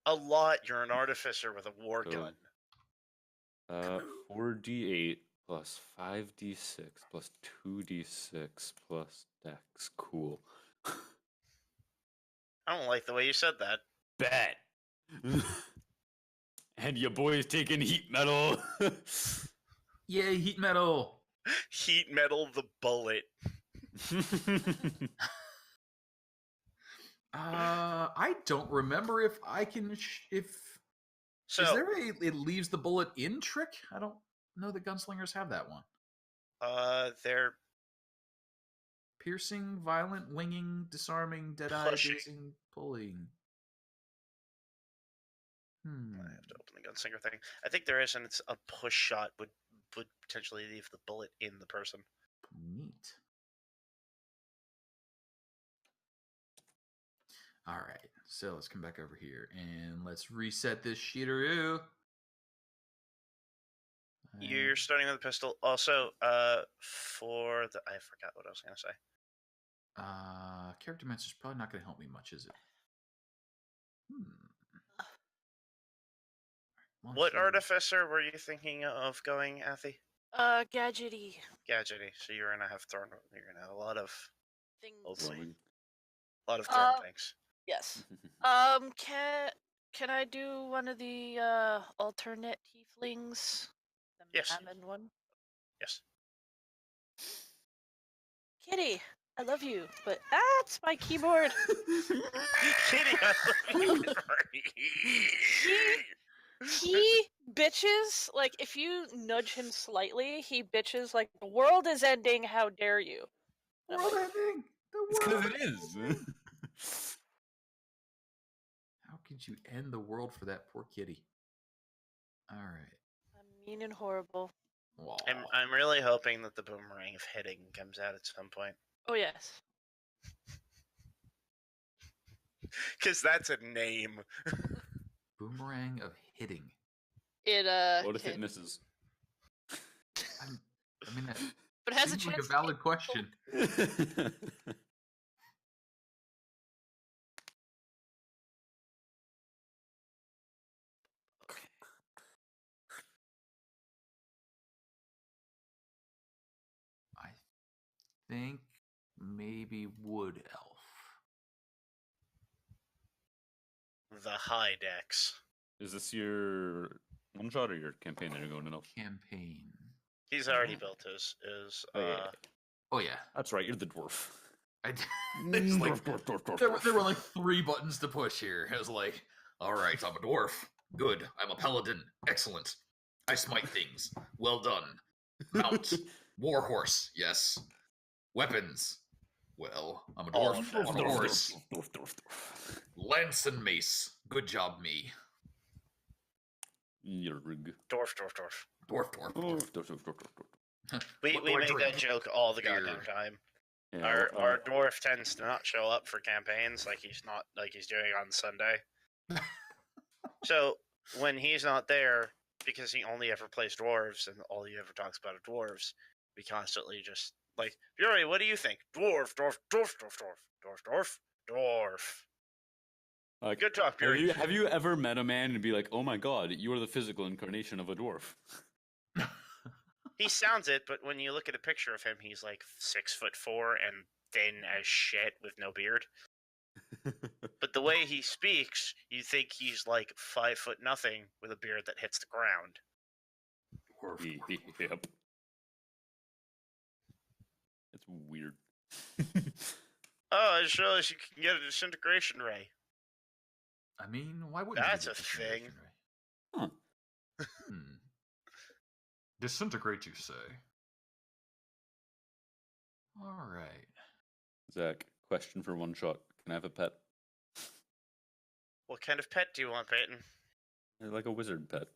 A lot. You're an artificer with a war gun. 4d8 plus 5d6 plus 2d6 plus dex. Cool. I don't like the way you said that. Bet. And your boy's taking heat metal. Yay, heat metal. Heat metal the bullet. I don't remember if I can is there it leaves the bullet in trick? I don't know that gunslingers have that one. They're piercing, violent, winging, disarming, deadeye, dazing, pulling. I have to open the gunslinger thing. I think there is, and it's a push shot would potentially leave the bullet in the person. Neat. All right, so let's come back over here and let's reset this sheetaroo. You're starting with a pistol. Also, for the I forgot what I was gonna say. Character master's probably not going to help me much, is it? What artificer were you thinking of going, Athy? Gadgety Gadgety. So you're gonna have thrown. You're gonna have a lot of things. hopefully, a lot of thrown things. Yes. Can I do one of the alternate tieflings? The Yes. Mammon one? Yes. Kitty, I love you, but that's my keyboard. Kitty, I love you. He bitches, like, if you nudge him slightly, he bitches, like, the world is ending, how dare you? The world ending! It's because it is. How could you end the world for that poor kitty? All right. I'm mean and horrible. Wow. I'm really hoping that the boomerang of hitting comes out at some point. Oh, yes. Because that's a name. Boomerang of hitting. It, What if it misses? I mean, that but it has a seems like chance a valid question. I think maybe wood elf. The high dex. Is this your one shot or your campaign that you're going to? Campaign. He's already built his. Oh yeah, that's right. You're the dwarf. It's like, there were like 3 buttons to push here. It was like, all right, I'm a dwarf. Good. I'm a paladin. Excellent. I smite things. Well done. Mount. Warhorse. Yes. Weapons. Well, I'm a dwarf on a horse. Dwarf. Lance and mace. Good job, me. Yerg. Dwarf. Dwarf. We make that joke all the goddamn time. Yeah, Our dwarf tends to not show up for campaigns like he's doing on Sunday. So when he's not there, because he only ever plays dwarves and all he ever talks about are dwarves, we constantly just like, Fury, what do you think? Dwarf. Good talk, Fury. Have you ever met a man and be like, oh my god, you are the physical incarnation of a dwarf? He sounds it, but when you look at a picture of him, he's like 6'4" and thin as shit with no beard. But the way he speaks, you think he's like 5'0" with a beard that hits the ground. Yep. It's weird. Oh, I just realized you can get a disintegration ray. I mean, why wouldn't That's you a get thing. Ray? Disintegrate, you say? All right. Zach, question for one shot. Can I have a pet? What kind of pet do you want, Peyton? Like a wizard pet.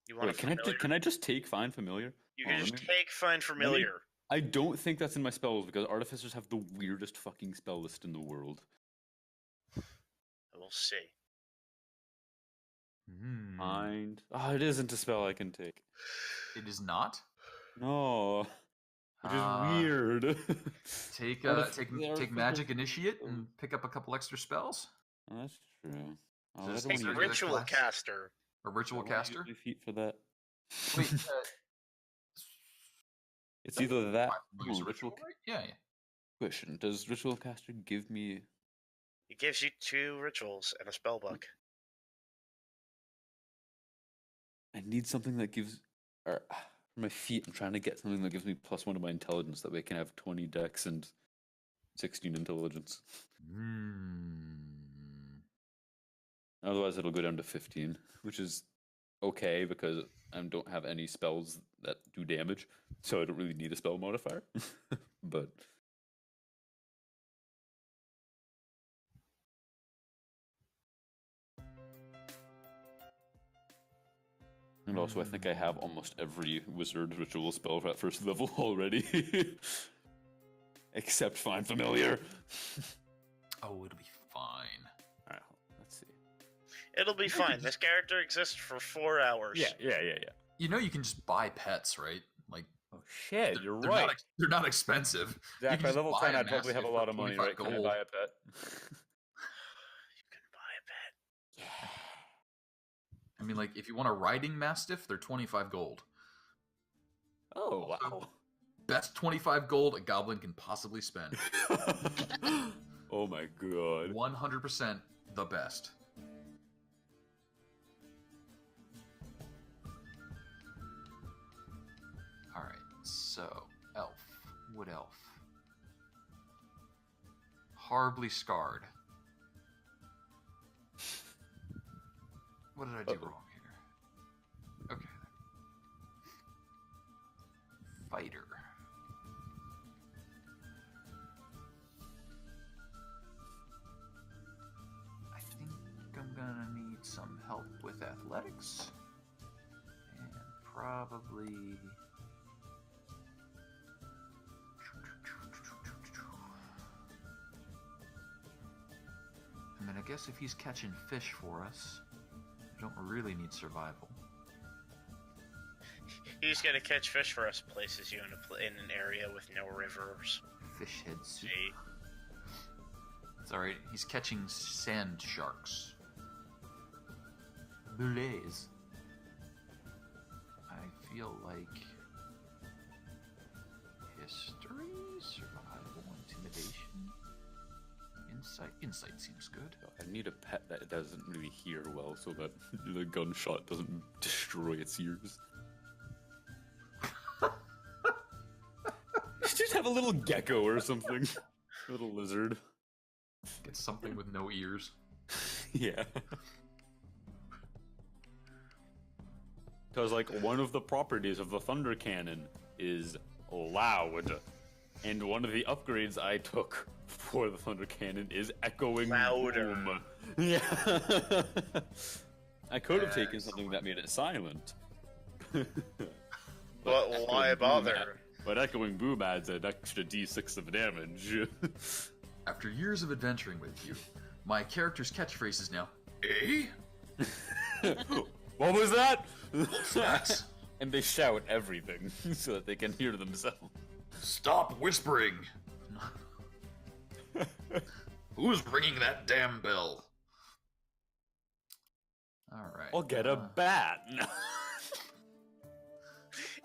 You want Wait, can I just take Find Familiar? You can just take Find Familiar. I don't think that's in my spells because artificers have the weirdest fucking spell list in the world. We'll see. Find. Oh, it isn't a spell I can take. It is not? No. Which is weird. Take Magic Initiate and pick up a couple extra spells? Oh, that's true. Take a Ritual Caster. A Ritual Caster? Feet for that. Wait, it's either that or Ritual. Yeah. Question: does Ritual Caster give me? It gives you 2 rituals and a spell book. I need something that gives. For my feet, I'm trying to get something that gives me +1 to my intelligence. That way, I can have 20 dex and 16 intelligence. Otherwise, it'll go down to 15, which is okay because I don't have any spells that do damage, so I don't really need a spell modifier. But and also, I think I have almost every wizard ritual spell at first level already, except Find Familiar. Oh, it'll be fine. All right, let's see. It'll be fine. This character exists for 4 hours. Yeah. You know, you can just buy pets, right? Like, Oh shit, you're they're right. they're not expensive. You Zach, can by just level buy 10, a I'd probably have a Mastiff lot for of money, 25 right? Can I gold. buy a pet? You can buy a pet. I mean, like, if you want a riding Mastiff, they're 25 gold. Oh, Also, wow. Best 25 gold a goblin can possibly spend. Oh my god. 100% the best. Alright, so, elf. Wood elf. Horribly scarred. What did I do wrong here? Okay. Fighter. I think I'm gonna need some help with athletics. And probably... I mean, I guess if he's catching fish for us, I don't really need survival. He's gonna catch fish for us, places you in an area with no rivers. Fish head soup. See? It's alright, he's catching sand sharks. Blaze. I feel like... history? Survival? Intimidation? Insight? Insight seems good. I need a pet that doesn't really hear well so that the gunshot doesn't destroy its ears. Just have a little gecko or something. A little lizard. Get something with no ears. Yeah. Because, like, one of the properties of the Thunder Cannon is loud. And one of the upgrades I took for the Thunder Cannon is echoing Louder. boom. Yeah. I could have taken something that made it silent. But why Echoing boom bother? But echoing boom adds an extra d6 of damage. After years of adventuring with you, my character's catchphrase is now, eh? What was that? That? And they shout everything so that they can hear themselves. Stop whispering! Who's ringing that damn bell? Alright. I'll get a bat.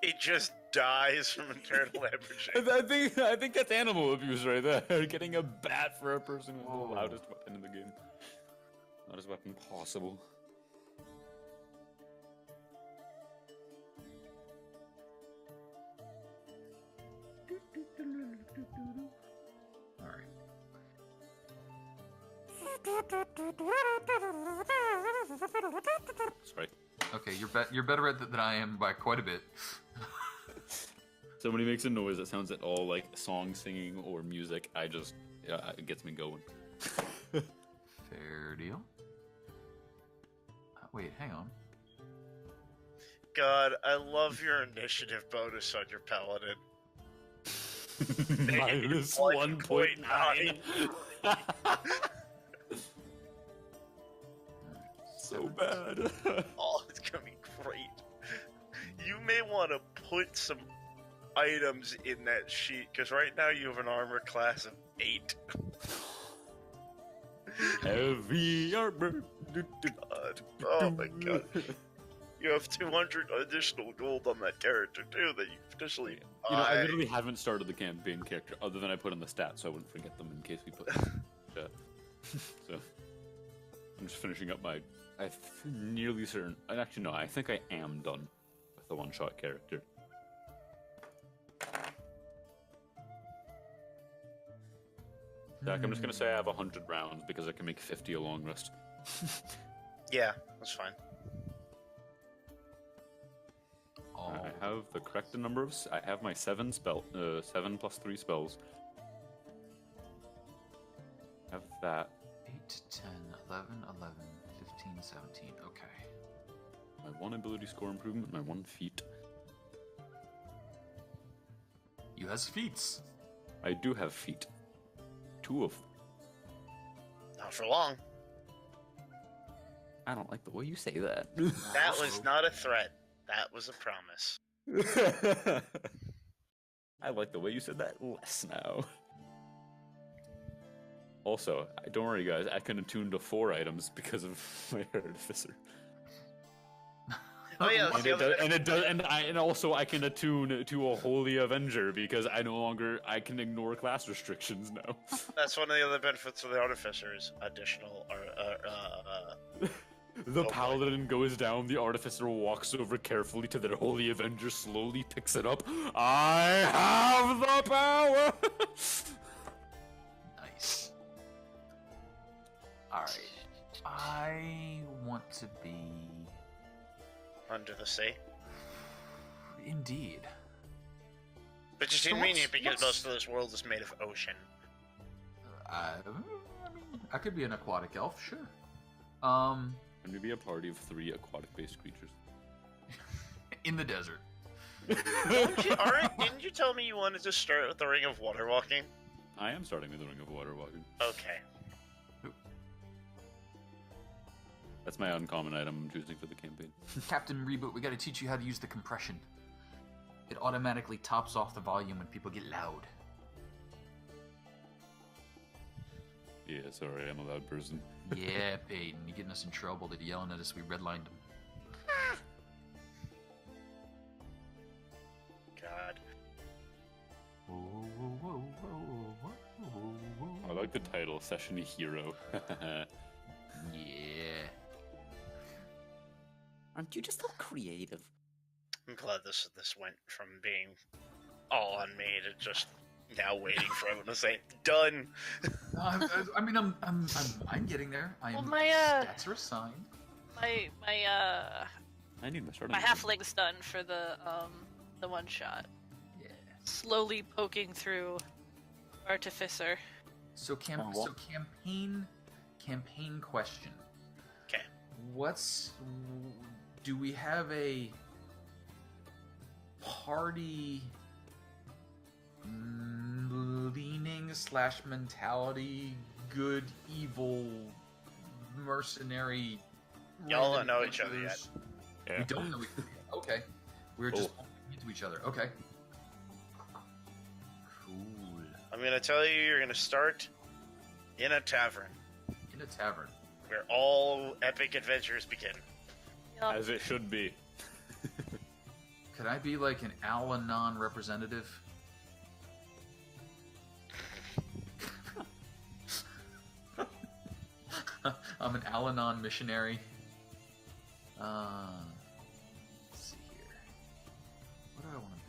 It just dies from internal hemorrhaging. I think that's animal abuse right there. Getting a bat for a person with the loudest weapon in the game. Loudest weapon possible. Alright. Sorry. Okay, you're better at that than I am by quite a bit. Somebody makes a noise that sounds at all like song singing or music. It gets me going. Fair deal. Wait, hang on. God, I love your initiative bonus on your paladin. Minus 1.9. So bad. Oh, it's gonna be great. You may want to put some items in that sheet, because right now you have an armor class of 8. Heavy armor. God. Oh my god. You have 200 additional gold on that character too that you potentially You know, I literally haven't started the campaign character other than I put in the stats so I wouldn't forget them in case we put So I'm just finishing up my nearly certain. Actually, no, I think I am done with the one-shot character. Zach, I'm just gonna say I have 100 rounds because I can make 50 a long rest. Yeah, that's fine. I have the correct number of. I have my 7 plus 3 spells. I have that. 8, 10, 11, 11, 15, 17. Okay. My 1 ability score improvement, my 1 feat. You has feats. I do have feet. 2 of them. Not for long. I don't like the way you say that. That was not a threat. That was a promise. I like the way you said that. Less now. Also, don't worry, guys. I can attune to 4 items because of my artificer. Oh yeah, that's the other And also I can attune to a holy avenger because I can ignore class restrictions now. That's one of the other benefits of the artificer is additional. The boy. paladin goes down. The artificer walks over carefully to their holy avenger, slowly picks it up. I have the power. Nice. All right. I want to be. Under the sea. Indeed. But it's So convenient what's- because most of this world is made of ocean. I mean, I could be an aquatic elf, sure. I'm gonna be a party of 3 aquatic-based creatures. In the desert. Didn't you tell me you wanted to start with the Ring of Water Walking? I am starting with the Ring of Water Walking. Okay. That's my uncommon item I'm choosing for the campaign. Captain Reboot, we got to teach you how to use the compression. It automatically tops off the volume when people get loud. Yeah, sorry, I'm a loud person. Yeah, Peyton, you're getting us in trouble. They're yelling at us. We redlined them. God. I like the title, Session Hero. Yeah. Aren't you just all creative? I'm glad this went from being all on me to just now waiting for everyone to say done. I mean, I'm getting there. Well, my stats are assigned. my I need my starting. my halfling's done for the one shot. Yeah. Slowly poking through Artificer. So campaign question. Okay. Do we have a party leaning / mentality, good, evil, mercenary? Y'all don't random know each other yet. adventures? Yeah. We don't know each other yet. Okay. We're just bumping into each other. Okay. Cool. I'm gonna tell you, you're gonna start in a tavern In a tavern. where all epic adventures begin. Yup. As it should be. Could I be like an Al-Anon representative? I'm an Al-Anon missionary. Let's see here. What do I want to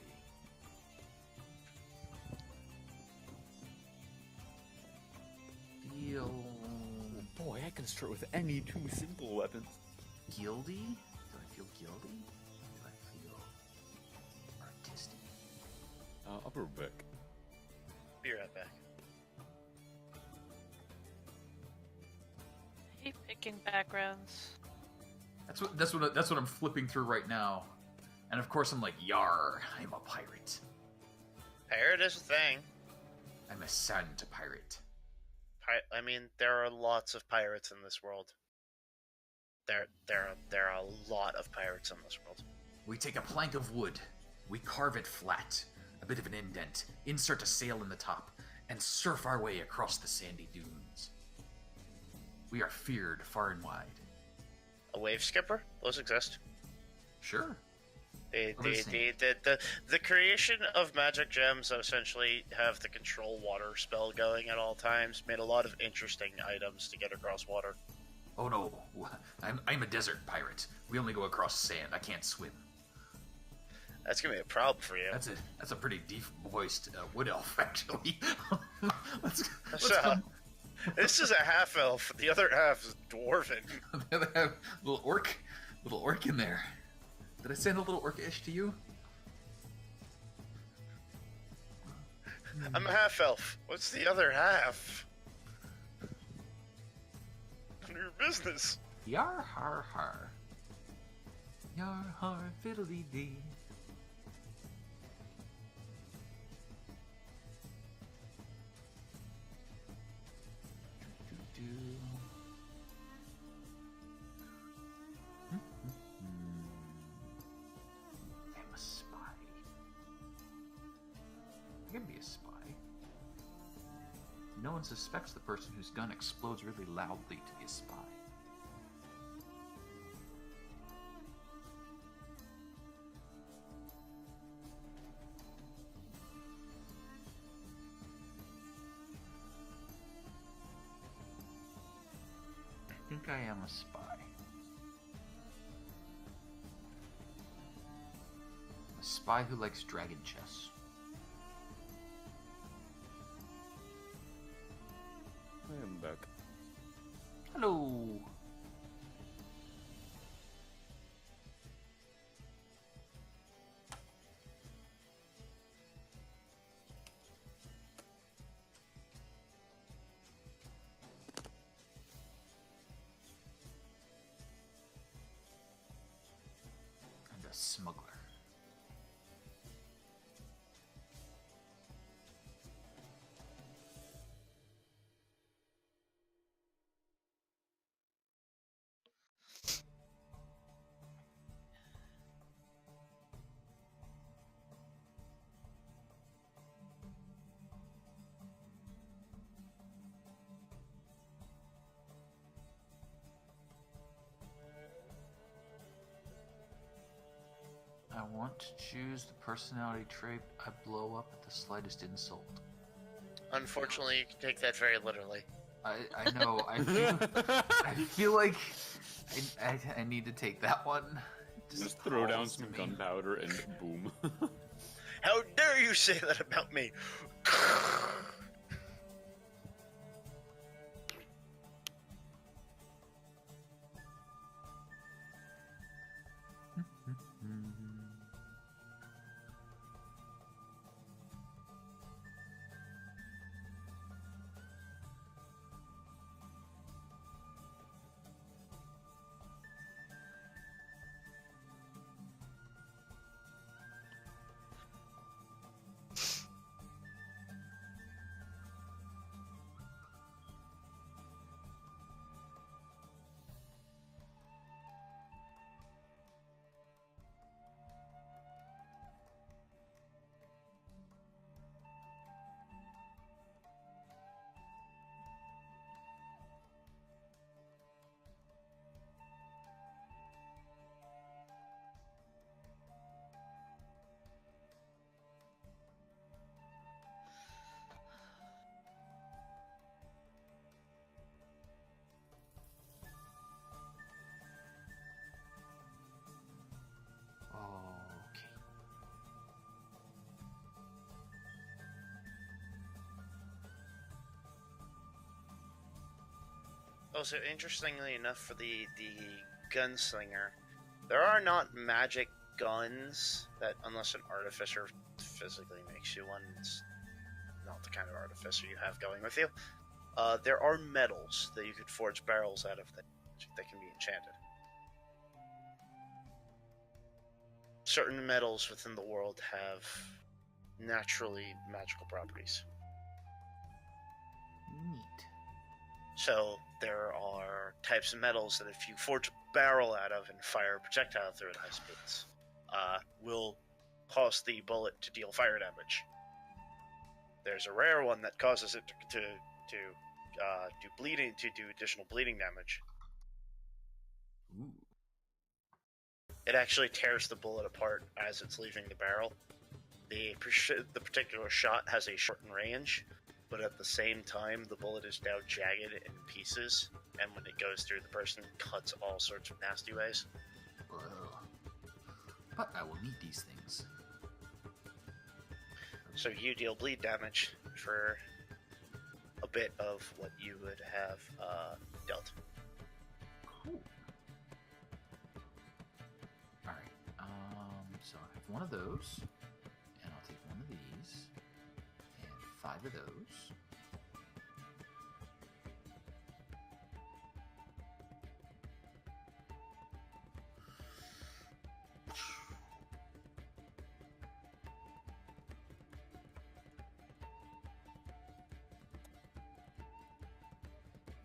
be? Feel Boy, I can start with any 2 simple weapons. guilty? Do I feel guilty? Do I feel artistic? Upper Vic. Be right back. I hate picking backgrounds. That's what I'm flipping through right now, and of course I'm like, yar, I'm a pirate. Pirate is a thing. I'm a son to pirate. I mean, there are lots of pirates in this world. There are a lot of pirates in this world. We take a plank of wood, we carve it flat, a bit of an indent, insert a sail in the top, and surf our way across the sandy dunes. We are feared far and wide. A wave skipper? Those exist. Sure. The creation of magic gems that essentially have the control water spell going at all times made a lot of interesting items to get across water. Oh no, I'm a desert pirate. We only go across sand. I can't swim. That's gonna be a problem for you. That's a pretty deep-voiced wood elf, actually. let's So, come. this is a half elf. The other half is dwarven. They have little orc in there. Did I send a little orcish to you? I'm a half elf. What's the other half? None of your business. Yar har har. Yar har fiddly dee. one suspects the person whose gun explodes really loudly to be a spy. I think I am a spy. A spy who likes dragon chess. I am back. Hello. And a smuggler. I want to choose the personality trait I blow up at the slightest insult. Unfortunately, you can take that very literally. I know. I feel like I need to take that one. Just throw down calls to some me. gunpowder and boom. How dare you say that about me? Okay. Also, interestingly enough, for the gunslinger, there are not magic guns that, unless an artificer physically makes you one, it's not the kind of artificer you have going with you. There are metals that you could forge barrels out of that can be enchanted. Certain metals within the world have naturally magical properties. Neat. So there are types of metals that if you forge a barrel out of and fire a projectile through it at high speeds, will cause the bullet to deal fire damage. There's a rare one that causes it to do bleeding, to do additional bleeding damage. Ooh. It actually tears the bullet apart as it's leaving the barrel. The particular shot has a shortened range, but at the same time, the bullet is now jagged in pieces, and when it goes through the person, it cuts all sorts of nasty ways. Well, but I will need these things. So you deal bleed damage for a bit of what you would have dealt. Cool. Alright, so I have one of those, and I'll take one of these, and 5 of those.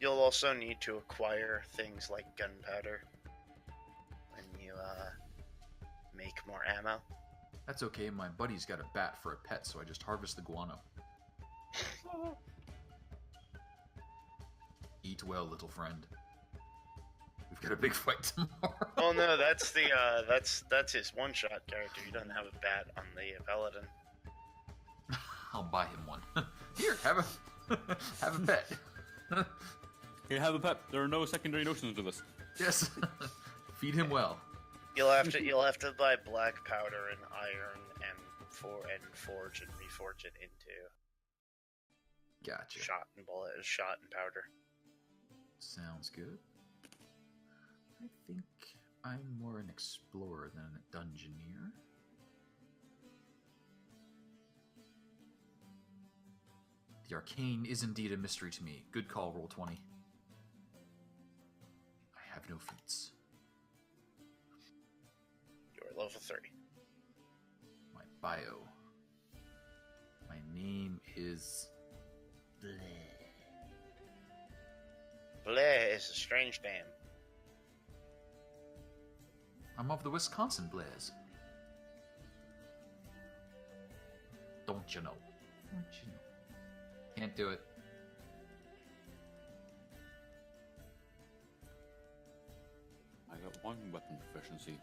You'll also need to acquire things like gunpowder when you make more ammo. That's okay, my buddy's got a bat for a pet, so I just harvest the guano. Eat well, little friend. We've got a big fight tomorrow. Oh no, that's the that's his one-shot character. He doesn't have a bat on the Paladin. I'll buy him one. Here, have a pet. Here, have a pet. There are no secondary notions to this. Yes. Feed him well. You'll have to buy black powder and iron and forge and reforge it into Gotcha. shot and powder. Sounds good. I think I'm more an explorer than a dungeoneer. The arcane is indeed a mystery to me. Good call, roll 20. I have no feats. You're level 3. My bio. My name is Bleh. Blair is a strange name. I'm of the Wisconsin Blaze. Don't you know? Don't you know? Can't do it. I got one weapon proficiency.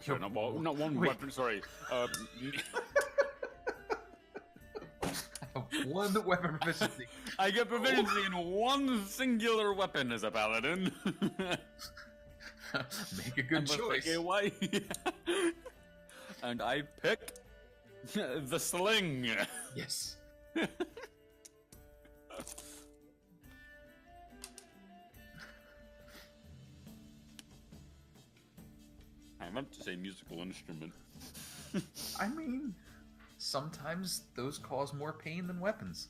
Sorry, not one Wait. weapon, sorry. I have one weapon proficiency. I get proficiency in one singular weapon as a paladin. Make a good choice. And I pick the sling. Yes. I meant to say musical instrument. I mean, sometimes those cause more pain than weapons.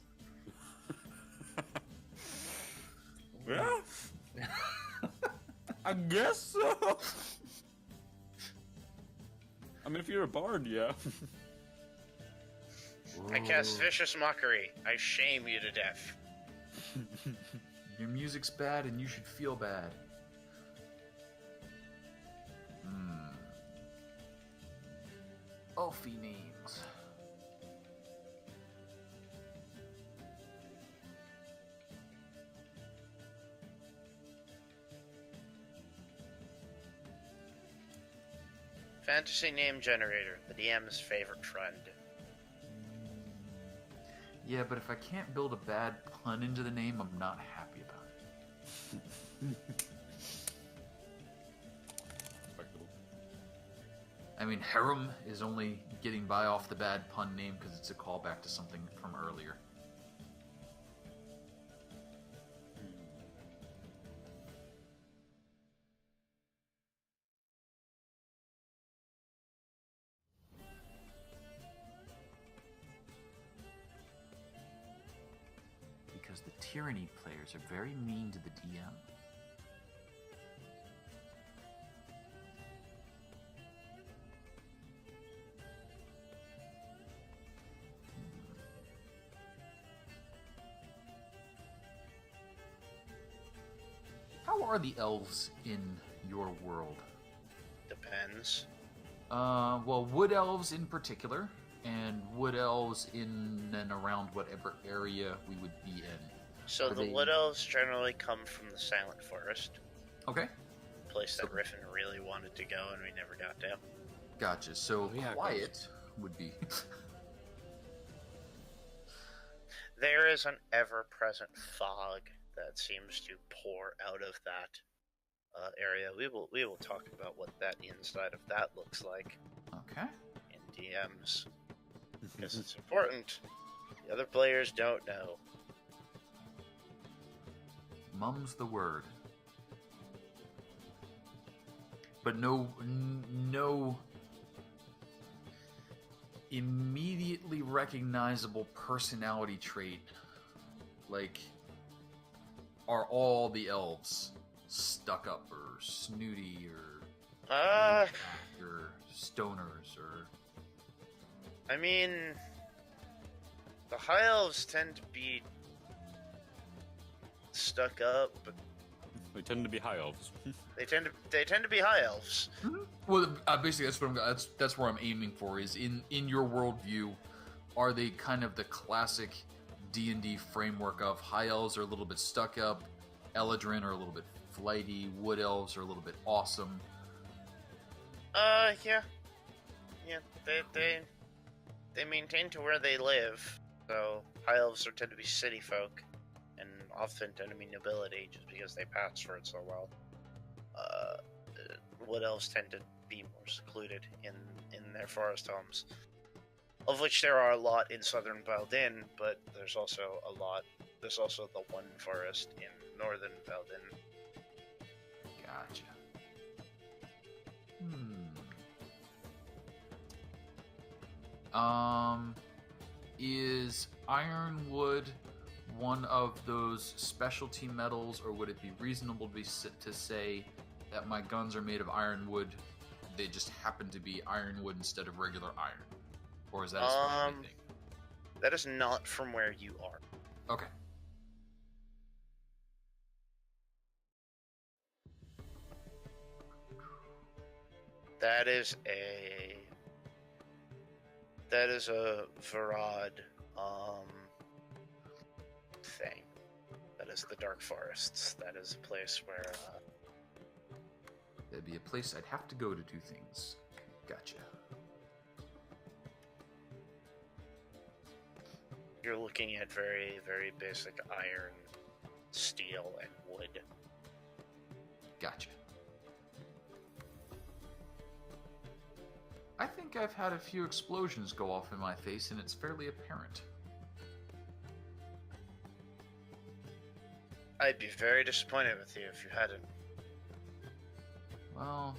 Yeah. I guess so. I mean, if you're a bard, yeah. I cast vicious mockery. I shame you to death. Your music's bad and you should feel bad. Elfie names. Fantasy name generator, the DM's favorite friend. Yeah, but if I can't build a bad pun into the name, I'm not happy about it. I mean, harem is only getting by off the bad pun name because it's a callback to something from earlier. Because the Tyranny players are very mean to the DM. How are the elves in your world? Depends. Well, wood elves in particular, and wood elves in and around whatever area we would be in. So Are the they- wood elves generally come from the Silent Forest, Okay, place that Riffin really wanted to go and we never got to. gotcha. So Oh, yeah, quiet would be. There is an ever-present fog that seems to pour out of that area. We will talk about what that inside of that looks like Okay. in DMs because it's important. The other players don't know. Mum's the word. But no immediately recognizable personality trait. Like, are all the elves stuck up or snooty or stoners or... I mean, the high elves tend to be stuck up, but They tend to be high elves. they tend to be high elves. Well, basically, that's where I'm aiming for. Is in your worldview, are they kind of the classic D&D framework of high elves are a little bit stuck up, Eladrin are a little bit flighty, wood elves are a little bit awesome. Yeah. They maintain to where they live. So high elves tend to be city folk, and often tend to be nobility just because they pass for it so well. Wood elves tend to be more secluded in their forest homes, of which there are a lot in southern Baildin, but there's also the one forest in northern Baildin. Gotcha. Is ironwood one of those specialty metals, or would it be reasonable to say that my guns are made of ironwood? They just happen to be ironwood instead of regular iron, or is that a specialty thing? That is not from where you are. Okay. That is a Varad thing. That is the Dark Forests. That is a place where That'd be a place I'd have to go to do things. Gotcha. you're looking at very, very basic iron, steel, and wood. Gotcha. I think I've had a few explosions go off in my face, and it's fairly apparent. I'd be very disappointed with you if you hadn't. Well...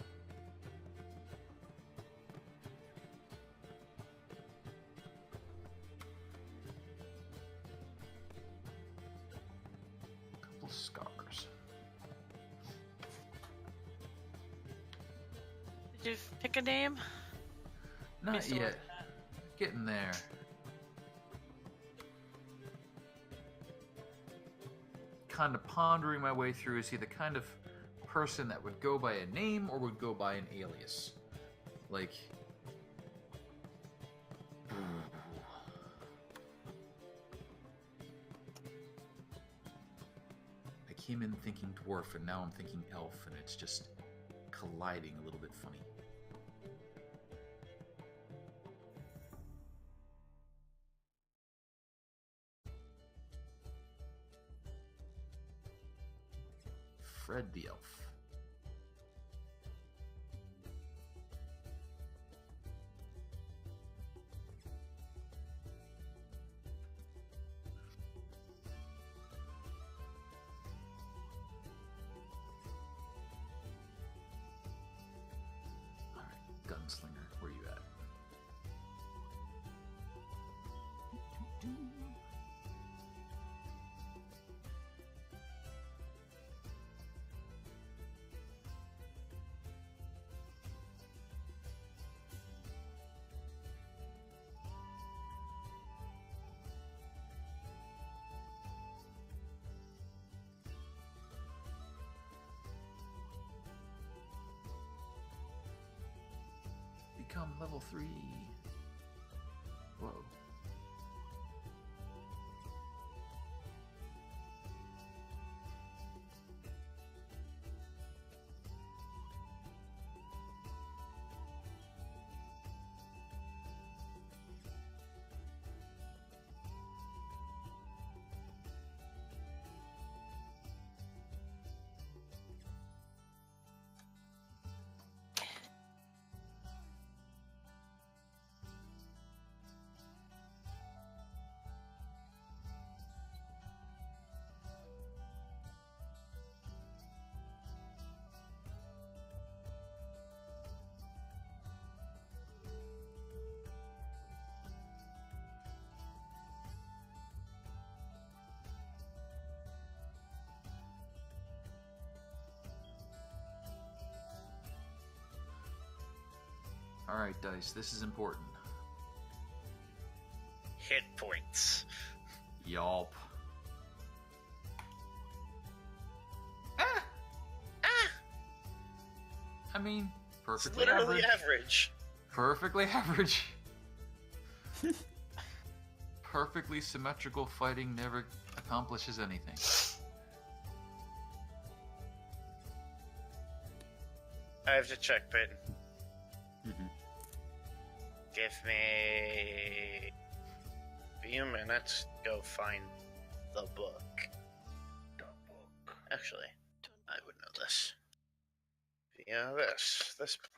couple scars. Did you pick a name? Not Still yet. working on it. Getting there. Kind of pondering my way through, is he the kind of person that would go by a name or would go by an alias? Like... I came in thinking dwarf and now I'm thinking elf, and it's just colliding a little bit funny. Fred the elf. Alright, gunslinger, where you at? Become level 3. Whoa. Alright, dice, this is important. Hit points. Yelp. Ah! I mean, It's perfectly literally average. average. Perfectly average. perfectly symmetrical fighting never accomplishes anything. I have to check, Peyton. Mhm. Give me a few minutes to go find the book. Actually, I would know this. Yeah, this book.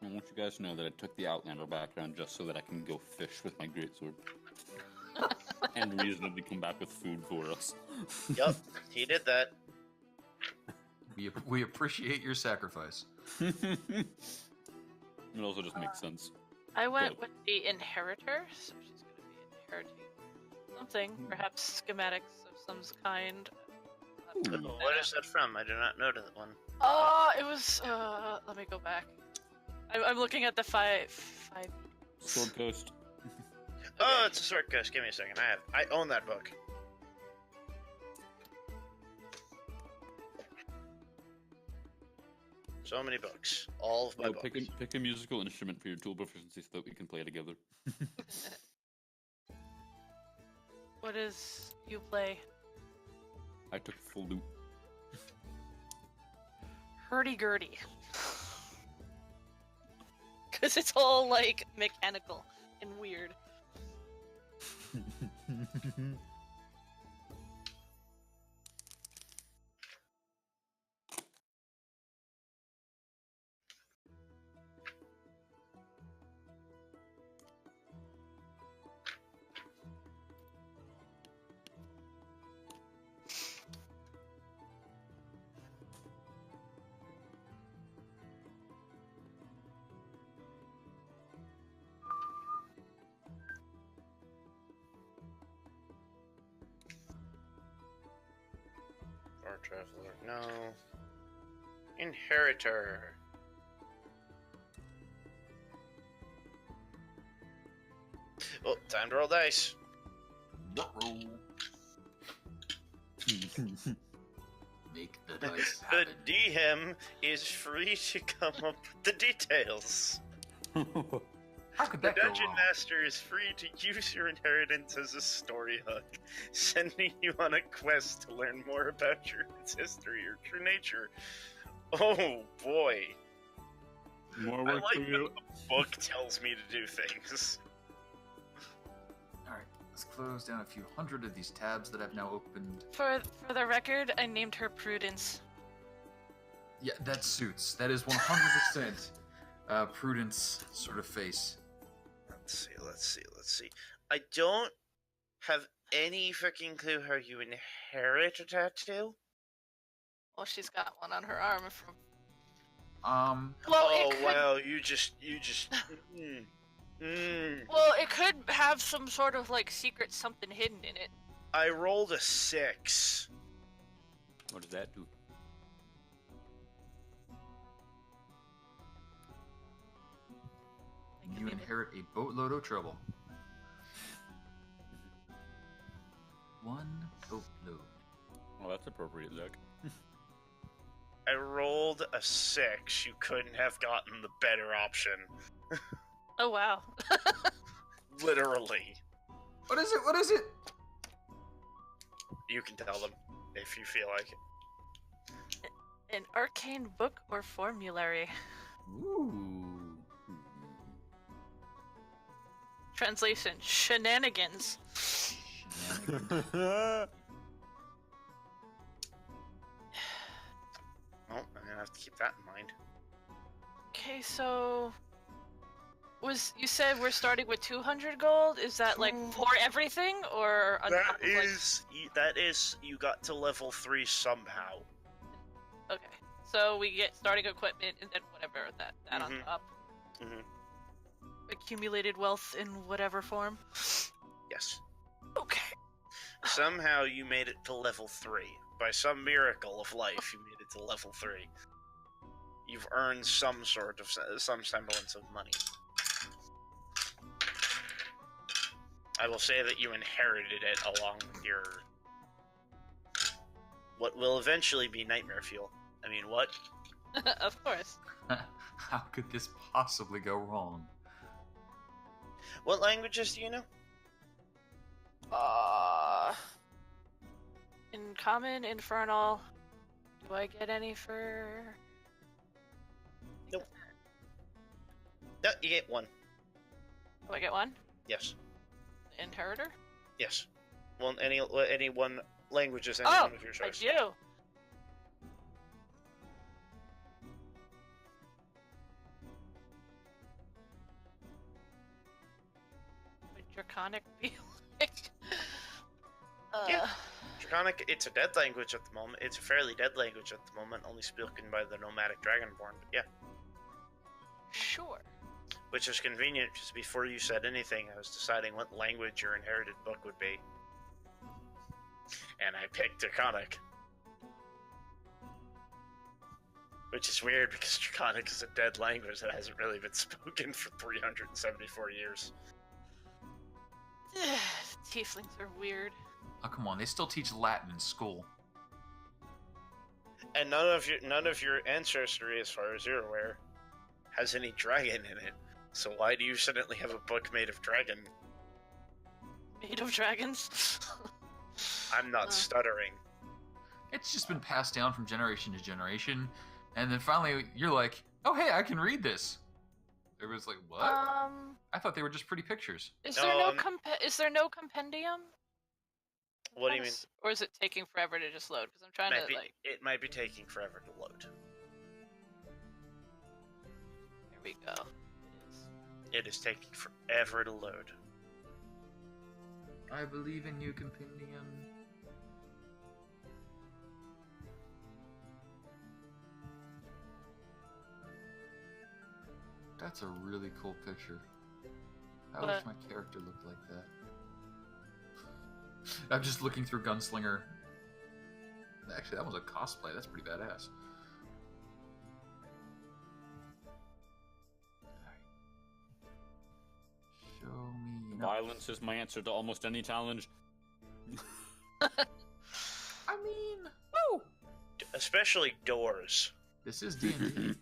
I want you guys to know that I took the Outlander background just so that I can go fish with my greatsword. And reasonably come back with food for us. Yup, he did that. We appreciate your sacrifice. It also just makes sense. I went But- with the inheritor, so she's going to be inheriting something, perhaps schematics of some kind. Ooh. What is that from? I do not know that one. It was, let me go back. I'm looking at the five. Sword Coast. Oh, it's a Sword Coast. Give me a second. I own that book. So many books. All of my Oh, books. pick a musical instrument for your tool proficiency so that we can play together. What is you play? I took full loot. Hurdy-gurdy. Because it's all, like, mechanical and weird. Far Traveler. No. Inheritor. Oh, time to roll dice. Roll. Make the dice The happen. DM is free to come up with the details. How could The that go Dungeon wrong? Master is free to use your inheritance as a story hook, sending you on a quest to learn more about your history or true nature. Oh boy. More I work like for when you. the book tells me to do things. Alright, let's close down a few hundred of these tabs that I've now opened. For the record, I named her Prudence. Yeah, that suits. That is 100% Prudence sort of face. Let's see. I don't have any freaking clue how you inherit a tattoo. Well, she's got one on her arm from... Well, Oh it could, wow, you just Well, it could have some sort of, like, secret something hidden in it. I rolled a 6. What does that do? you inherit a boatload of trouble. One boatload. Oh, that's appropriate, Zach. I rolled a 6. You couldn't have gotten the better option. Oh, wow. Literally. What is it? What is it? You can tell them if you feel like it. An arcane book or formulary. Ooh. Translation, shenanigans. Shenanigans. Oh, I'm gonna have to keep that in mind. Okay, so... You said we're starting with 200 gold? Is that, like, for everything, or... on top of, like- That is, you got to level 3 somehow. Okay, so we get starting equipment and then whatever, that on Mhm. top. Mhm. Accumulated wealth in whatever form. Yes. Okay. Somehow you made it to level 3. By some miracle of life, you made it to level 3. You've earned some semblance of money. I will say that you inherited it along with your... what will eventually be nightmare fuel. I mean, what? Of course. How could this possibly go wrong? What languages do you know? In common, infernal. Do I get any for? Nope. No, you get one. Do I get one? Yes. Inheritor? Yes. Well, any one language is any Oh, one of your choice. I do. Would Draconic be like? Yeah. Draconic, it's a dead language at the moment. It's a fairly dead language at the moment, only spoken by the nomadic dragonborn. But yeah. Sure. Which is convenient, because before you said anything, I was deciding what language your inherited book would be. And I picked Draconic. Which is weird, because Draconic is a dead language that hasn't really been spoken for 374 years. Tieflings are weird. Oh, come on. They still teach Latin in school. And none of your ancestry, as far as you're aware, has any dragon in it. So why do you suddenly have a book made of dragon? Made of dragons? I'm not stuttering. It's just been passed down from generation to generation. And then finally, you're like, oh, hey, I can read this. Everyone's like, what? I thought they were just pretty pictures. Is there no compendium? What do you mean? Or is it taking forever to just load? Because I'm trying to, like... It might be taking forever to load. Here we go. It is taking forever to load. I believe in you, compendium. That's a really cool picture. I wish my character looked like that. I'm just looking through Gunslinger. Actually, that was a cosplay. That's pretty badass. Show me. Violence is my answer to almost any challenge. I mean, oh, especially doors. This is D&D.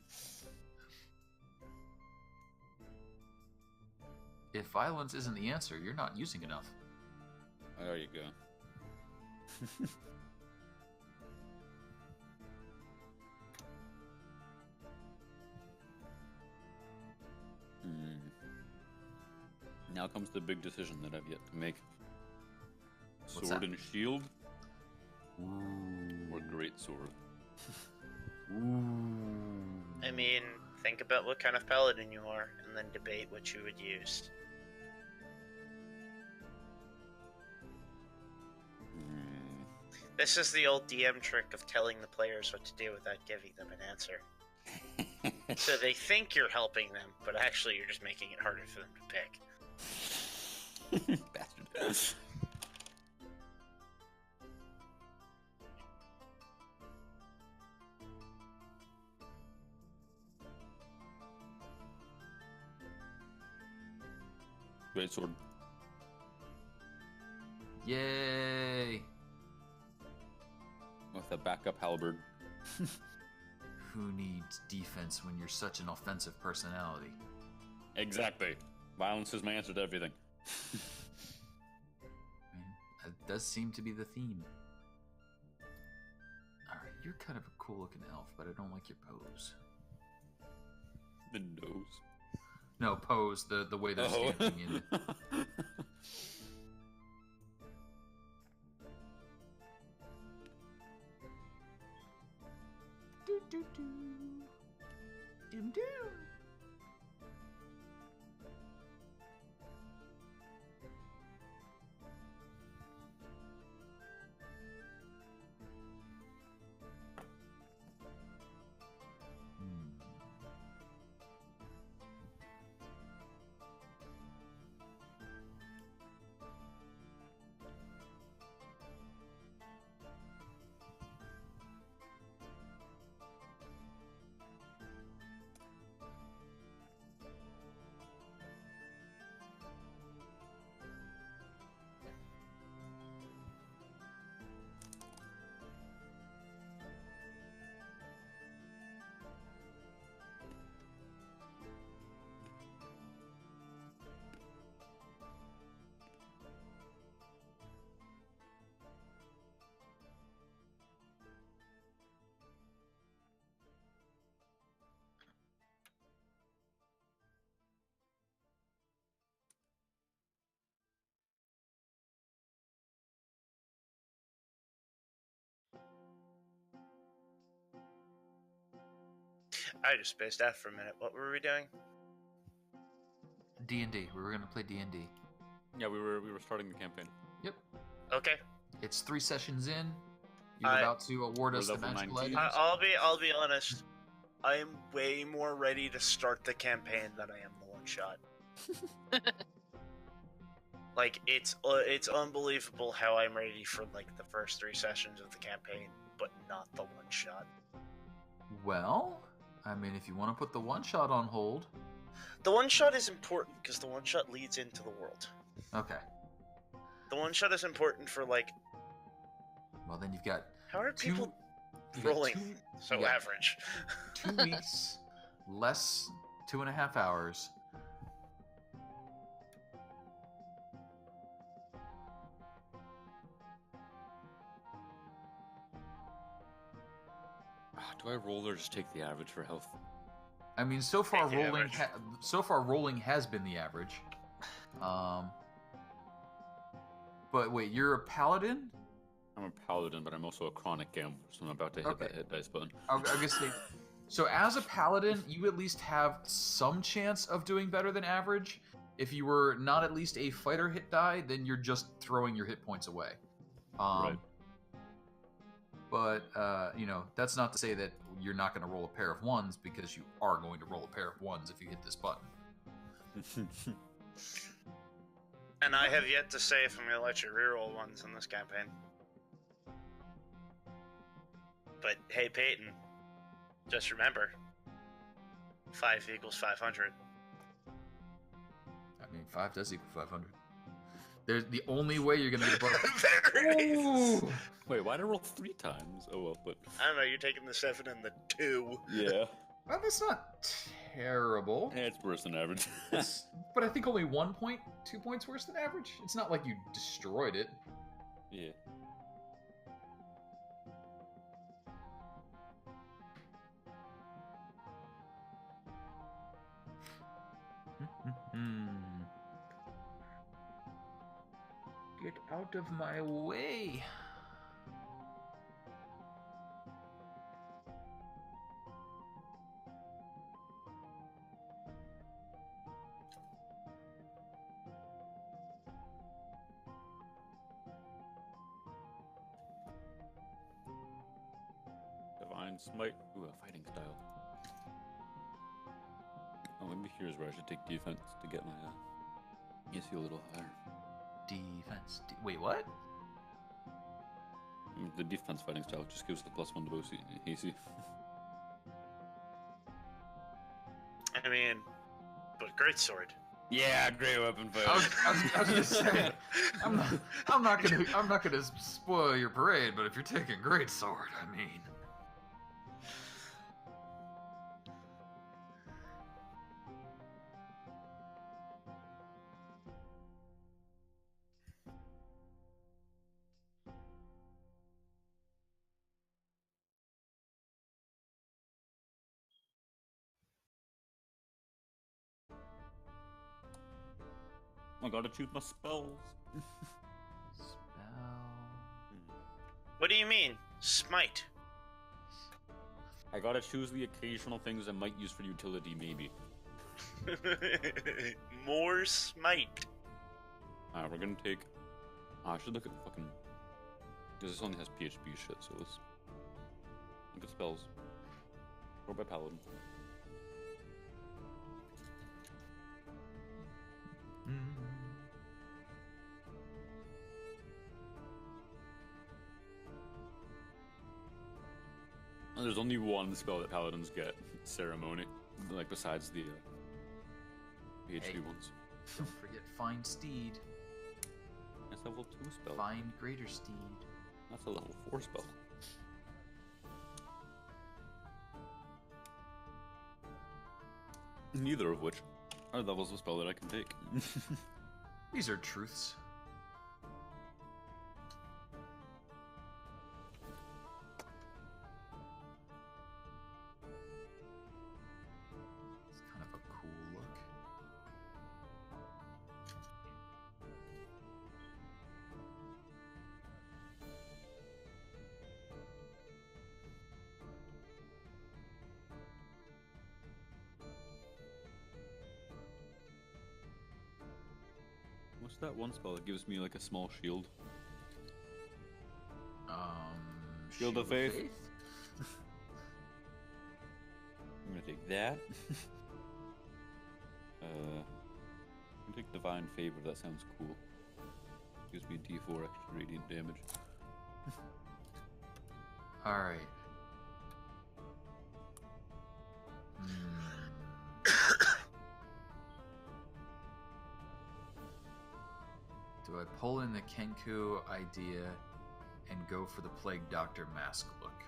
If violence isn't the answer, you're not using enough. There you go. Now comes the big decision that I've yet to make. What's Sword that? and shield? Ooh. Or great sword? Ooh. I mean, think about what kind of paladin you are, and then debate what you would use. This is the old DM trick of telling the players what to do without giving them an answer. So they think you're helping them, but actually you're just making it harder for them to pick. Bastard. Great sword. Yay! With a backup halberd. Who needs defense when you're such an offensive personality? Exactly. Violence is my answer to everything. That does seem to be the theme. Alright, you're kind of a cool looking elf, but I don't like your pose. The nose. No, pose, the way they're standing in. Do do do. Doom doom. I just spaced out for a minute. What were we doing? D&D. We were gonna play D&D. Yeah, we were starting the campaign. Yep. Okay. It's 3 sessions in. You're about to award we're us the level magical 19. items. I'll be honest. I am way more ready to start the campaign than I am the one shot. Like it's unbelievable how I'm ready for like the first 3 sessions of the campaign, but not the one shot. Well, I mean, if you want to put the one shot on hold. The one shot is important because the one shot leads into the world. Okay. The one shot is important for like. Well, then you've got. How are people you've got rolling so you got average? 2 weeks, less 2.5 hours. Do I roll or just take the average for health? I mean, so far Take the rolling, average. rolling has been the average. But wait, you're a paladin? I'm a paladin, but I'm also a chronic gambler, so I'm about to hit that hit dice button. I'm gonna say. So as a paladin, you at least have some chance of doing better than average. If you were not at least a fighter hit die, then you're just throwing your hit points away. Right. But, that's not to say that you're not going to roll a pair of 1s, because you are going to roll a pair of 1s if you hit this button. And I have yet to say if I'm going to let you reroll ones in this campaign. But hey, Peyton, just remember, 5 equals 500. I mean, 5 does equal 500. There's the only way you're going to get above. There it is. Ooh. Wait, why did I roll 3 times? Oh well, but I don't know, you're taking the 7 and the 2. yeah, Well, that's not terrible. it's worse than average. But I think only 1 point, 2 points worse than average. It's not like you destroyed it. Yeah. Get out of my way. Divine Smite. Ooh, a fighting style. Oh, maybe here's where I should take defense to get my AC a little higher. Defense. Wait, what? The defense fighting style just gives the +1 to both AC. I mean, but greatsword. Yeah, great weapon fighter. I was gonna say, I'm not gonna spoil your parade, but if you're taking greatsword, I mean. I gotta choose my spells. What do you mean? Smite. I gotta choose the occasional things I might use for utility, maybe. More smite. We're gonna take. I should look at fucking. Because this only has PHP shit, so let's look at spells. Or by paladin. There's only one spell that paladins get, ceremony, like besides the PHP ones. Don't forget Find Steed. That's level 2 spell. Find Greater Steed. That's a level 4 spell. Neither of which are levels of spell that I can take. These are truths. It's kind of a cool look. What's that one spell that gives me like a small shield? Shield of Faith? I'm gonna take that. I'm gonna take Divine Favor. That sounds cool. Gives me a D4 extra radiant damage. All right. Do I pull in the Kenku idea and go for the Plague Doctor mask look?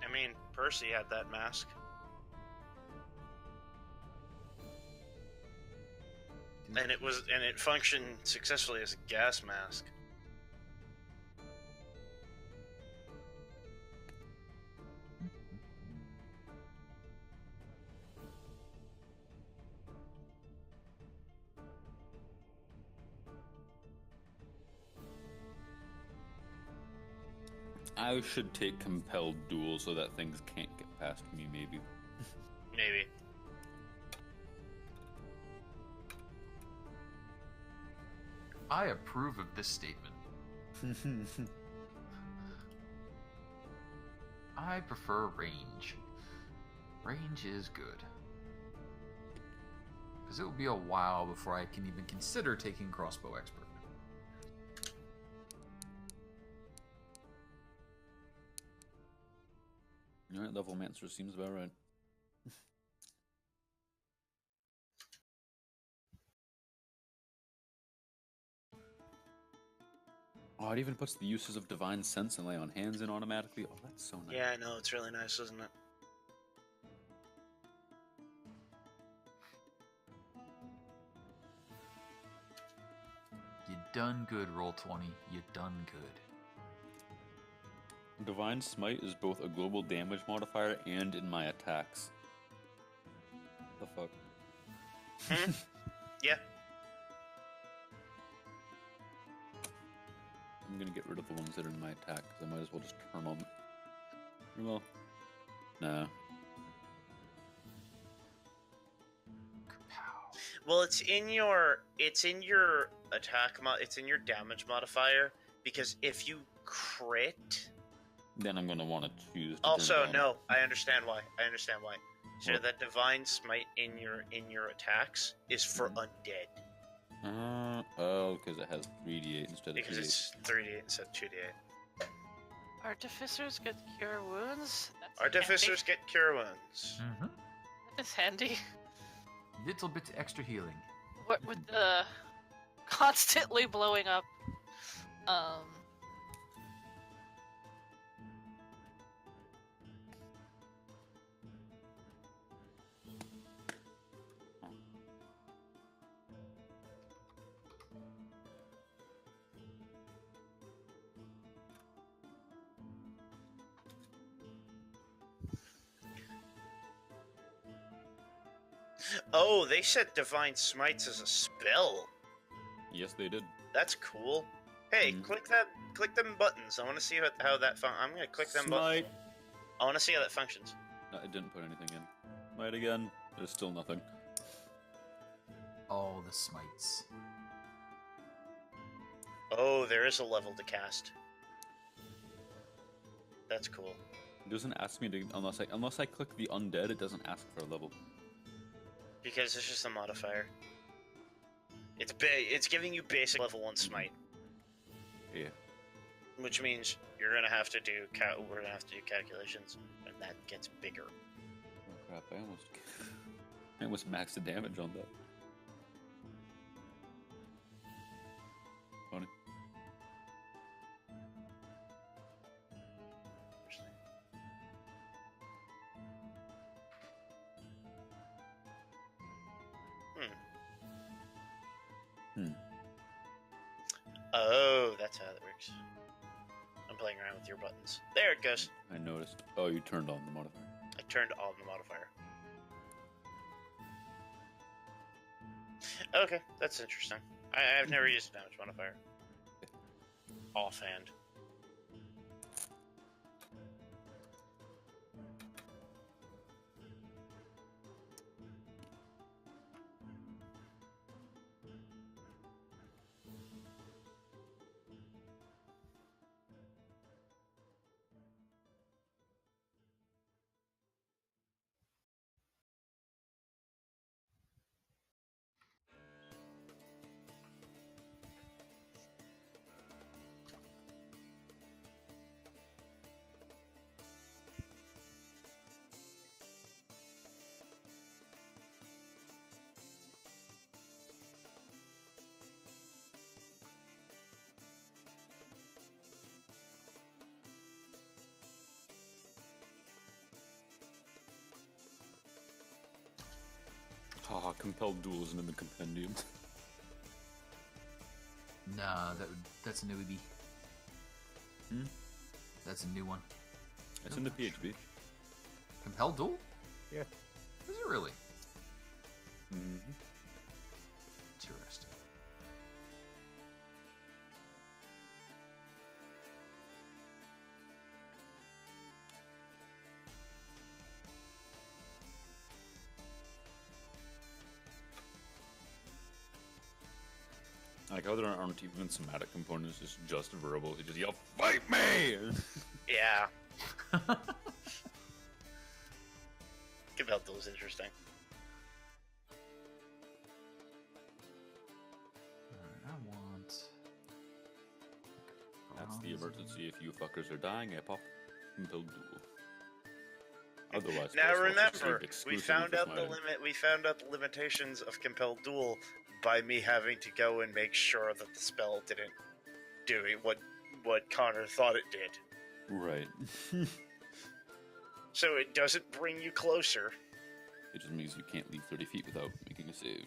I mean, Percy had that mask. And it functioned successfully as a gas mask. I should take Compelled Duel so that things can't get past me, maybe. Maybe. I approve of this statement. I prefer range. Range is good. Because it will be a while before I can even consider taking Crossbow Expert. Alright, Level Mancer seems about right. Oh, it even puts the uses of Divine Sense and Lay on Hands in automatically. Oh, that's so nice. Yeah, I know, it's really nice, isn't it? You done good, Roll20. You done good. Divine Smite is both a global damage modifier and in my attacks. The fuck? Yeah. I'm gonna get rid of the ones that are in my attack, because I might as well just turn on. Well, nah. Well, it's in your attack it's in your damage modifier, because if you crit. Then I'm gonna want to choose. To Also, turn it no, I understand why. So What? that Divine Smite in your attacks is for undead. Oh, because it has 3d8 instead of Because 2d8. it's 3d8 instead of 2d8. Artificers get cure wounds? That's Artificers get cure wounds. Mm-hmm. That is handy. Little bit extra healing. What with the constantly blowing up Oh, they set Divine Smites as a spell. Yes, they did. That's cool. Hey, click them buttons. I want to see how that I'm gonna click them buttons. Smite. I want to see how that functions. No, it didn't put anything in. Smite again. There's still nothing. All the smites. Oh, there is a level to cast. That's cool. It doesn't ask me to unless I click the undead. It doesn't ask for a level. Because it's just a modifier. It's giving you basic level 1 smite. Yeah. Which means we're gonna have to do calculations, and that gets bigger. Oh crap! I almost maxed the damage on that. Funny. Oh, that's how that works. I'm playing around with your buttons. There it goes. I noticed. Oh, you turned on the modifier. I turned on the modifier. Okay, that's interesting. I've never used a damage modifier. Offhand. compelled duel isn't in the compendium. Nah, that's a newbie. Hmm? That's a new one. It's in the PHB. Compelled duel? Yeah. Is it really? Mm-hmm. Interesting. I like how there aren't even somatic components, it's just verbal. It just yell, "Fight me!" Yeah. Compelled duel is interesting. I want. That's the emergency. If you fuckers are dying, I pop compelled duel. Otherwise, Now Force Force is remember, saved we exclusively found for out the smiting. limit. We found out the limitations of compelled duel by me having to go and make sure that the spell didn't do what Connor thought it did. Right. So it doesn't bring you closer. It just means you can't leave 30 feet without making a save.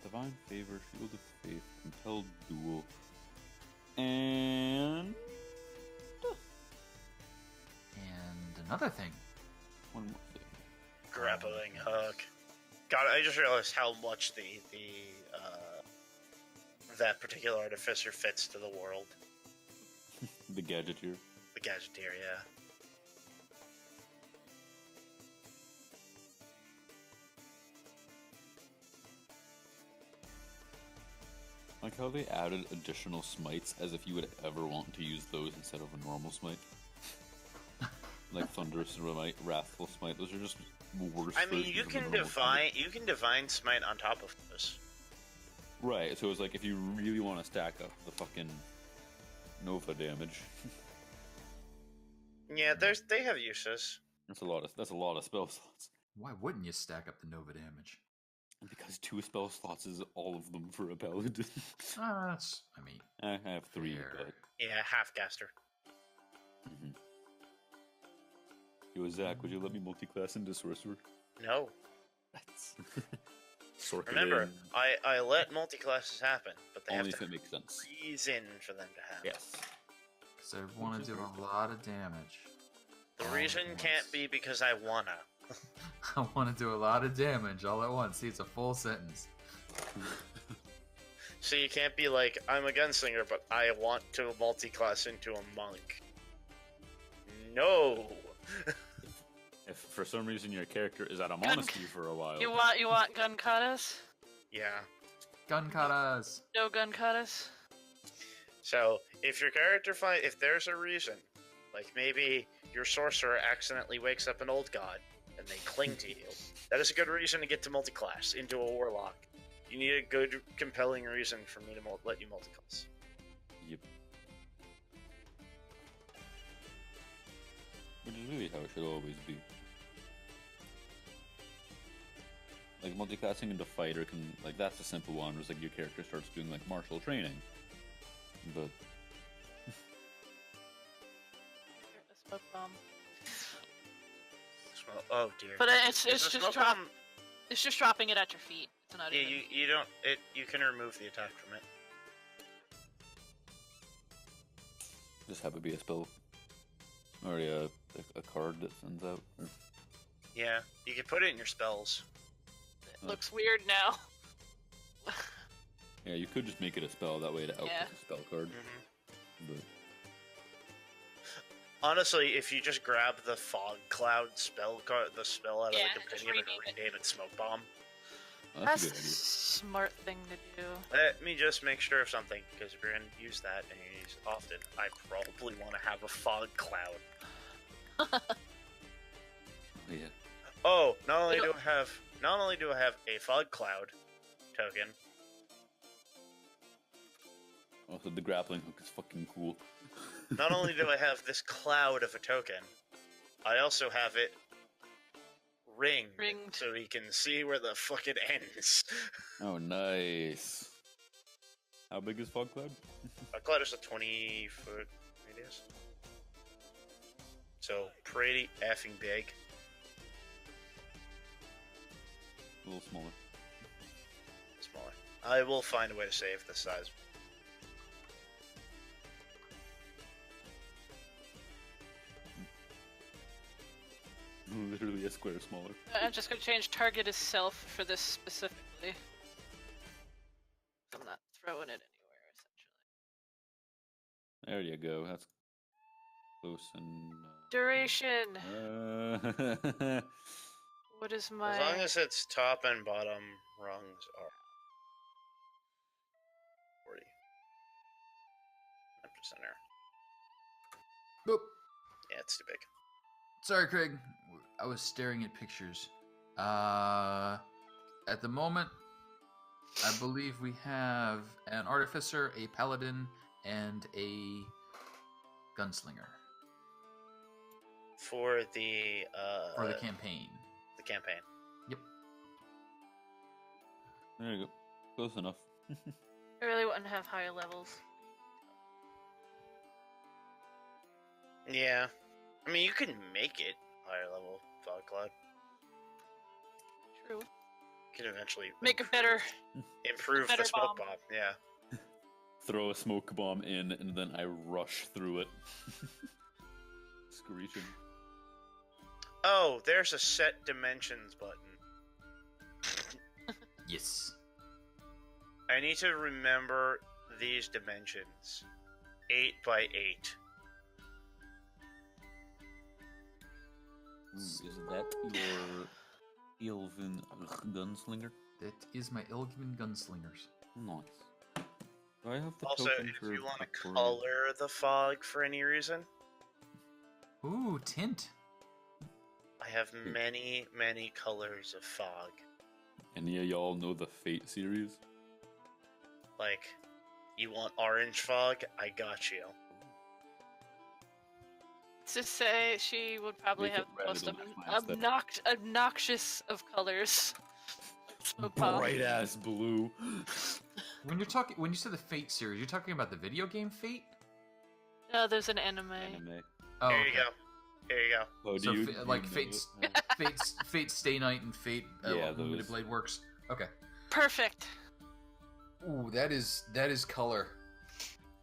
Divine Favor, Shield of Faith, Compelled Duel, and another thing. one more thing. Grappling hook. God, I just realized how much that particular artificer fits to the world. The Gadgeteer. The Gadgeteer, yeah. Like how they added additional smites as if you would ever want to use those instead of a normal smite. Like Thunderous Smite, Wrathful Smite, those are just worse. I mean, you versions of can the normal smite. divine smite on top of this. Right, so it's like if you really want to stack up the fucking Nova damage, Yeah, they have uses. that's a lot of spell slots. Why wouldn't you stack up the Nova damage? Because 2 spell slots is all of them for a paladin. That's, I mean, I have 3, fair. but Yeah, half-caster. Yo, Zach, would you let me multi-class into sorcerer? No. That's Sorkin. Remember, I let multi-classes happen, but they Only have if to it makes sense. reason for them to happen. Yes. So I want to do a lot of damage. The all reason at can't once. be because I wanna. I want to do a lot of damage all at once. See, it's a full sentence. So you can't be like, I'm a gunslinger, but I want to multi-class into a monk. No! If for some reason your character is at a monastery for a while, You want gun katas? Yeah. Gun katas. No gun katas? So, if your character if there's a reason, like maybe your sorcerer accidentally wakes up an old god, and they cling to you, that is a good reason to get to multi-class into a warlock. You need a good, compelling reason for me to let you multi-class. Yep. Which is really how it should always be. Like multiclassing into fighter can, like, that's a simple one. It's like your character starts doing like martial training, but A smoke bomb. Oh dear. But it's Is the just smoke drop. bomb- It's just dropping it at your feet. It's not Yeah, even. you don't. You can remove the attack from it. just have it be a spell or a card that sends out. Or... Yeah, you can put it in your spells. It looks weird now. Yeah, you could just make it a spell that way to output Yeah. a spell card, but Honestly, if you just grab the fog cloud spell card, the spell out of Yeah, the just compendium and rename it. rename it smoke bomb. well, That's that's a a good idea. smart thing to do. Let me just make sure of something, because if you're gonna use that and you these often, I probably want to have a fog cloud. Yeah. Oh, not only do I have a fog cloud token, Also, the grappling hook is fucking cool. not only do I have this cloud of a token, I also have it ringed. So we can see where the fuck it ends. Oh, nice. How big is Fog Cloud? A cloud is a 20-foot radius. So, pretty effing big. A little smaller. Smaller. I will find a way to save the size. Literally a square smaller. I'm just gonna change target as self for this specifically. I'm not throwing it anywhere, essentially. There you go. That's close and... Duration! What is my... As long as its top and bottom rungs are 40. 9% error. Boop. Yeah, it's too big. Sorry, Craig. I was staring at pictures. At the moment, I believe we have an artificer, a paladin, and a gunslinger For the campaign. The campaign. Yep. There you go. Close enough. I really want to have higher levels. Yeah. I mean, you can make it higher level fog cloud. True. You can eventually Make it better. Improve better the smoke bomb. bomb. Yeah. Throw a smoke bomb in, and then I rush through it. Screeching. Oh, there's a set dimensions button. Yes. I need to remember these dimensions. 8 by 8. Is that your Elven gunslinger? That is my Elgin gunslingers. Nice. Do I have the Also, token if for you want to Victoria? color the fog for any reason, Ooh, tint. I have many, many colors of fog. Any of y'all know the Fate series? Like, you want orange fog? I got you. To say she would probably Make have it the red, most it'll match my aesthetic. obnoxious of colors. Smoke bomb. Bright ass blue. When you said the Fate series, you're talking about the video game Fate? No, there's an anime. Anime. Oh, Here okay. you go. Here you go. Oh, So, do you, like do you Fate's, know it? Fate Stay Night and Fate Yeah, Limited those. Blade Works. Okay. Perfect. Ooh, that is color.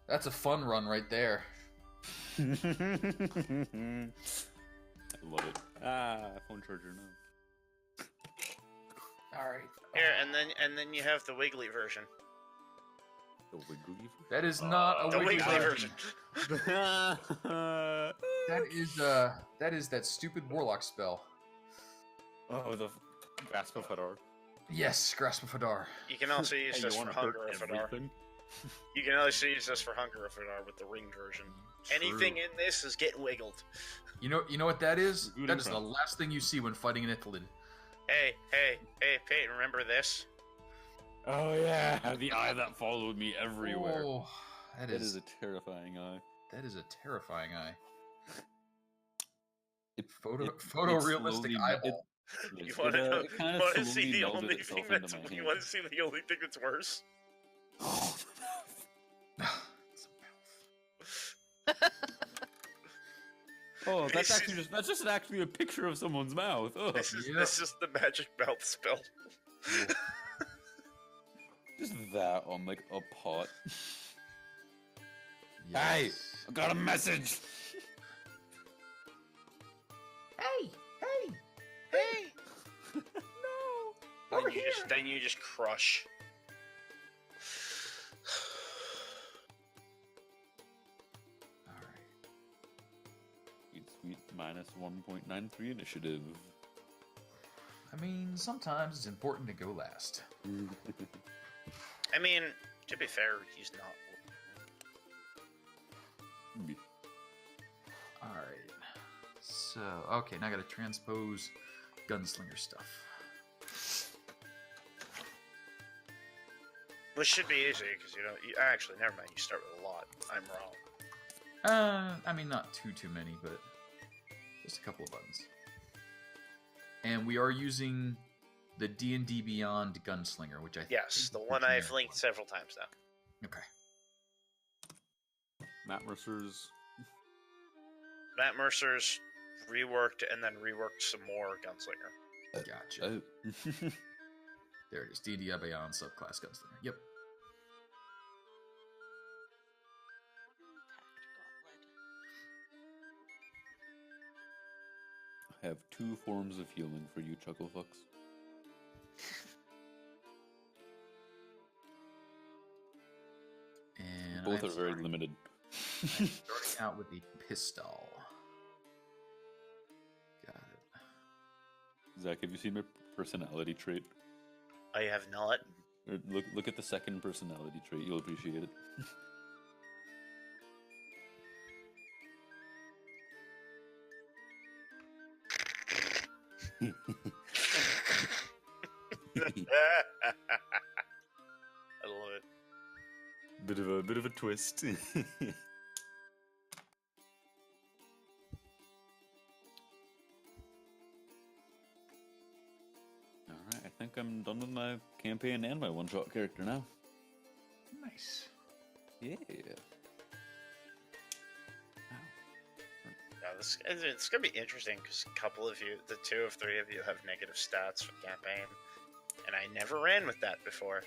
That's a fun run right there. I love it. Phone charger now. All right. Here, and then you have the wiggly version. The wiggly. That is not a The wiggly wiggly version. version. That is that stupid warlock spell. Oh, the grasp of Hadar. Yes, Grasp of Hadar. You can also use Hey, this you for want to hurt Hunger of Hadar. everything? You can also use this for Hunger of Hadar with the ringed version. Anything in this is getting wiggled. You know what that is? Good That is the front. last thing you see when fighting an Ithalid. Hey, Peyton, remember this? Oh yeah, the eye that followed me everywhere. Oh, that That is is a terrifying eye. that is a terrifying eye. It, Photorealistic eyeball. You want to see the only thing that's my you want to see the only thing that's worse? Oh, that's This actually that's just actually a picture of someone's mouth. Oh, This is Yeah. the magic mouth spell. just that on like a pot. Yes. Hey, I got a message. Hey! Hey! No! Over here! Then you just crush. Alright. Sweet minus 1.93 initiative. I mean, sometimes it's important to go last. I mean, to be fair, he's not. So, okay, now I gotta transpose gunslinger stuff. Which should be easy, because actually, never mind, you start with a lot. I'm wrong. I mean, not too many, but just a couple of buttons. And we are using the D&D Beyond Gunslinger, which I think Yes, is the one generic I've linked several times now. Okay. Matt Mercer's. Matt Mercer's reworked and then reworked some more Gunslinger. Gotcha. There it is. D&D Beyond subclass Gunslinger. Yep. I have 2 forms of healing for you, Chucklefucks. And Both are very limited. I'm starting out with the pistol. Got it. Zach, have you seen my personality trait? I have not. Or look at the second personality trait. You'll appreciate it. I love it. Bit of a twist. Alright, I think I'm done with my campaign and my one-shot character now. Nice. Yeah. Yeah, it's going to be interesting because a couple of you, the 2 of 3 of you, have negative stats for campaign. And I never ran with that before.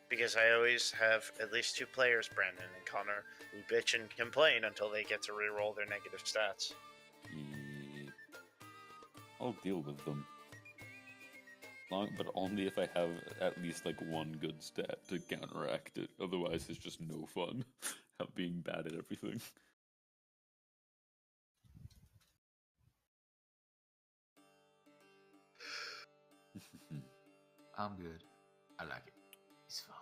Because I always have at least 2 players, Brandon and Connor, who bitch and complain until they get to reroll their negative stats. Yeah. I'll deal with them. But only if I have at least like 1 good stat to counteract it. Otherwise, it's just no fun being bad at everything. I'm good. I like it. It's fun.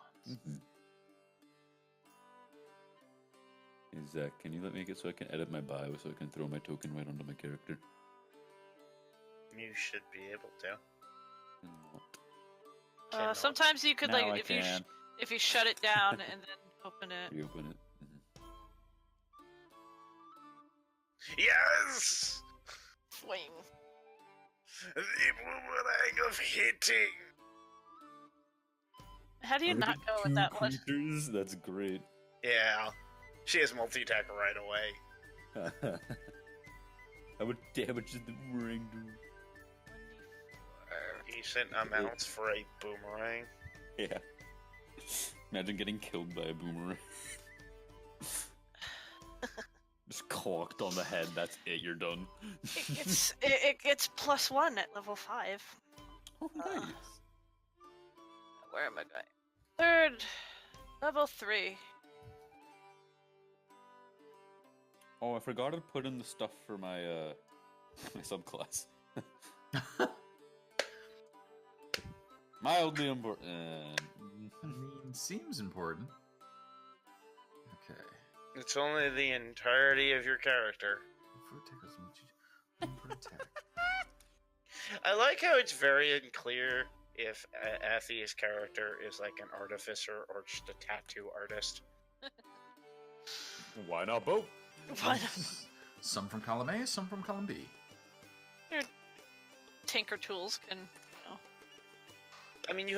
Hey Zach, can you let me get so I can edit my bio so I can throw my token right onto my character? You should be able to. Cannot. Sometimes you could Now like if you shut it down and then open it. Reopen it. Yes! Swing. The boomerang of hitting! How do you not go with that one? Creatures? That's great. Yeah. She has multi-attack right away. How much damage did the boomerang do? Decent amounts for a boomerang. Yeah. Imagine getting killed by a boomerang. Just clocked on the head, that's it, you're done. It gets +1 at level 5. Oh, nice. Where am I going? 3rd, level 3. Oh, I forgot to put in the stuff for my my subclass. Mildly important. I mean, seems important. Okay. It's only the entirety of your character. Attack. I like how it's very unclear if Athie's character is like an artificer or just a tattoo artist. Why not both? What? Some from column A, some from column B. Your tinker tools can, I mean, you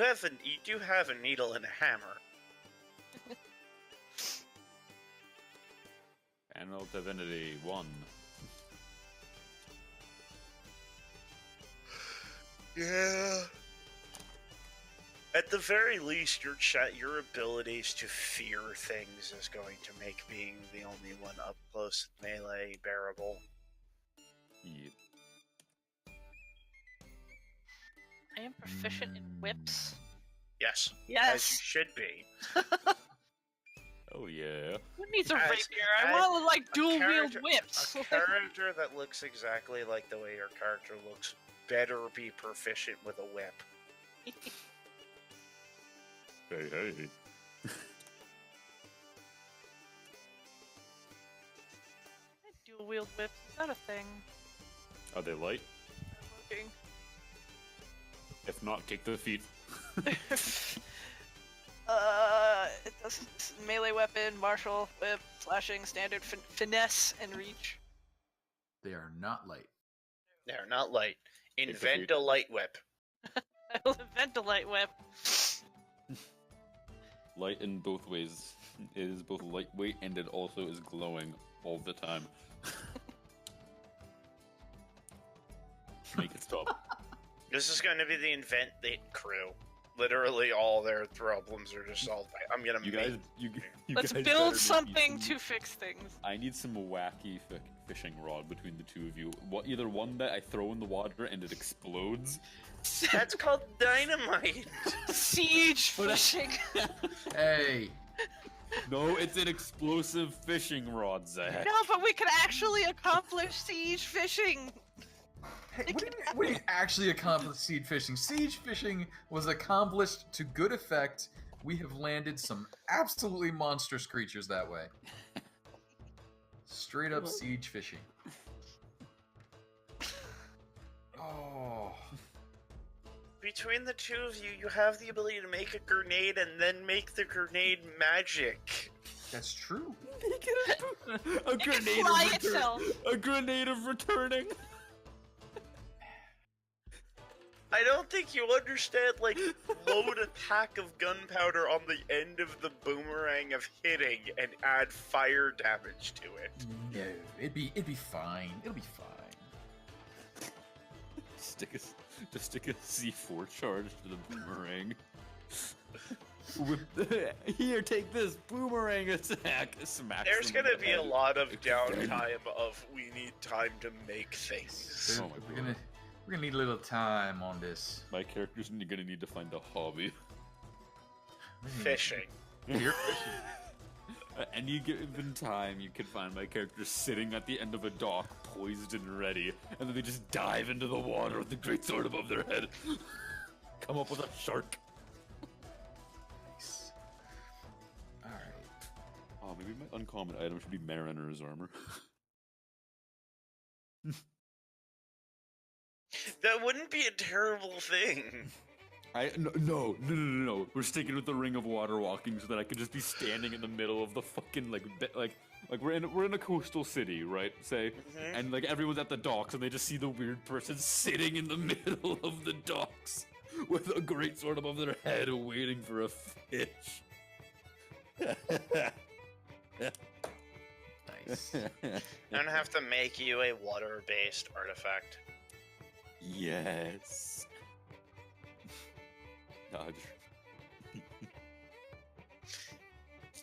do have a needle and a hammer. Panel Divinity 1. Yeah. At the very least, your abilities to fear things is going to make being the only one up close melee bearable. Yep. I am proficient in whips. Yes. As you Yes. should be. Oh yeah. Who needs a As- rapier? I as want like a dual wield character- whips. A character that looks exactly like the way your character looks better be proficient with a whip. Hey. Dual wield whips, is that a thing? Are they light? Looking. If not, kick the feet. It does melee weapon, martial, whip, slashing, standard, finesse, and reach. They are not light. They're not light. the Invent feet. a light whip. I will invent a light whip. Light in both ways. It is both lightweight and it also is glowing all the time. Make it stop. This is going to be the invent the crew. Literally, all their problems are just solved by. I'm gonna You make. guys, you Let's guys better build make me something some- to fix things. I need some wacky fishing rod between the two of you. Either one that I throw in the water and it explodes. That's called dynamite. Siege fishing. Hey, No, it's an explosive fishing rod, Zach. No, but we could actually accomplish siege fishing. hey, what do you actually accomplish siege fishing? Siege fishing was accomplished to good effect. We have landed some absolutely monstrous creatures that way. Straight up siege fishing. Oh. Between the two of you, you have the ability to make a grenade and then make the grenade magic. That's true. A It can grenade fly of itself. A grenade of returning. I don't think you understand, like, load a pack of gunpowder on the end of the boomerang of hitting and add fire damage to it. No, it'd be fine. It'll be fine. Just stick a C4 charge to the boomerang. Here, take this boomerang attack. Smack. There's gonna be a lot of downtime of we need time to make things. Oh my we're God. gonna need a little time on this. My character's gonna need to find a hobby. Fishing. Here, At any given time, you can find my character sitting at the end of a dock, poised and ready, and then they just dive into the water with the greatsword above their head. Come up with a shark. nice. All right. Oh, maybe my uncommon item should be Mariner's armor. That wouldn't be a terrible thing. No. We're sticking with the ring of water walking so that I could just be standing in the middle of the fucking like we're in a coastal city, right? Say, and like everyone's at the docks and they just see the weird person sitting in the middle of the docks with a greatsword above their head, waiting for a fish. Nice. I'm gonna have to make you a water-based artifact. Yes. Dodge.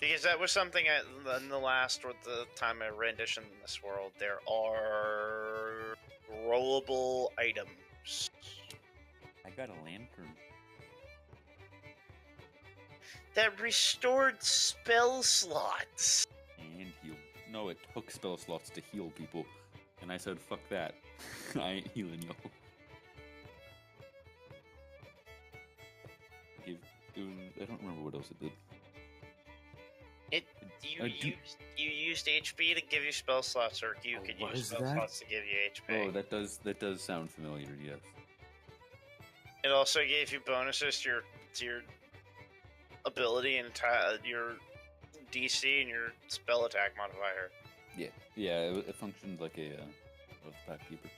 Because that was something in the last or the time I rendition in this world. There are rollable items. I got a lantern. That restored spell slots. And heal. No, it took spell slots to heal people. And I said, fuck that. I ain't healing y'all. I don't remember what else it did. You used HP to give you spell slots, or you could what use is spell that? slots to give you HP. Oh, that does sound familiar, yes. It also gave you bonuses to your ability and your DC and your spell attack modifier. Yeah, it functioned like a pack keeper.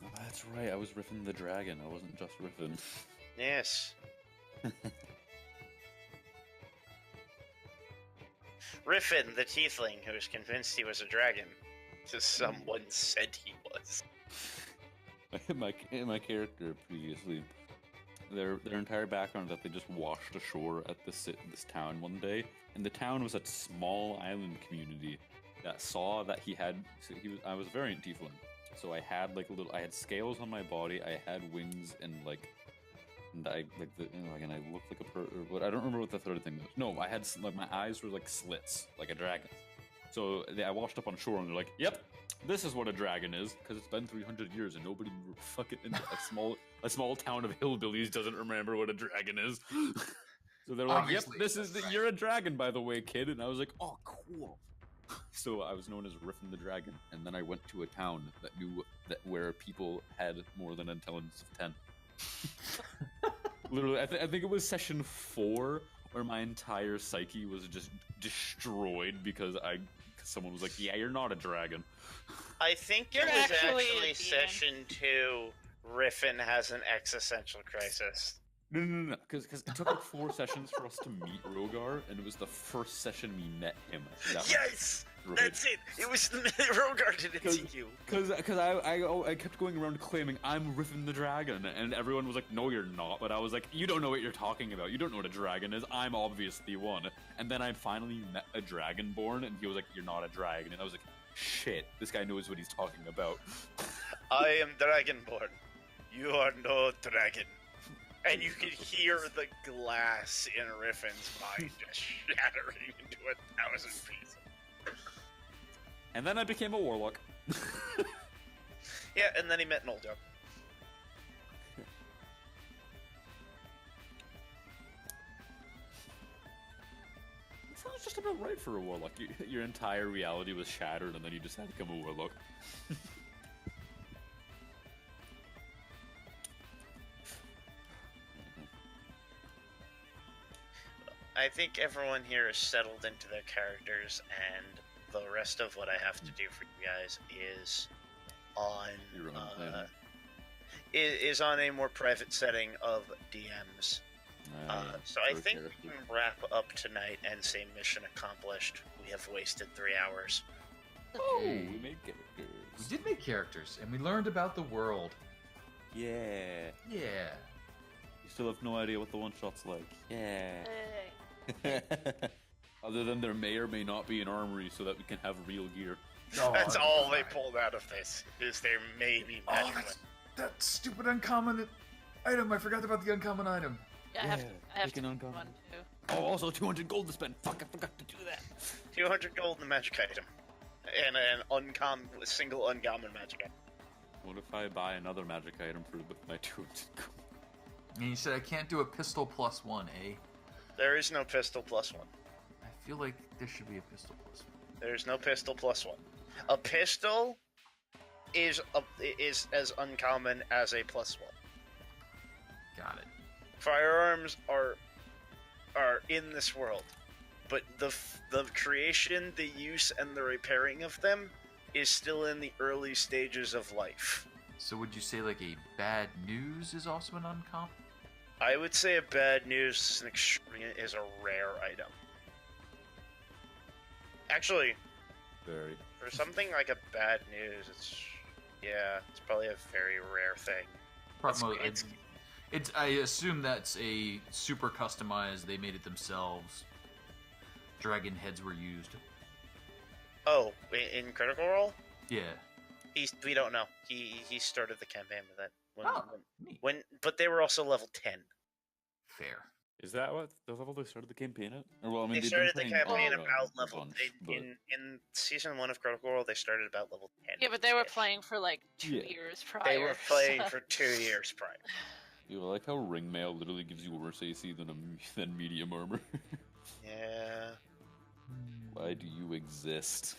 Oh, that's right, I was riffing the dragon, I wasn't just riffing. Yes. Riffin, the tiefling, who was convinced he was a dragon, because someone said he was. my character previously, their entire background is that they just washed ashore at this town one day, and the town was a small island community that saw that I was a variant tiefling, so I had I had scales on my body, I had wings, and I looked like but I don't remember what the third thing was. No, I had my eyes were like slits, like a dragon. So I washed up on shore and they're like, "Yep, this is what a dragon is," because it's been 300 years and nobody fucking in a small town of hillbillies doesn't remember what a dragon is. So they're like, Obviously, "Yep, you're a dragon, by the way, kid." And I was like, "Oh, cool." So I was known as Riffin the Dragon, and then I went to a town that knew that where people had more than intelligence of 10. Literally, I think it was session 4 where my entire psyche was just destroyed because someone was like, "Yeah, you're not a dragon." I think You're it was actually a actually DM. session 2. Riffin has an existential crisis. No, because it took like 4 sessions for us to meet Rogar, and it was the first session we met him. That Yes! was That's it! It was the Rogar didn't see you. Because I kept going around claiming I'm Riffin the Dragon, and everyone was like, "No, you're not." But I was like, "You don't know what you're talking about. You don't know what a dragon is. I'm obviously one." And then I finally met a Dragonborn, and he was like, "You're not a dragon." And I was like, "Shit, this guy knows what he's talking about." I am Dragonborn. You are no dragon. And you could hear the glass in Riffin's mind just shattering into 1,000 pieces. And then I became a warlock. Yeah, and then he met Noldo. Sounds just about right for a warlock. Your entire reality was shattered, and then you just had to become a warlock. I think everyone here is settled into their characters, and the rest of what I have to do for you guys is on Your own planet. is on a more private setting of DMs. So I think we can wrap up tonight and say mission accomplished. We have wasted 3 hours. Oh, we made characters. We did make characters, and we learned about the world. Yeah. Yeah. You still have no idea what the one shot's like. Yeah. Other than there may or may not be an armory so that we can have real gear. Oh, That's all they God. pulled out of this, is there may be Oh, magic. that's that stupid uncommon item. I forgot about the uncommon item. Yeah, I have pick to an do uncommon. one too. Oh, also 200 gold to spend. Fuck, I forgot to do that. 200 gold in the magic item. And a single uncommon magic item. What if I buy another magic item with my 200 gold? And you said I can't do a pistol +1, eh? There is no pistol +1. I feel like there should be a pistol +1. There's no pistol +1. A pistol is as uncommon as a +1. Got it. Firearms are in this world, but the creation, the use, and the repairing of them is still in the early stages of life. So would you say like a bad news is also an uncommon? I would say a bad news is a rare item. Actually, Very. for something like a bad news, it's probably a very rare thing. I assume that's a super customized. They made it themselves. Dragon heads were used. Oh, in Critical Role? Yeah. We don't know. He started the campaign with that. Neat. But they were also level 10. Fair. Is that what the level they started the campaign at? Or, well, I mean, They they've started been the playing campaign Aura about a level bunch, but- in season 1 of Critical Role. They started about level 10. Yeah, but they were playing for like 2 Yeah. years prior. They were playing so- for 2 years prior. Dude, I like how ring mail literally gives you worse AC than medium armor. Yeah. Why do you exist?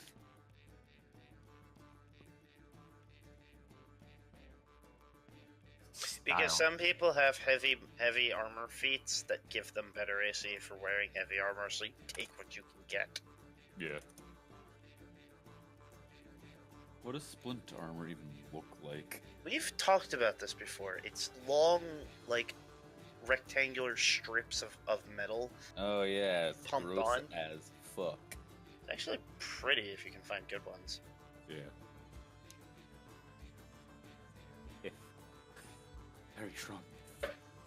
Because Style. some people have heavy armor feats that give them better AC for wearing heavy armor, so you take what you can get. Yeah. What does splint armor even look like? We've talked about this before. It's long, like, rectangular strips of metal. Oh yeah, it's Pumped gross on. as fuck. It's actually pretty if you can find good ones. Yeah. Very strong.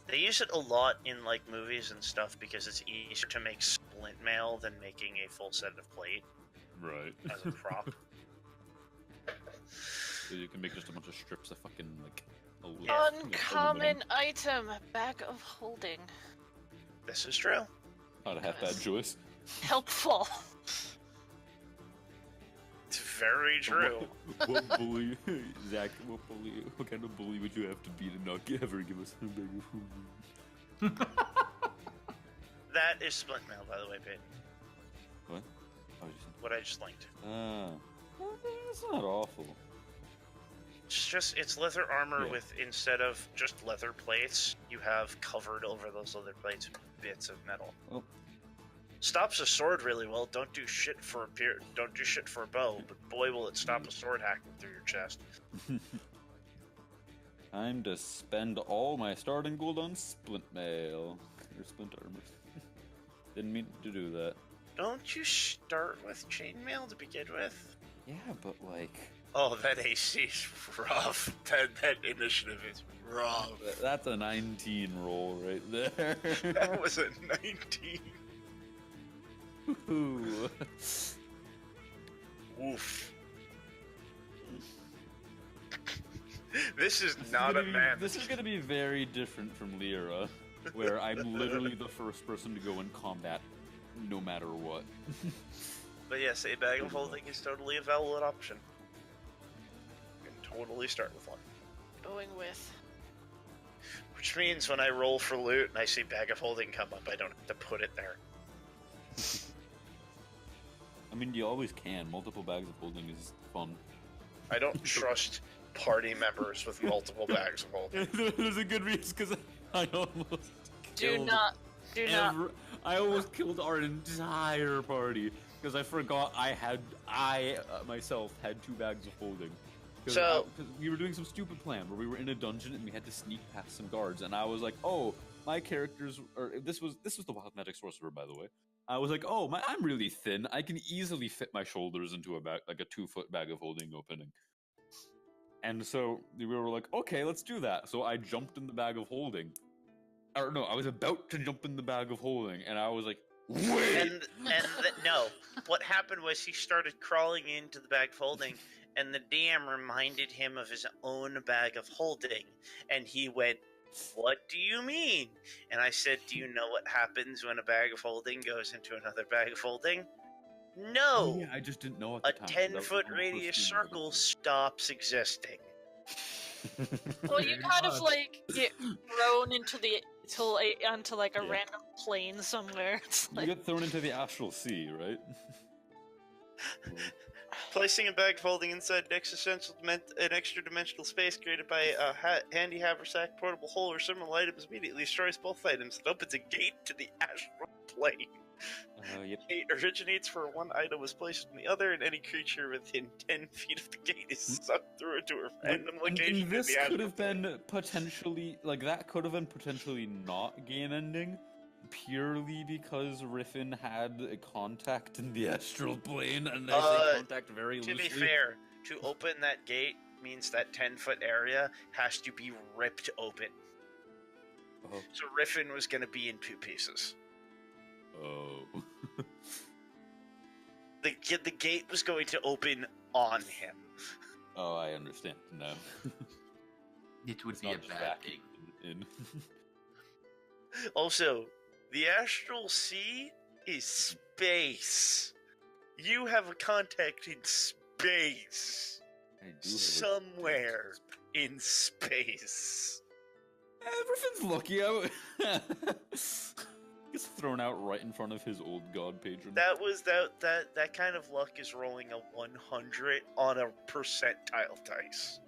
They use it a lot in, like, movies and stuff because it's easier to make splint mail than making a full set of plate Right. as a prop. So you can make just a bunch of strips of fucking like. Uncommon item, bag of holding. This is true. Not a half bad choice. Helpful. It's very true. What bully, Zach? What kind of bully would you have to be to not ever give us a bag of food? That is splint mail, by the way, Pete. What? what I just linked. It's not awful. It's leather armor Yeah. with, instead of just leather plates, you have covered over those leather plates bits of metal. Well, Stops a sword really well. Don't do shit for a bow, but boy will it stop a sword hacking through your chest. time to spend all my starting gold on splint mail. Or splint armor. Didn't mean to do that. Don't you start with chainmail to begin with? Yeah, but like... Oh, that AC is rough. That initiative is rough. That's a 19 roll right there. That was a 19. Ooh. Oof. This is not a man. This is gonna be very different from Lyra, where I'm literally the first person to go in combat, no matter what. But yes, a bag of holding is totally a valid option. You can totally start with one. Going with. Which means when I roll for loot and I see bag of holding come up, I don't have to put it there. I mean, you always can. Multiple bags of holding is fun. I don't trust party members with multiple bags of holding. There's a good reason, because I almost Do not. I almost killed our entire party because I forgot I myself had 2 bags of holding. Because we were doing some stupid plan where we were in a dungeon and we had to sneak past some guards, and I was like, oh, my characters, or this was the wild magic sorcerer, by the way. I was like, oh, I'm really thin. I can easily fit my shoulders into a bag, like a 2-foot bag of holding opening. And so we were like, okay, let's do that. So I jumped in the bag of holding. Or no, I was about to jump in the bag of holding, and I was like, wait! No, what happened was he started crawling into the bag of holding, and the DM reminded him of his own bag of holding, and he went, what do you mean? And I said, do you know what happens when a bag of holding goes into another bag of holding? No! Yeah, I just didn't know at A the time. 10-foot radius circle stops existing. Well, you kind of like get thrown into onto like a random plane somewhere. It's You like, get thrown into the astral sea, right? Placing a bag of holding inside an extra dimensional space created by a handy haversack, portable hole, or similar items immediately destroys both items. It opens a gate to the astral plane. Yep. The gate originates where one item was placed in the other, and any creature within 10 feet of the gate is sucked through it to a random location. And this in the could have astral plane. been potentially, like, that could have been potentially not game ending, purely because Riffin had a contact in the astral plane, and I say contact very To loosely. be fair, to open that gate means that 10-foot area has to be ripped open. Oh. So Riffin was going to be in 2 pieces. Oh. The gate was going to open on him. Oh, I understand now. It would It's be a not just bad vacuum thing. in. Also, the astral sea is space. You have a contact in space. I do have a- Somewhere in space. Riffin's lucky. Gets thrown out right in front of his old god patron. That kind of luck is rolling a 100 on a percentile dice.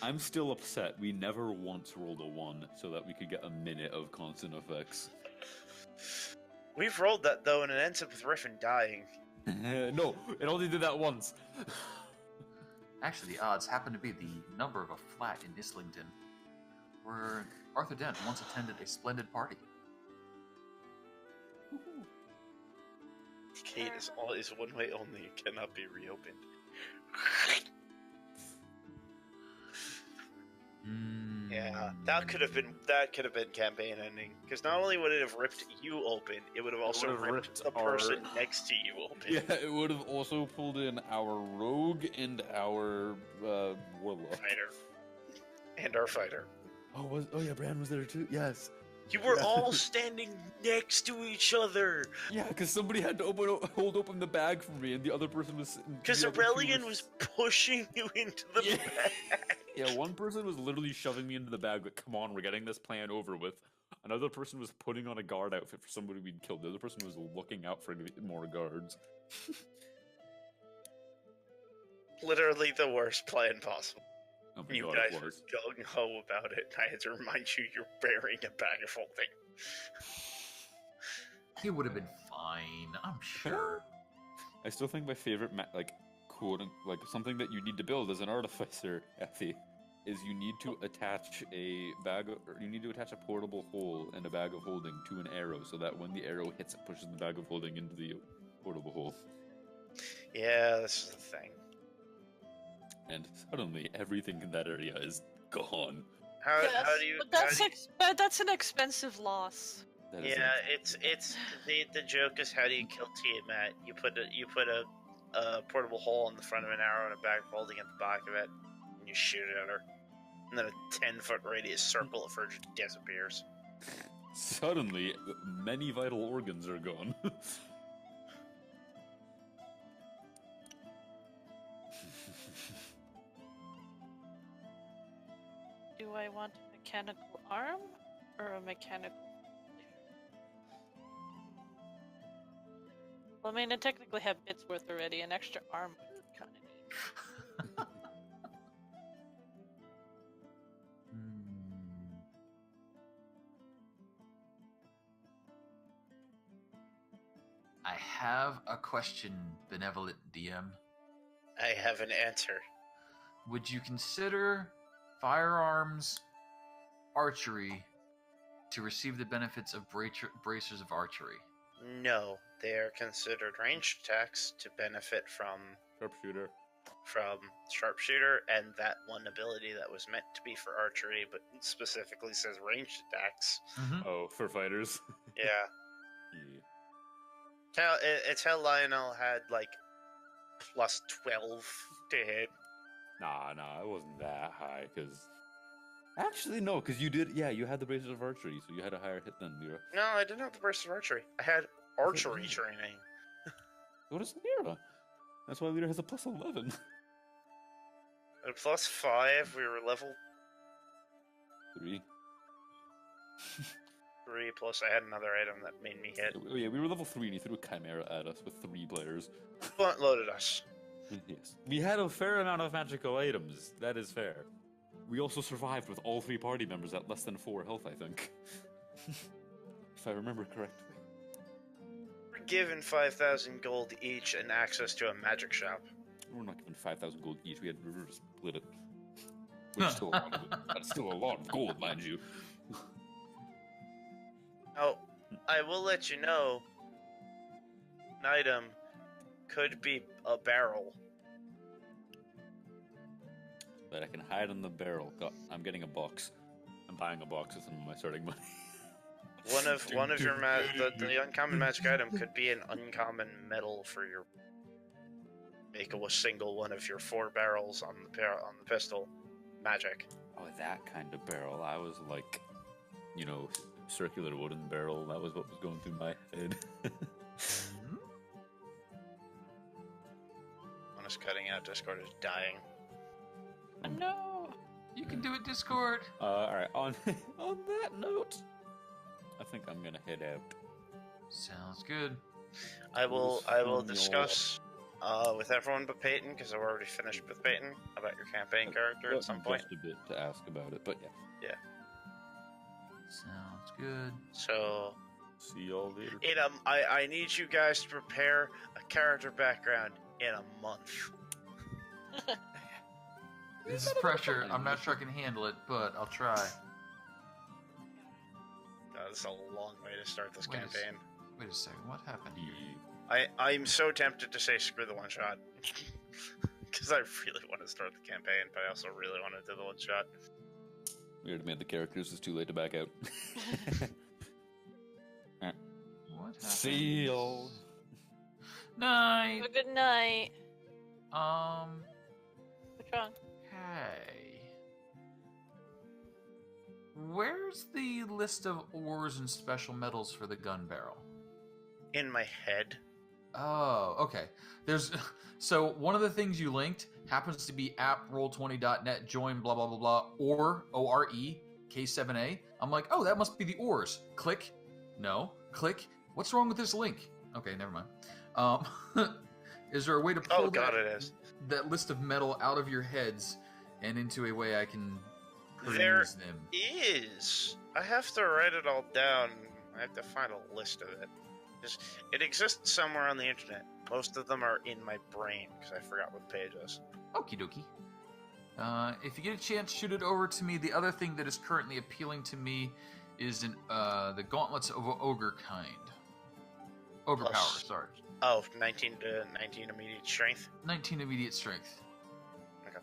I'm still upset we never once rolled a 1 so that we could get a minute of constant effects. We've rolled that though, and it ends up with Riffin dying. No, it only did that once. Actually, the odds happen to be the number of a flat in Islington, where Arthur Dent once attended a splendid party. The gate is one way only. It cannot be reopened. Yeah, that could have been campaign ending. Because not only would it have ripped you open, it would have also would have ripped ripped the our- person next to you open. Yeah, it would have also pulled in our rogue and our warlock. Fighter. And our fighter. Oh yeah, Bran was there too. Yes. You were Yeah. all standing next to each other. Yeah, because somebody had to hold open the bag for me, and the other person was sitting. Because the other two Aurelian were was pushing you into the Yeah. bag. Yeah, one person was literally shoving me into the bag, like, come on, we're getting this plan over with. Another person was putting on a guard outfit for somebody we'd killed. The other person was looking out for more guards. Literally the worst plan possible. Oh my You god, guys it were was. gung-ho about it. I had to remind you you're bearing a bag of holding. He would have been fine, I'm sure. I still think my favorite, quote, something that you need to build as an artificer, Effie, is you need to attach a portable hole and a bag of holding to an arrow, so that when the arrow hits, it pushes the bag of holding into the portable hole. Yeah, this is the thing. And suddenly, everything in that area is gone. How do you? But that's an expensive loss. That is Yeah, it's the joke is how do you kill Tiamat? You put a portable hole in the front of an arrow and a bag of holding at the back of it, and you shoot it at her. And then a 10-foot radius circle of her just disappears. Suddenly, many vital organs are gone. Do I want a mechanical arm or a mechanical? Well, I mean, I technically have bits worth already. An extra arm would be kind of neat. I have a question, benevolent DM. I have an answer. Would you consider firearms archery to receive the benefits of bracers of archery? No, they are considered ranged attacks to benefit from sharpshooter, and that one ability that was meant to be for archery, but specifically says ranged attacks. Mm-hmm. Oh, for fighters? Yeah. Yeah. It's how Lionel had like plus 12 to hit. Nah, it wasn't that high, because... Actually, no, because you had the Bracers of Archery, so you had a higher hit than Lyra. No, I didn't have the burst of archery. I had archery training. So does Lyra. That's why Lyra has a plus 11. At plus 5, we were level 3. 3, plus I had another item that made me hit. Yeah, we were level 3, and he threw a Chimera at us with 3 players. Blunt loaded us. Yes. We had a fair amount of magical items, that is fair. We also survived with all 3 party members at less than 4 health, I think. If I remember correctly. We're given 5,000 gold each and access to a magic shop. We're not given 5,000 gold each, we had to split it. Which is still that's still a lot of gold, mind you. Oh, I will let you know, an item could be a barrel. But I can hide in the barrel. I'm getting a box. I'm buying a box with some of my starting money. One of your the uncommon magic item could be an uncommon metal for your make a single one of your 4 barrels on the pistol magic. Oh, that kind of barrel. I was like, circular wooden barrel. That was what was going through my head. One is cutting out. Discord is dying. No. You can do it, Discord. Alright, on that note, I think I'm gonna head out. Sounds good. I will discuss with everyone but Peyton, because I've already finished with Peyton, about your campaign character at some point. Just a bit to ask about it, but yeah. Yeah. Sounds good. So, see y'all later. I need you guys to prepare a character background in a month. This is pressure. I'm not sure I can handle it, but I'll try. This is a long way to start this campaign. Wait a second. What happened here? I'm so tempted to say screw the one shot. Because I really want to start the campaign, but I also really want to do the one shot. We already made the characters. It's too late to back out. What happened? See y'all. Night. Well, good night. What's wrong? Hey. Where's the list of ores and special metals for the gun barrel? In my head. Oh, okay. So one of the things you linked happens to be app roll20.net join blah blah blah blah or ORE K7A. I'm like, oh, that must be the ores. Click. No. Click. What's wrong with this link? Okay, never mind. Is there a way to pull that list of metal out of your heads and into a way I can peruse them? Is. I have to write it all down. I have to find a list of it. It exists somewhere on the internet. Most of them are in my brain because I forgot what the page is. Okie dokie. If you get a chance, shoot it over to me. The other thing that is currently appealing to me is the Gauntlets of Ogre kind. Ogre power, sorry. Oh, 19 to 19 immediate strength? 19 immediate strength. Okay.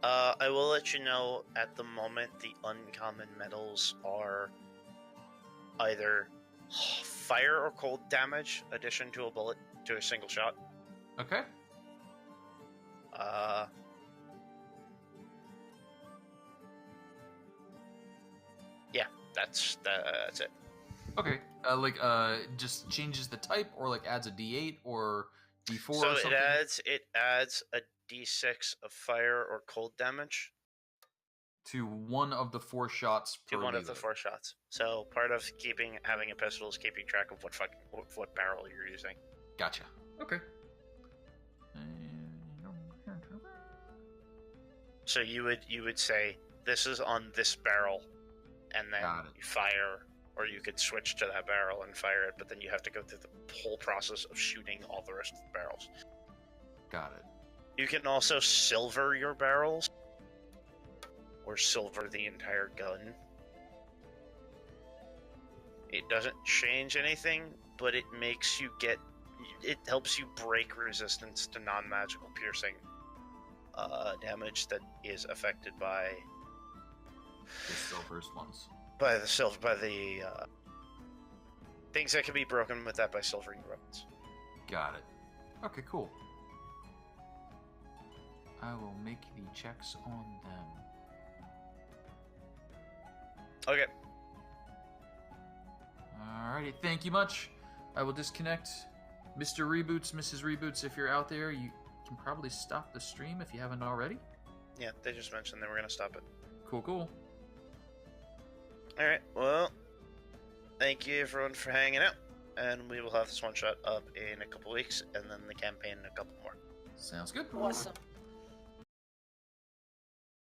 I will let you know, at the moment, the uncommon metals are either fire or cold damage, addition to a bullet, to a single shot. Okay. Yeah, that's it. Okay. Just changes the type, or like adds a D8 or D4 so or something? it adds a D6 of fire or cold damage. To one of the 4 shots per To one lever. of the 4 shots. So part of having a pistol is keeping track of what barrel you're using. Gotcha. Okay. So you would say this is on this barrel, and then you fire, or you could switch to that barrel and fire it, but then you have to go through the whole process of shooting all the rest of the barrels. Got it. You can also silver your barrels, or silver the entire gun. It doesn't change anything, but it makes you it helps you break resistance to non-magical piercing damage that is affected by the silver's ones. By the things that can be broken with that by silvering weapons. Got it. Okay, cool. I will make the checks on them. Okay. Alrighty, thank you much. I will disconnect. Mr. Reboots, Mrs. Reboots, if you're out there, you can probably stop the stream if you haven't already. Yeah, they just mentioned they were going to stop it. Cool. Alright, well, thank you everyone for hanging out, and we will have this one shot up in a couple weeks, and then the campaign in a couple more. Sounds good. Awesome.